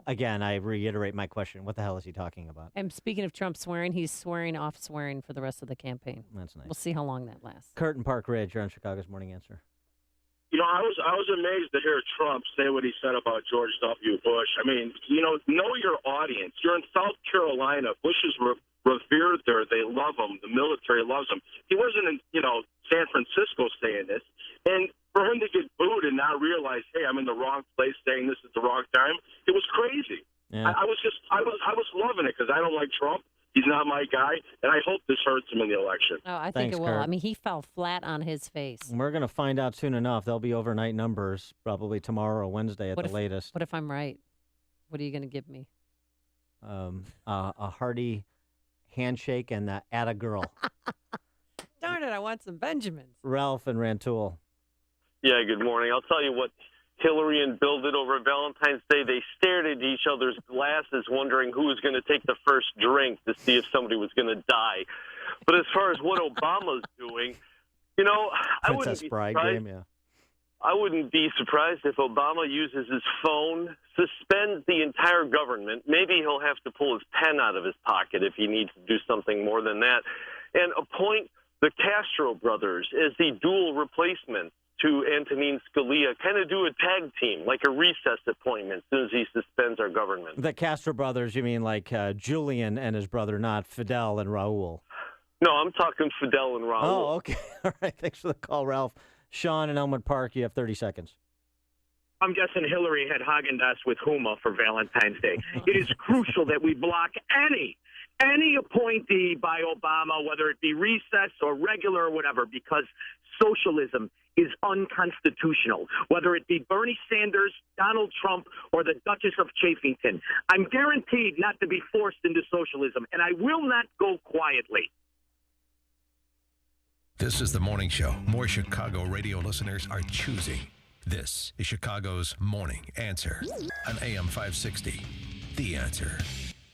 Again, I reiterate my question. What the hell is he talking about? And speaking of Trump swearing, he's swearing off swearing for the rest of the campaign. That's nice. We'll see how long that lasts. Kurt in Park Ridge, you're on Chicago's Morning Answer. I was amazed to hear Trump say what he said about George W. Bush. I mean, know your audience. You're in South Carolina. Bush is revered there. They love him. The military loves him. He wasn't in, San Francisco saying this. And for him to get booed and not realize, hey, I'm in the wrong place saying this at the wrong time, it was crazy. Yeah. I was loving it because I don't like Trump. He's not my guy, and I hope this hurts him in the election. Oh, I think Thanks, it will. Kurt. I mean, he fell flat on his face. We're going to find out soon enough. There'll be overnight numbers probably tomorrow or Wednesday at What the if- latest. What if I'm right? What are you going to give me? A hearty handshake and the atta girl. Darn it, I want some Benjamins. Ralph and Rantoul. Yeah, good morning. I'll tell you what, Hillary and Bill did over Valentine's Day. They stared at each other's glasses wondering who was going to take the first drink to see if somebody was going to die. But as far as what Obama's doing, I wouldn't Princess be Bride surprised. game, yeah. I wouldn't be surprised if Obama uses his phone, suspends the entire government. Maybe he'll have to pull his pen out of his pocket if he needs to do something more than that, and appoint the Castro brothers as the dual replacement to Antonin Scalia, kind of do a tag team, like a recess appointment as soon as he suspends our government. The Castro brothers, you mean like Julian and his brother, not Fidel and Raul? No, I'm talking Fidel and Raul. Oh, okay. All right. Thanks for the call, Ralph. Sean in Elmwood Park, you have 30 seconds. I'm guessing Hillary had Haagen-Dazs with Huma for Valentine's Day. It is crucial that we block any appointee by Obama, whether it be recess or regular or whatever, because socialism is unconstitutional, whether it be Bernie Sanders, Donald Trump, or the Duchess of Chafington. I'm guaranteed not to be forced into socialism, and I will not go quietly. This is the morning show more Chicago radio listeners are choosing. This is Chicago's Morning Answer on AM 560. The Answer.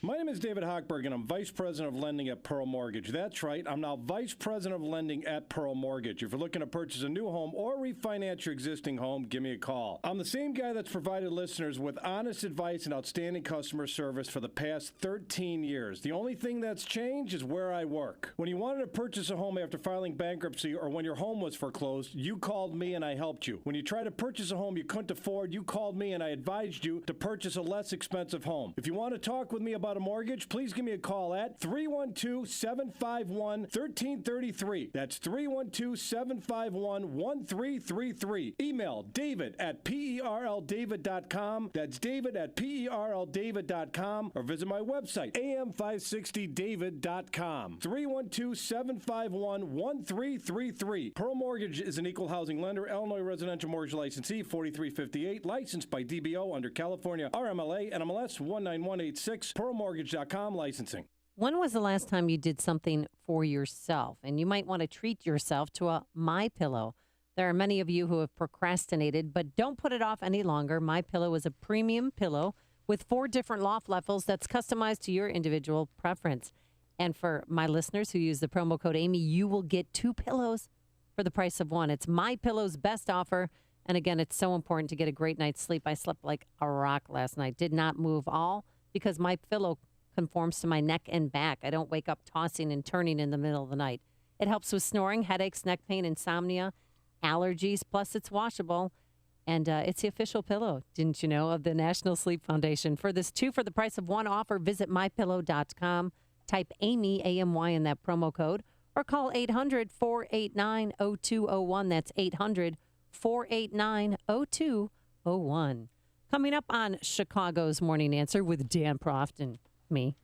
My name is David Hochberg, and I'm Vice President of Lending at Pearl Mortgage. That's right, I'm now Vice President of Lending at Pearl Mortgage. If you're looking to purchase a new home or refinance your existing home, give me a call. I'm the same guy that's provided listeners with honest advice and outstanding customer service for the past 13 years. The only thing that's changed is where I work. When you wanted to purchase a home after filing bankruptcy or when your home was foreclosed, you called me and I helped you. When you tried to purchase a home you couldn't afford, you called me and I advised you to purchase a less expensive home. If you want to talk with me about a mortgage, please give me a call at 312-751-1333. That's 312-751-1333. Email David at perldavid.com. That's David at perldavid.com. Or visit my website, am560david.com. 312-751-1333. Pearl Mortgage is an equal housing lender, Illinois residential mortgage licensee, 4358, licensed by DBO under California RMLA and MLS 19186. PearlMortgage.com licensing. When was the last time you did something for yourself? And you might want to treat yourself to a MyPillow. There are many of you who have procrastinated, but don't put it off any longer. MyPillow is a premium pillow with 4 different loft levels that's customized to your individual preference. And for my listeners who use the promo code Amy, you will get 2 pillows for the price of 1. It's MyPillow's best offer. And again, it's so important to get a great night's sleep. I slept like a rock last night. Did not move all because my pillow conforms to my neck and back. I don't wake up tossing and turning in the middle of the night. It helps with snoring, headaches, neck pain, insomnia, allergies. Plus, it's washable. And it's the official pillow, didn't you know, of the National Sleep Foundation. For this 2 for the price of 1 offer, visit mypillow.com. Type Amy, A-M-Y, in that promo code. Or call 800-489-0201. That's 800-489-0201. Coming up on Chicago's Morning Answer with Dan Proft and me.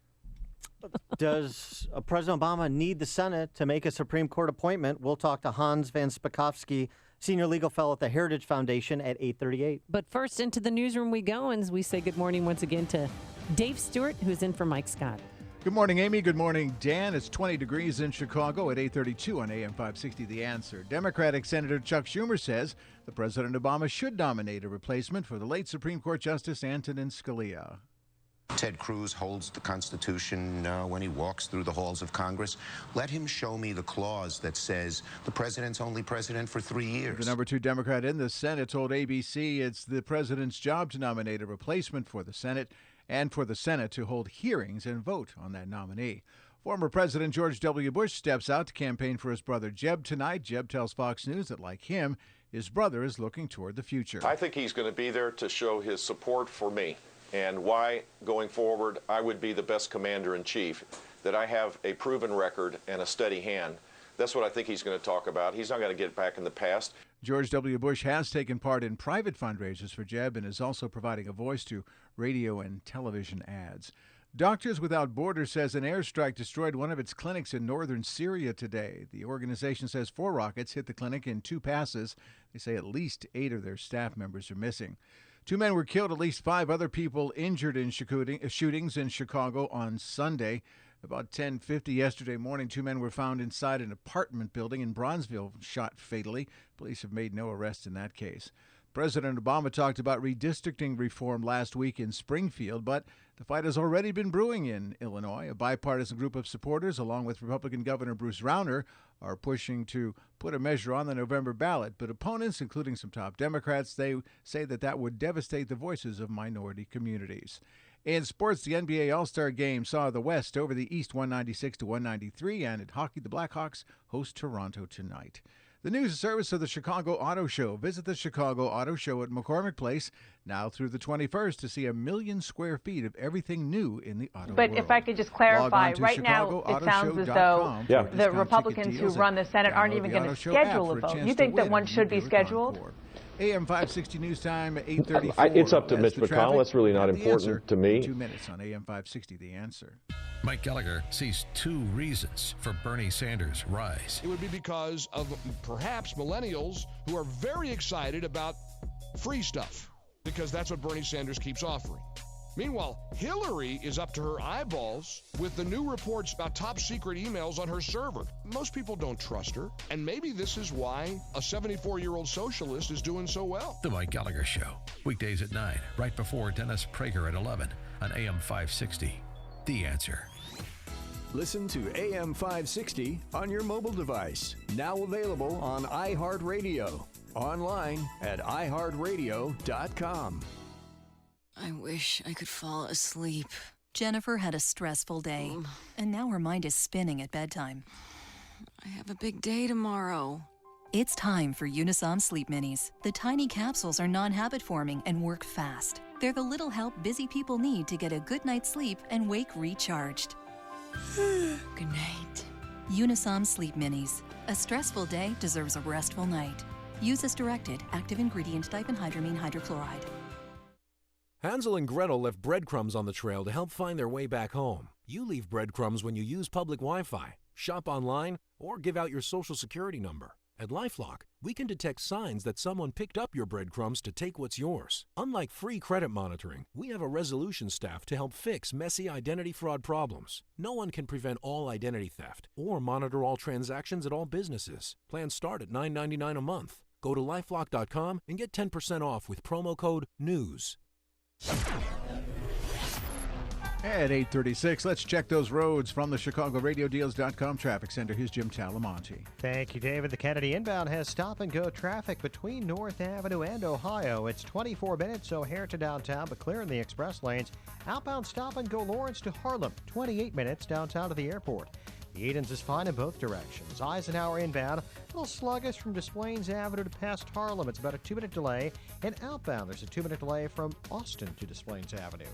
Does President Obama need the Senate to make a Supreme Court appointment? We'll talk to Hans Van Spakovsky, Senior Legal Fellow at the Heritage Foundation at 8:38. But first, into the newsroom we go, and we say good morning once again to Dave Stewart, who's in for Mike Scott. Good morning, Amy. Good morning, Dan. It's 20 degrees in Chicago at 8:32 on AM 560, The Answer. Democratic Senator Chuck Schumer says that President Obama should nominate a replacement for the late Supreme Court Justice Antonin Scalia. Ted Cruz holds the Constitution when he walks through the halls of Congress. Let him show me the clause that says the president's only president for 3 years. The number 2 Democrat in the Senate told ABC it's the president's job to nominate a replacement for the Senate and for the Senate to hold hearings and vote on that nominee. Former President George W. Bush steps out to campaign for his brother Jeb tonight. Jeb tells Fox News that, like him, his brother is looking toward the future. I think he's going to be there to show his support for me and why, going forward, I would be the best commander-in-chief, that I have a proven record and a steady hand. That's what I think he's going to talk about. He's not going to get back in the past. George W. Bush has taken part in private fundraisers for Jeb and is also providing a voice to radio and television ads. Doctors Without Borders says an airstrike destroyed one of its clinics in northern Syria today. The organization says 4 rockets hit the clinic in 2 passes. They say at least 8 of their staff members are missing. 2 men were killed, at least 5 other people injured in shootings in Chicago on Sunday. About 10:50 yesterday morning, 2 men were found inside an apartment building in Bronzeville, shot fatally. Police have made no arrests in that case. President Obama talked about redistricting reform last week in Springfield, but the fight has already been brewing in Illinois. A bipartisan group of supporters, along with Republican Governor Bruce Rauner, are pushing to put a measure on the November ballot. But opponents, including some top Democrats, they say that would devastate the voices of minority communities. In sports, the NBA All-Star Game saw the West over the East 196-193, and in hockey, the Blackhawks host Toronto tonight. The news and service of the Chicago Auto Show. Visit the Chicago Auto Show at McCormick Place now through the 21st to see 1 million square feet of everything new in the auto But world. if I could just clarify, right now it sounds as though the Republicans who run the Senate aren't even going to schedule a vote. You think that one should be scheduled? AM 560 News Time, 8:34. It's up to Mitch McConnell. That's really not important to me. 2 minutes on AM 560, The Answer. Mike Gallagher sees 2 reasons for Bernie Sanders' rise. It would be because of perhaps millennials who are very excited about free stuff, because that's what Bernie Sanders keeps offering. Meanwhile, Hillary is up to her eyeballs with the new reports about top-secret emails on her server. Most people don't trust her, and maybe this is why a 74-year-old socialist is doing so well. The Mike Gallagher Show, weekdays at 9, right before Dennis Prager at 11 on AM 560. The Answer. Listen to AM 560 on your mobile device. Now available on iHeartRadio. Online at iHeartRadio.com. I wish I could fall asleep. Jennifer had a stressful day, and now her mind is spinning at bedtime. I have a big day tomorrow. It's time for Unisom Sleep Minis. The tiny capsules are non-habit forming and work fast. They're the little help busy people need to get a good night's sleep and wake recharged. Good night. Unisom Sleep Minis. A stressful day deserves a restful night. Use as directed. Active ingredient diphenhydramine hydrochloride. Hansel and Gretel left breadcrumbs on the trail to help find their way back home. You leave breadcrumbs when you use public Wi-Fi, shop online, or give out your social security number. At LifeLock, we can detect signs that someone picked up your breadcrumbs to take what's yours. Unlike free credit monitoring, we have a resolution staff to help fix messy identity fraud problems. No one can prevent all identity theft or monitor all transactions at all businesses. Plans start at $9.99 a month. Go to LifeLock.com and get 10% off with promo code NEWS. At 8:36, let's check those roads from the ChicagoRadioDeals.com traffic center. Here's Jim Talamonte. Thank you, David. The Kennedy inbound has stop-and-go traffic between North Avenue and Ohio. It's 24 minutes O'Hare to downtown, but clear in the express lanes. Outbound stop-and-go Lawrence to Harlem, 28 minutes downtown to the airport. The Edens is fine in both directions. Eisenhower inbound, a little sluggish from Des Plaines Avenue to past Harlem. It's about a 2-minute delay. And outbound, there's a 2-minute delay from Austin to Des Plaines Avenue.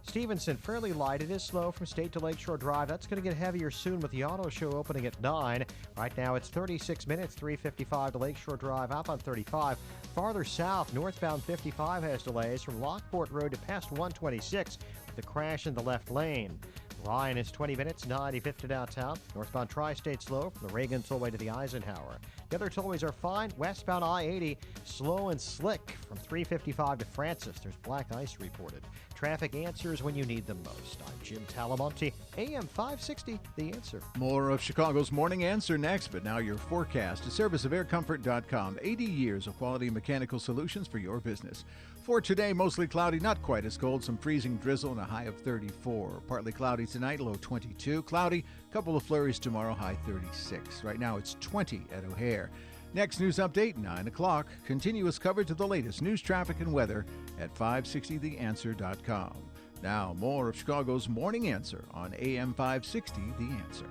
Stevenson, fairly light. It is slow from State to Lakeshore Drive. That's going to get heavier soon with the auto show opening at 9. Right now it's 36 minutes, 355 to Lakeshore Drive, outbound 35. Farther south, northbound 55 has delays from Lockport Road to past 126 with a crash in the left lane. Ryan is 20 minutes, 95th to downtown. Northbound Tri-State slow from the Reagan Tollway to the Eisenhower. The other tollways are fine. Westbound I-80 slow and slick from 355 to Francis. There's black ice reported. Traffic answers when you need them most. I'm Jim Talamonte, AM 560, The Answer. More of Chicago's Morning Answer next, but now your forecast. A service of aircomfort.com. 80 years of quality mechanical solutions for your business. For today, mostly cloudy, not quite as cold. Some freezing drizzle and a high of 34. Partly cloudy tonight, low 22. Cloudy, couple of flurries tomorrow, high 36. Right now it's 20 at O'Hare. Next news update, 9 o'clock. Continuous coverage of the latest news, traffic, and weather at 560theanswer.com. Now, more of Chicago's Morning Answer on AM 560, The Answer.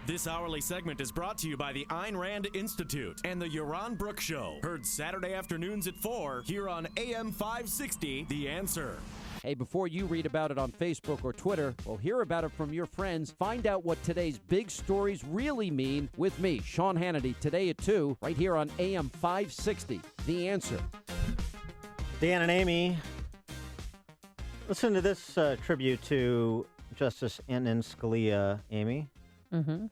This hourly segment is brought to you by the Ayn Rand Institute and the Yaron Brook Show. Heard Saturday afternoons at 4 here on AM 560, The Answer. Hey, before you read about it on Facebook or Twitter, well, hear about it from your friends. Find out what today's big stories really mean with me, Sean Hannity, today at 2, right here on AM 560, The Answer. Dan and Amy Listen to this tribute to Justice Antonin Scalia, Amy. Mm-hmm.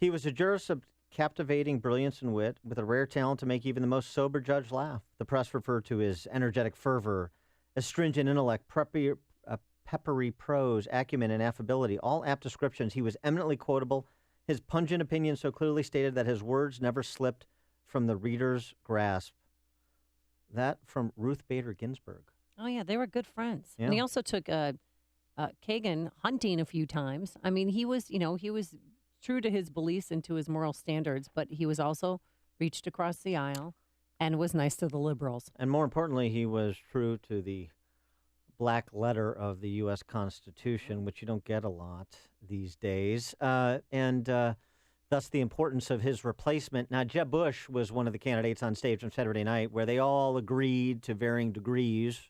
He was a jurist of captivating brilliance and wit, with a rare talent to make even the most sober judge laugh. The press referred to his energetic fervor, astringent intellect, peppery prose, acumen, and affability, all apt descriptions. He was eminently quotable. His pungent opinion so clearly stated that his words never slipped from the reader's grasp. That from Ruth Bader Ginsburg. Oh, yeah, they were good friends. Yeah. And he also took Kagan hunting a few times. I mean, he was true to his beliefs and to his moral standards, but he was also reached across the aisle and was nice to the liberals. And more importantly, he was true to the black letter of the U.S. Constitution, which you don't get a lot these days, and thus the importance of his replacement. Now, Jeb Bush was one of the candidates on stage on Saturday night where they all agreed to varying degrees,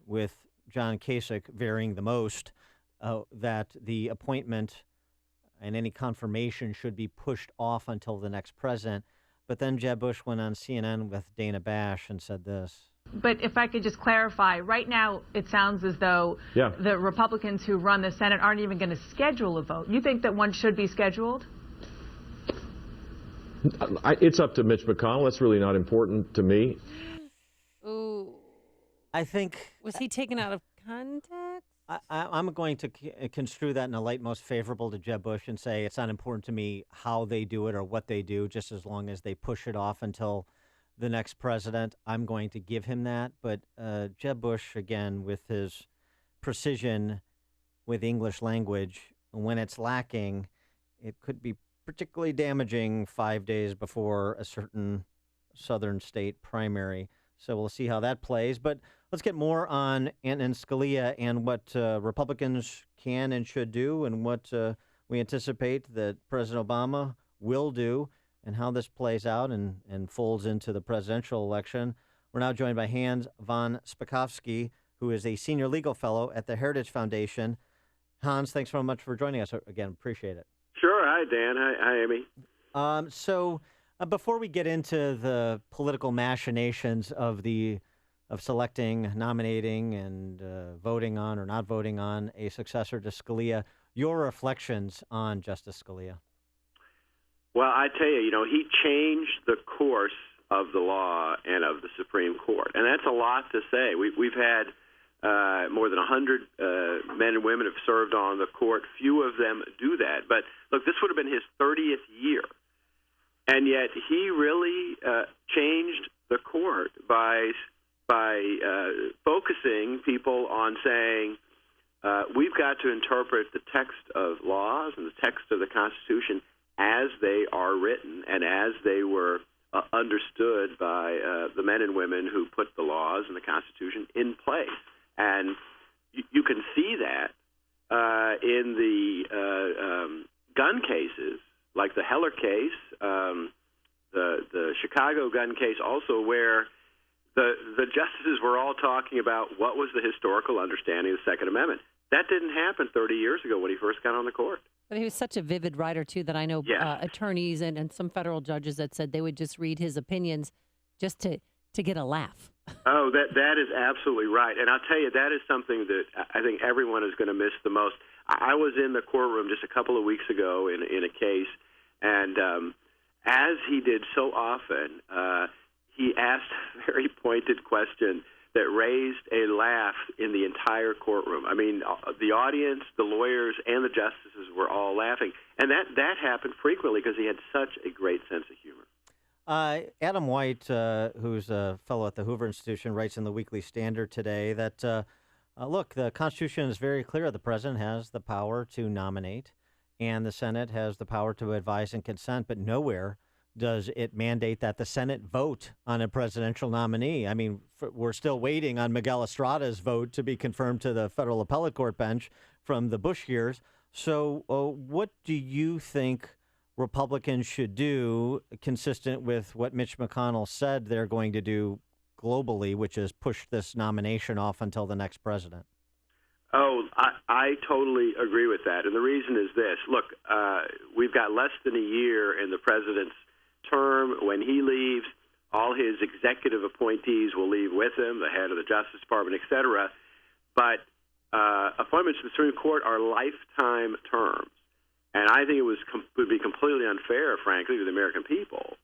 with John Kasich varying the most, that the appointment and any confirmation should be pushed off until the next president. But then Jeb Bush went on CNN with Dana Bash and said this. But if I could just clarify, right now it sounds as though the Republicans who run the Senate aren't even going to schedule a vote. You think that one should be scheduled? It's up to Mitch McConnell. That's really not important to me. Ooh. I think... Was he taken out of context? I'm going to construe that in a light most favorable to Jeb Bush and say it's not important to me how they do it or what they do, just as long as they push it off until the next president. I'm going to give him that. But Jeb Bush, again, with his precision with English language, when it's lacking, it could be particularly damaging 5 days before a certain southern state primary. So we'll see how that plays. But let's get more on Antonin Scalia and what Republicans can and should do, and what we anticipate that President Obama will do, and how this plays out and folds into the presidential election. We're now joined by Hans von Spakovsky, who is a senior legal fellow at the Heritage Foundation. Hans, thanks very much for joining us again. Appreciate it. Sure. Hi, Dan. Hi, Amy. So before we get into the political machinations of selecting, nominating, and voting on or not voting on a successor to Scalia, your reflections on Justice Scalia. Well, I tell you, he changed the course of the law and of the Supreme Court, and that's a lot to say. We've had more than 100 men and women have served on the court. Few of them do that. But look, this would have been his 30th year, and yet he really changed the court by focusing people on saying we've got to interpret the text of laws and the text of the Constitution as they are written and as they were understood by the men and women who put the laws and the Constitution in place. And you can see that in the gun cases, like the Heller case, the Chicago gun case also, where the justices were all talking about what was the historical understanding of the Second Amendment. That didn't happen 30 years ago when he first got on the court. But he was such a vivid writer, too, that I know attorneys and some federal judges that said they would just read his opinions just to get a laugh. Oh, that is absolutely right. And I'll tell you, that is something that I think everyone is going to miss the most. I was in the courtroom just a couple of weeks ago in a case, and as he did so often, he asked a very pointed question that raised a laugh in the entire courtroom. I mean, the audience, the lawyers, and the justices were all laughing. And that happened frequently because he had such a great sense of humor. Adam White, who's a fellow at the Hoover Institution, writes in the Weekly Standard today that, look, the Constitution is very clear. The president has the power to nominate, and the Senate has the power to advise and consent, but nowhere does it mandate that the Senate vote on a presidential nominee. I mean, we're still waiting on Miguel Estrada's vote to be confirmed to the federal appellate court bench from the Bush years. So what do you think Republicans should do, consistent with what Mitch McConnell said they're going to do globally, which is push this nomination off until the next president? Oh, I totally agree with that. And the reason is this. Look, we've got less than a year in the president's term. When he leaves, all his executive appointees will leave with him, the head of the Justice Department, et cetera. but appointments to the Supreme Court are lifetime terms. And I think it would be completely unfair, frankly, to the American people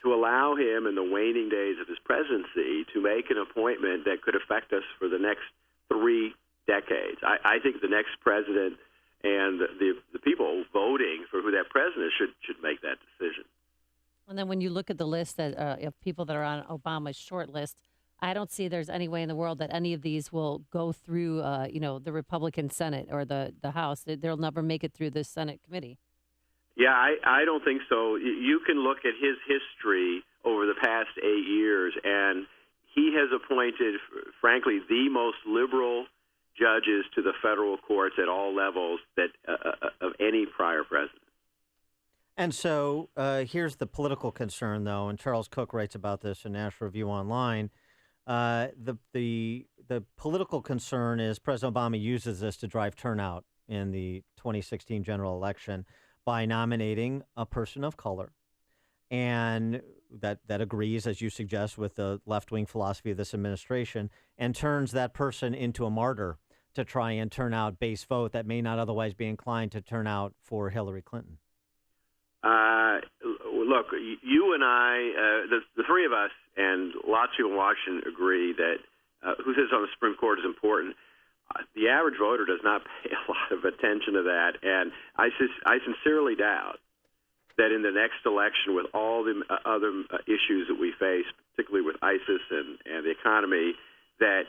to allow him in the waning days of his presidency to make an appointment that could affect us for the next 3 decades. I think the next president and the people voting for who that president should make that decision. And then when you look at the list of people that are on Obama's short list, I don't see there's any way in the world that any of these will go through, the Republican Senate or the House. They'll never make it through the Senate committee. Yeah, I don't think so. You can look at his history over the past 8 years, and he has appointed, frankly, the most liberal judges to the federal courts at all levels of any prior president. And so here's the political concern, though, and Charles Cook writes about this in National Review Online. The political concern is President Obama uses this to drive turnout in the 2016 general election by nominating a person of color. And that agrees, as you suggest, with the left-wing philosophy of this administration and turns that person into a martyr to try and turn out base vote that may not otherwise be inclined to turn out for Hillary Clinton. Look, you and I, the three of us, and lots of people in Washington agree that who sits on the Supreme Court is important. The average voter does not pay a lot of attention to that, and I sincerely doubt that in the next election, with all the other issues that we face, particularly with ISIS and the economy, that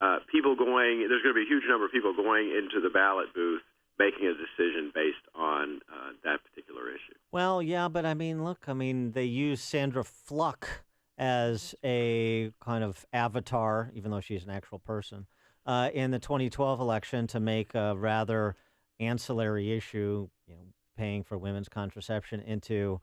there's going to be a huge number of people going into the ballot booth making a decision based on that particular issue. Well, yeah, but they use Sandra Fluck as a kind of avatar, even though she's an actual person, in the 2012 election to make a rather ancillary issue, paying for women's contraception, into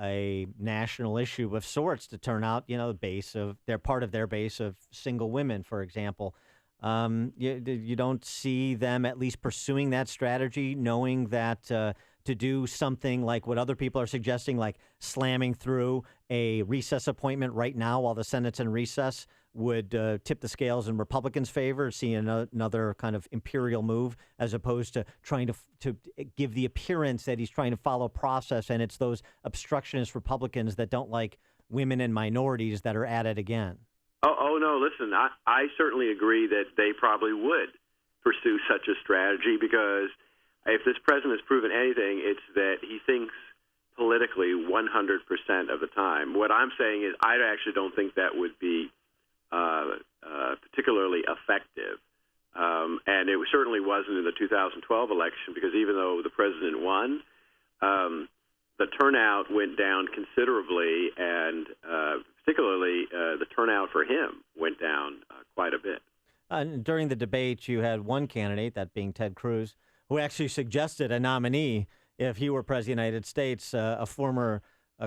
a national issue of sorts to turn out, they're part of their base of single women, for example. You don't see them at least pursuing that strategy, knowing that to do something like what other people are suggesting, like slamming through a recess appointment right now while the Senate's in recess, would tip the scales in Republicans' favor, see another kind of imperial move, as opposed to trying to give the appearance that he's trying to follow process, and it's those obstructionist Republicans that don't like women and minorities that are at it again. Oh no, listen, I certainly agree that they probably would pursue such a strategy, because if this president has proven anything, it's that he thinks politically 100% of the time. What I'm saying is I actually don't think that would be particularly effective. And it certainly wasn't in the 2012 election, because even though the president won, the turnout went down considerably, and particularly the turnout for him went down quite a bit. During the debate, you had one candidate, that being Ted Cruz, who actually suggested a nominee if he were president of the United States, a former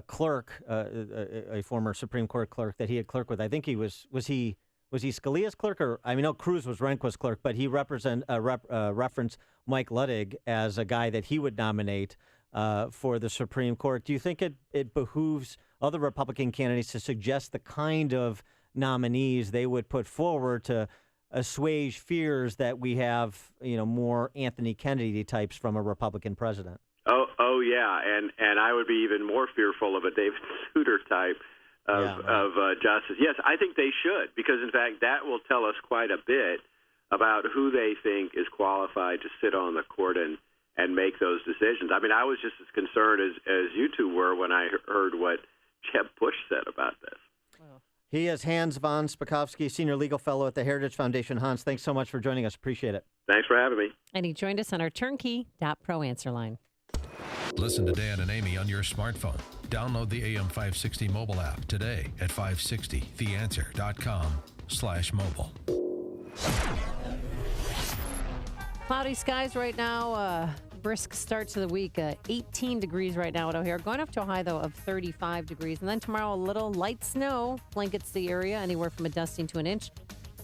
clerk, a former Supreme Court clerk that he had clerked with. I think he was he Scalia's clerk, or I know Cruz was Rehnquist's clerk, but he referenced Mike Luttig as a guy that he would nominate for the Supreme Court. Do you think it behooves other Republican candidates to suggest the kind of nominees they would put forward to assuage fears that we have, more Anthony Kennedy types from a Republican president? Oh yeah, and I would be even more fearful of a David Souter type of justice. Yes, I think they should, because in fact that will tell us quite a bit about who they think is qualified to sit on the court and make those decisions. I mean, I was just as concerned as you two were when I heard what Jeb Bush said about this. He is Hans von Spakovsky, Senior Legal Fellow at the Heritage Foundation. Hans, thanks so much for joining us. Appreciate it. Thanks for having me. And he joined us on our turnkey.pro answer line. Listen to Dan and Amy on your smartphone. Download the AM560 mobile app today at 560theanswer.com/mobile. Cloudy skies right now. Brisk start to the week. 18 degrees right now at O'Hare. Going up to a high, though, of 35 degrees. And then tomorrow, a little light snow blankets the area, anywhere from a dusting to an inch.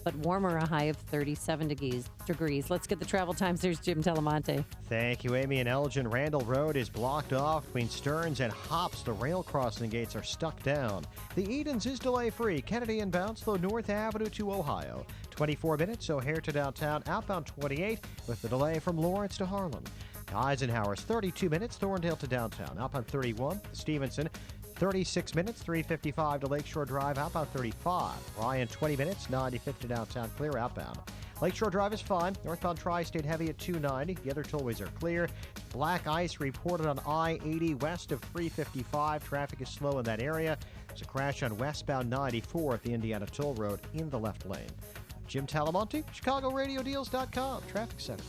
but warmer, a high of 37 degrees. Let's get the travel times. There's Jim Telemonte. Thank you, Amy. And Elgin Randall Road is blocked off between Stearns and Hops. The rail crossing gates are stuck down. The Edens is delay-free. Kennedy inbound, slow North Avenue to Ohio. 24 minutes, O'Hare to downtown, outbound 28, with the delay from Lawrence to Harlem. Eisenhower's 32 minutes, Thorndale to downtown, outbound 31. Stevenson, 36 minutes, 355 to Lakeshore Drive, outbound 35. Ryan, 20 minutes, 95 to downtown, clear outbound. Lakeshore Drive is fine. Northbound Tri-State heavy at 290. The other tollways are clear. Black ice reported on I-80 west of 355. Traffic is slow in that area. There's a crash on westbound 94 at the Indiana Toll Road in the left lane. Jim Talamonte, ChicagoRadioDeals.com, Traffic Center.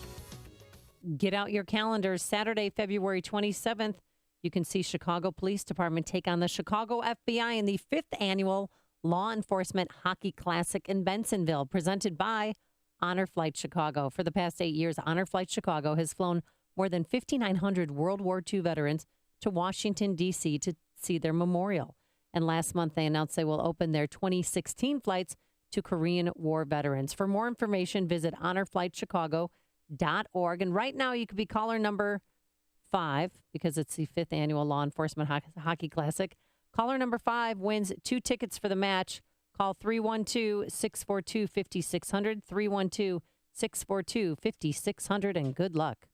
Get out your calendars. Saturday, February 27th, you can see Chicago Police Department take on the Chicago FBI in the 5th Annual Law Enforcement Hockey Classic in Bensonville, presented by Honor Flight Chicago. For the past 8 years, Honor Flight Chicago has flown more than 5,900 World War II veterans to Washington, D.C. to see their memorial. And last month, they announced they will open their 2016 flights to Korean War veterans. For more information, visit honorflightchicago.org. And right now, you could be caller number 5, because it's the 5th Annual Law Enforcement Hockey Classic. Caller number 5 wins 2 tickets for the match. Call 312-642-5600, 312-642-5600, and good luck.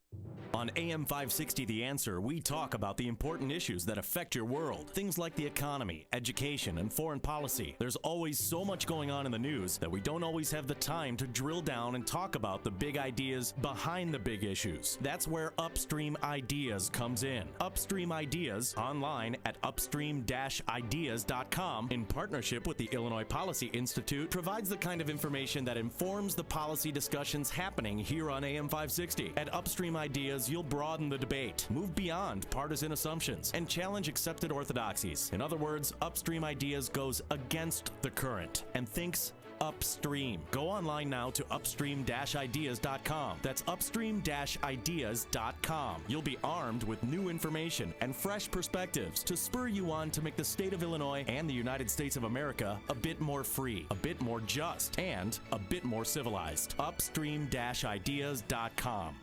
On AM 560 The Answer, we talk about the important issues that affect your world. Things like the economy, education, and foreign policy. There's always so much going on in the news that we don't always have the time to drill down and talk about the big ideas behind the big issues. That's where Upstream Ideas comes in. Upstream Ideas, online at upstream-ideas.com, in partnership with the Illinois Policy Institute, provides the kind of information that informs the policy discussions happening here on AM 560. At Upstream Ideas, you'll broaden the debate, move beyond partisan assumptions, and challenge accepted orthodoxies. In other words, Upstream Ideas goes against the current and thinks upstream. Go online now to upstream-ideas.com. That's upstream-ideas.com. You'll be armed with new information and fresh perspectives to spur you on to make the state of Illinois and the United States of America a bit more free, a bit more just, and a bit more civilized. Upstream-ideas.com.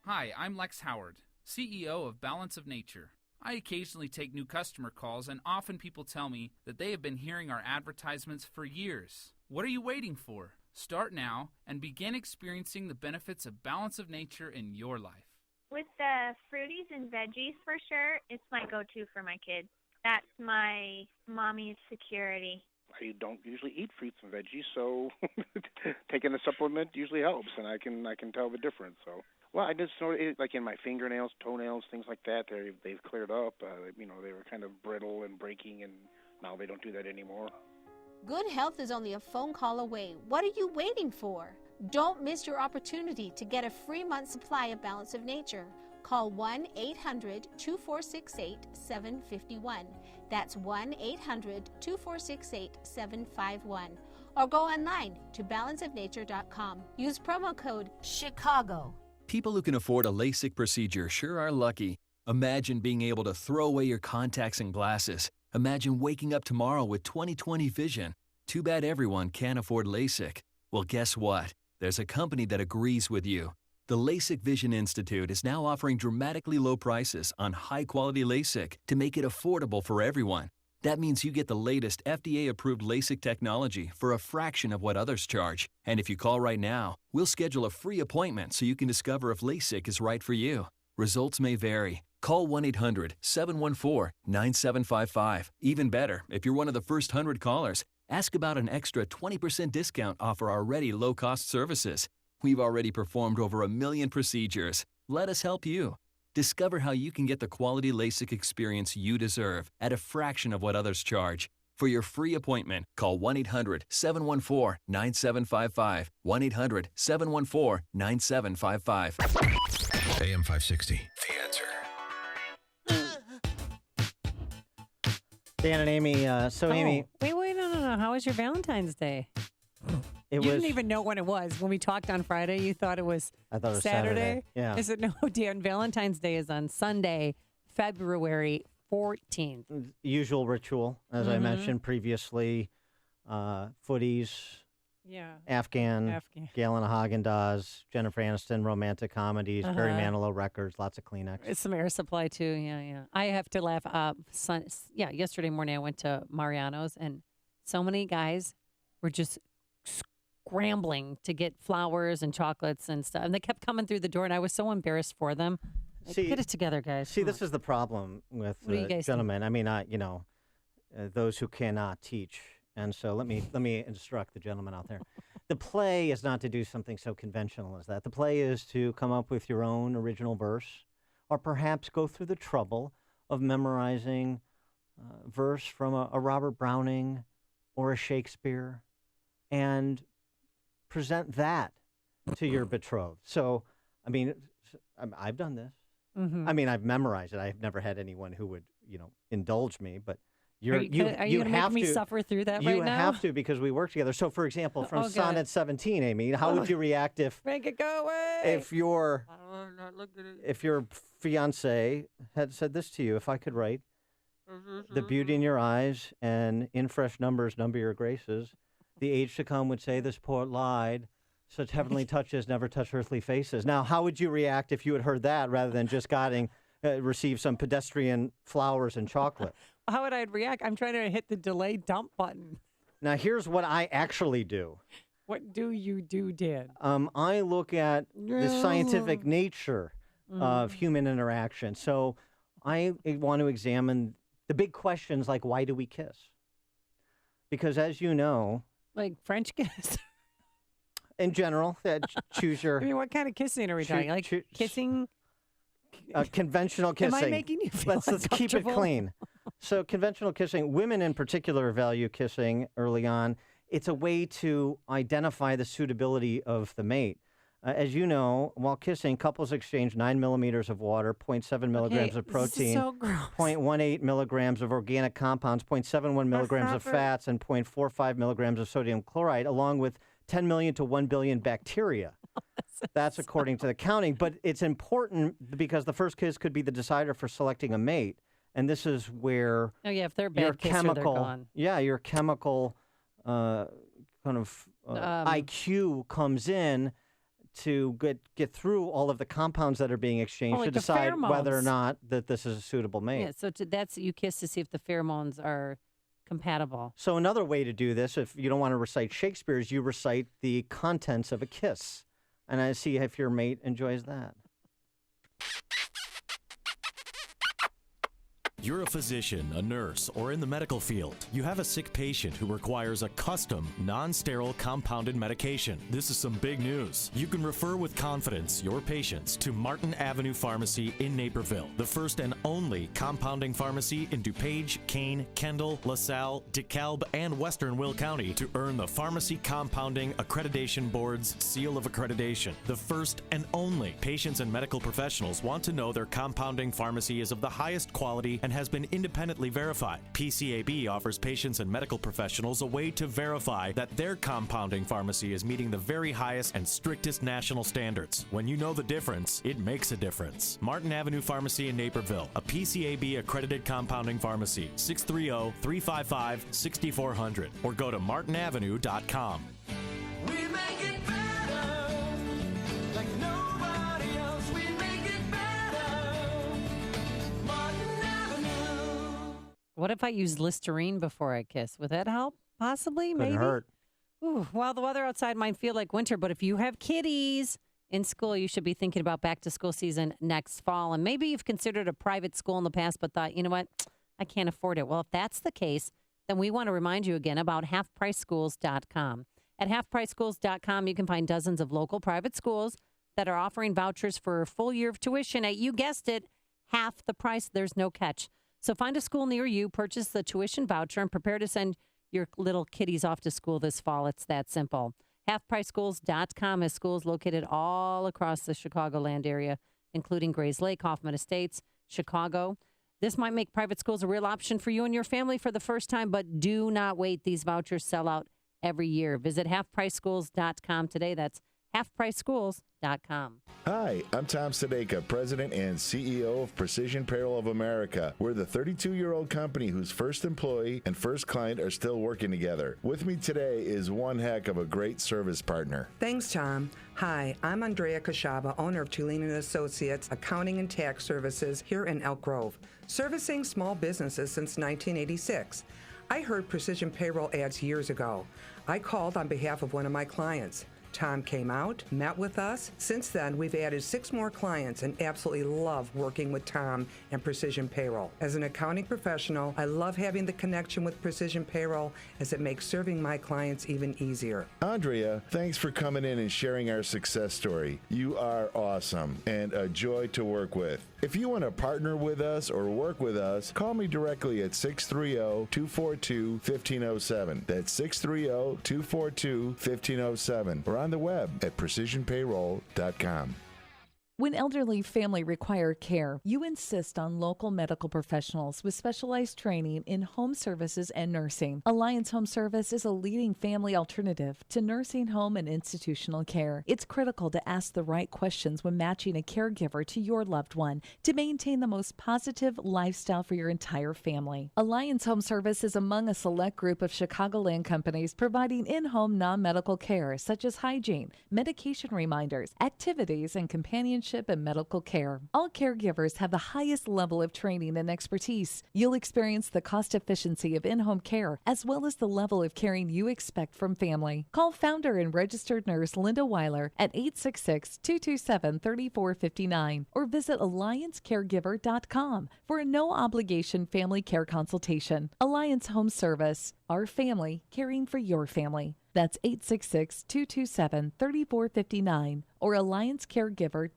Hi, I'm Lex Howard, CEO of Balance of Nature. I occasionally take new customer calls, and often people tell me that they have been hearing our advertisements for years. What are you waiting for? Start now and begin experiencing the benefits of Balance of Nature in your life. With the fruities and veggies, for sure, it's my go-to for my kids. That's my mommy's security. I don't usually eat fruits and veggies, so taking a supplement usually helps, and I can tell the difference. So, well, I just sort of, like in my fingernails, toenails, things like that. They've cleared up. They were kind of brittle and breaking, and now they don't do that anymore. Good health is only a phone call away. What are you waiting for? Don't miss your opportunity to get a free month supply of Balance of Nature. Call 1-800-2468-751. That's 1-800-2468-751. Or go online to balanceofnature.com. Use promo code CHICAGO. People who can afford a LASIK procedure sure are lucky. Imagine being able to throw away your contacts and glasses. Imagine waking up tomorrow with 20/20 vision. Too bad everyone can't afford LASIK. Well, guess what? There's a company that agrees with you. The LASIK Vision Institute is now offering dramatically low prices on high-quality LASIK to make it affordable for everyone. That means you get the latest FDA-approved LASIK technology for a fraction of what others charge. And if you call right now, we'll schedule a free appointment so you can discover if LASIK is right for you. Results may vary. Call 1-800-714-9755. Even better, if you're one of the first 100 callers, ask about an extra 20% discount off our already low-cost services. We've already performed over 1 million procedures. Let us help you. Discover how you can get the quality LASIK experience you deserve at a fraction of what others charge. For your free appointment, call 1-800-714-9755. 1-800-714-9755. AM 560, The Answer. Dan and Amy, Amy. Wait, no. How was your Valentine's Day? You didn't even know when it was. When we talked on Friday, you thought it was Saturday? Yeah. I said, no, Dan, Valentine's Day is on Sunday, February 14th. Usual ritual, as I mentioned previously. Footies, Afghan. Galen Haagen-Dazs, Jennifer Aniston, romantic comedies, Barry Manilow records, lots of Kleenex. It's some Air Supply, too. Yeah. I have to laugh. Yesterday morning I went to Mariano's, and so many guys were just scrambling to get flowers and chocolates and stuff. And they kept coming through the door, and I was so embarrassed for them. Get it together, guys. See, this is the problem with gentlemen. I mean, those who cannot teach. And so let me instruct the gentleman out there. The play is not to do something so conventional as that. The play is to come up with your own original verse, or perhaps go through the trouble of memorizing verse from a Robert Browning or a Shakespeare, and present that to your betrothed. So, I mean, I've done this. Mm-hmm. I mean, I've memorized it. I've never had anyone who would, indulge me, but are you going to make me suffer through that right now? You have to, because we work together. So, for example, from Sonnet 17, Amy, how would you react if make it go away? If your fiance had said this to you? If I could write the beauty in your eyes and in fresh numbers number your graces, the age to come would say this poet lied. Such heavenly touches never touch earthly faces. Now, how would you react if you had heard that rather than just receive some pedestrian flowers and chocolate? How would I react? I'm trying to hit the delay dump button. Now, here's what I actually do. What do you do, Dan? I look at the scientific nature of human interaction. So I want to examine the big questions like, why do we kiss? Because as you know... Like French kiss? In general, choose your... I mean, what kind of kissing are we talking? Like kissing... conventional kissing. Am I making you feel Let's keep it clean. So conventional kissing, women in particular value kissing early on. It's a way to identify the suitability of the mate. As you know, while kissing, couples exchange 9 millimeters of water, 0.7 milligrams of protein, so 0.18 milligrams of organic compounds, 0.71 milligrams of fats, and 0.45 milligrams of sodium chloride, along with 10 million to 1 billion bacteria. That's according to the counting. But it's important because the first kiss could be the decider for selecting a mate. And this is where if they're a bad kisser, they're gone. Yeah, your chemical IQ comes in to get through all of the compounds that are being exchanged to decide whether or not that this is a suitable mate. Yeah, so that's you kiss to see if the pheromones are compatible. So another way to do this, if you don't want to recite Shakespeare, is you recite the contents of a kiss. And I see if your mate enjoys that. You're a physician, a nurse, or in the medical field. You have a sick patient who requires a custom, non-sterile compounded medication. This is some big news. You can refer with confidence your patients to Martin Avenue Pharmacy in Naperville, the first and only compounding pharmacy in DuPage, Kane, Kendall, LaSalle, DeKalb, and Western Will County to earn the Pharmacy Compounding Accreditation Board's seal of accreditation. The first and only. Patients and medical professionals want to know their compounding pharmacy is of the highest quality and has been independently verified. PCAB offers patients and medical professionals a way to verify that their compounding pharmacy is meeting the very highest and strictest national standards. When you know the difference, it makes a difference. Martin Avenue Pharmacy in Naperville, a PCAB accredited compounding pharmacy, 630-355-6400, or go to martinavenue.com. We make it better, like nobody else. We make it better. Martin Avenue. What if I use Listerine before I kiss? Would that help? Possibly, maybe. Couldn't hurt. Ooh, well, the weather outside might feel like winter, but if you have kiddies in school, you should be thinking about back to school season next fall. And maybe you've considered a private school in the past, but thought, you know what, I can't afford it. Well, if that's the case, then we want to remind you again about halfpriceschools.com. At halfpriceschools.com, you can find dozens of local private schools that are offering vouchers for a full year of tuition at, you guessed it, half the price. There's no catch. So find a school near you, purchase the tuition voucher, and prepare to send your little kiddies off to school this fall. It's that simple. Halfpriceschools.com has schools located all across the Chicagoland area, including Grays Lake, Hoffman Estates, Chicago. This might make private schools a real option for you and your family for the first time, but do not wait. These vouchers sell out every year. Visit halfpriceschools.com today. That's halfpriceschools.com. Hi, I'm Tom Sadeka, President and CEO of Precision Payroll of America. We're the 32-year-old company whose first employee and first client are still working together. With me today is one heck of a great service partner. Thanks, Tom. Hi, I'm Andrea Kashaba, owner of Tulane & Associates Accounting and Tax Services here in Elk Grove, servicing small businesses since 1986. I heard Precision Payroll ads years ago. I called on behalf of one of my clients. Tom came out, met with us. Since then, we've added 6 more clients and absolutely love working with Tom and Precision Payroll. As an accounting professional, I love having the connection with Precision Payroll as it makes serving my clients even easier. Andrea, thanks for coming in and sharing our success story. You are awesome and a joy to work with. If you want to partner with us or work with us, call me directly at 630-242-1507. That's 630-242-1507. Or on the web at precisionpayroll.com. When elderly family require care, you insist on local medical professionals with specialized training in home services and nursing. Alliance Home Service is a leading family alternative to nursing home and institutional care. It's critical to ask the right questions when matching a caregiver to your loved one to maintain the most positive lifestyle for your entire family. Alliance Home Service is among a select group of Chicagoland companies providing in-home non-medical care such as hygiene, medication reminders, activities, and companionship and medical care. All caregivers have the highest level of training and expertise. You'll experience the cost efficiency of in-home care as well as the level of caring you expect from family. Call founder and registered nurse Linda Weiler at 866-227-3459 or visit alliancecaregiver.com for a no-obligation family care consultation. Alliance Home Service. Our family caring for your family. That's 866-227-3459 or alliancecaregiver.com.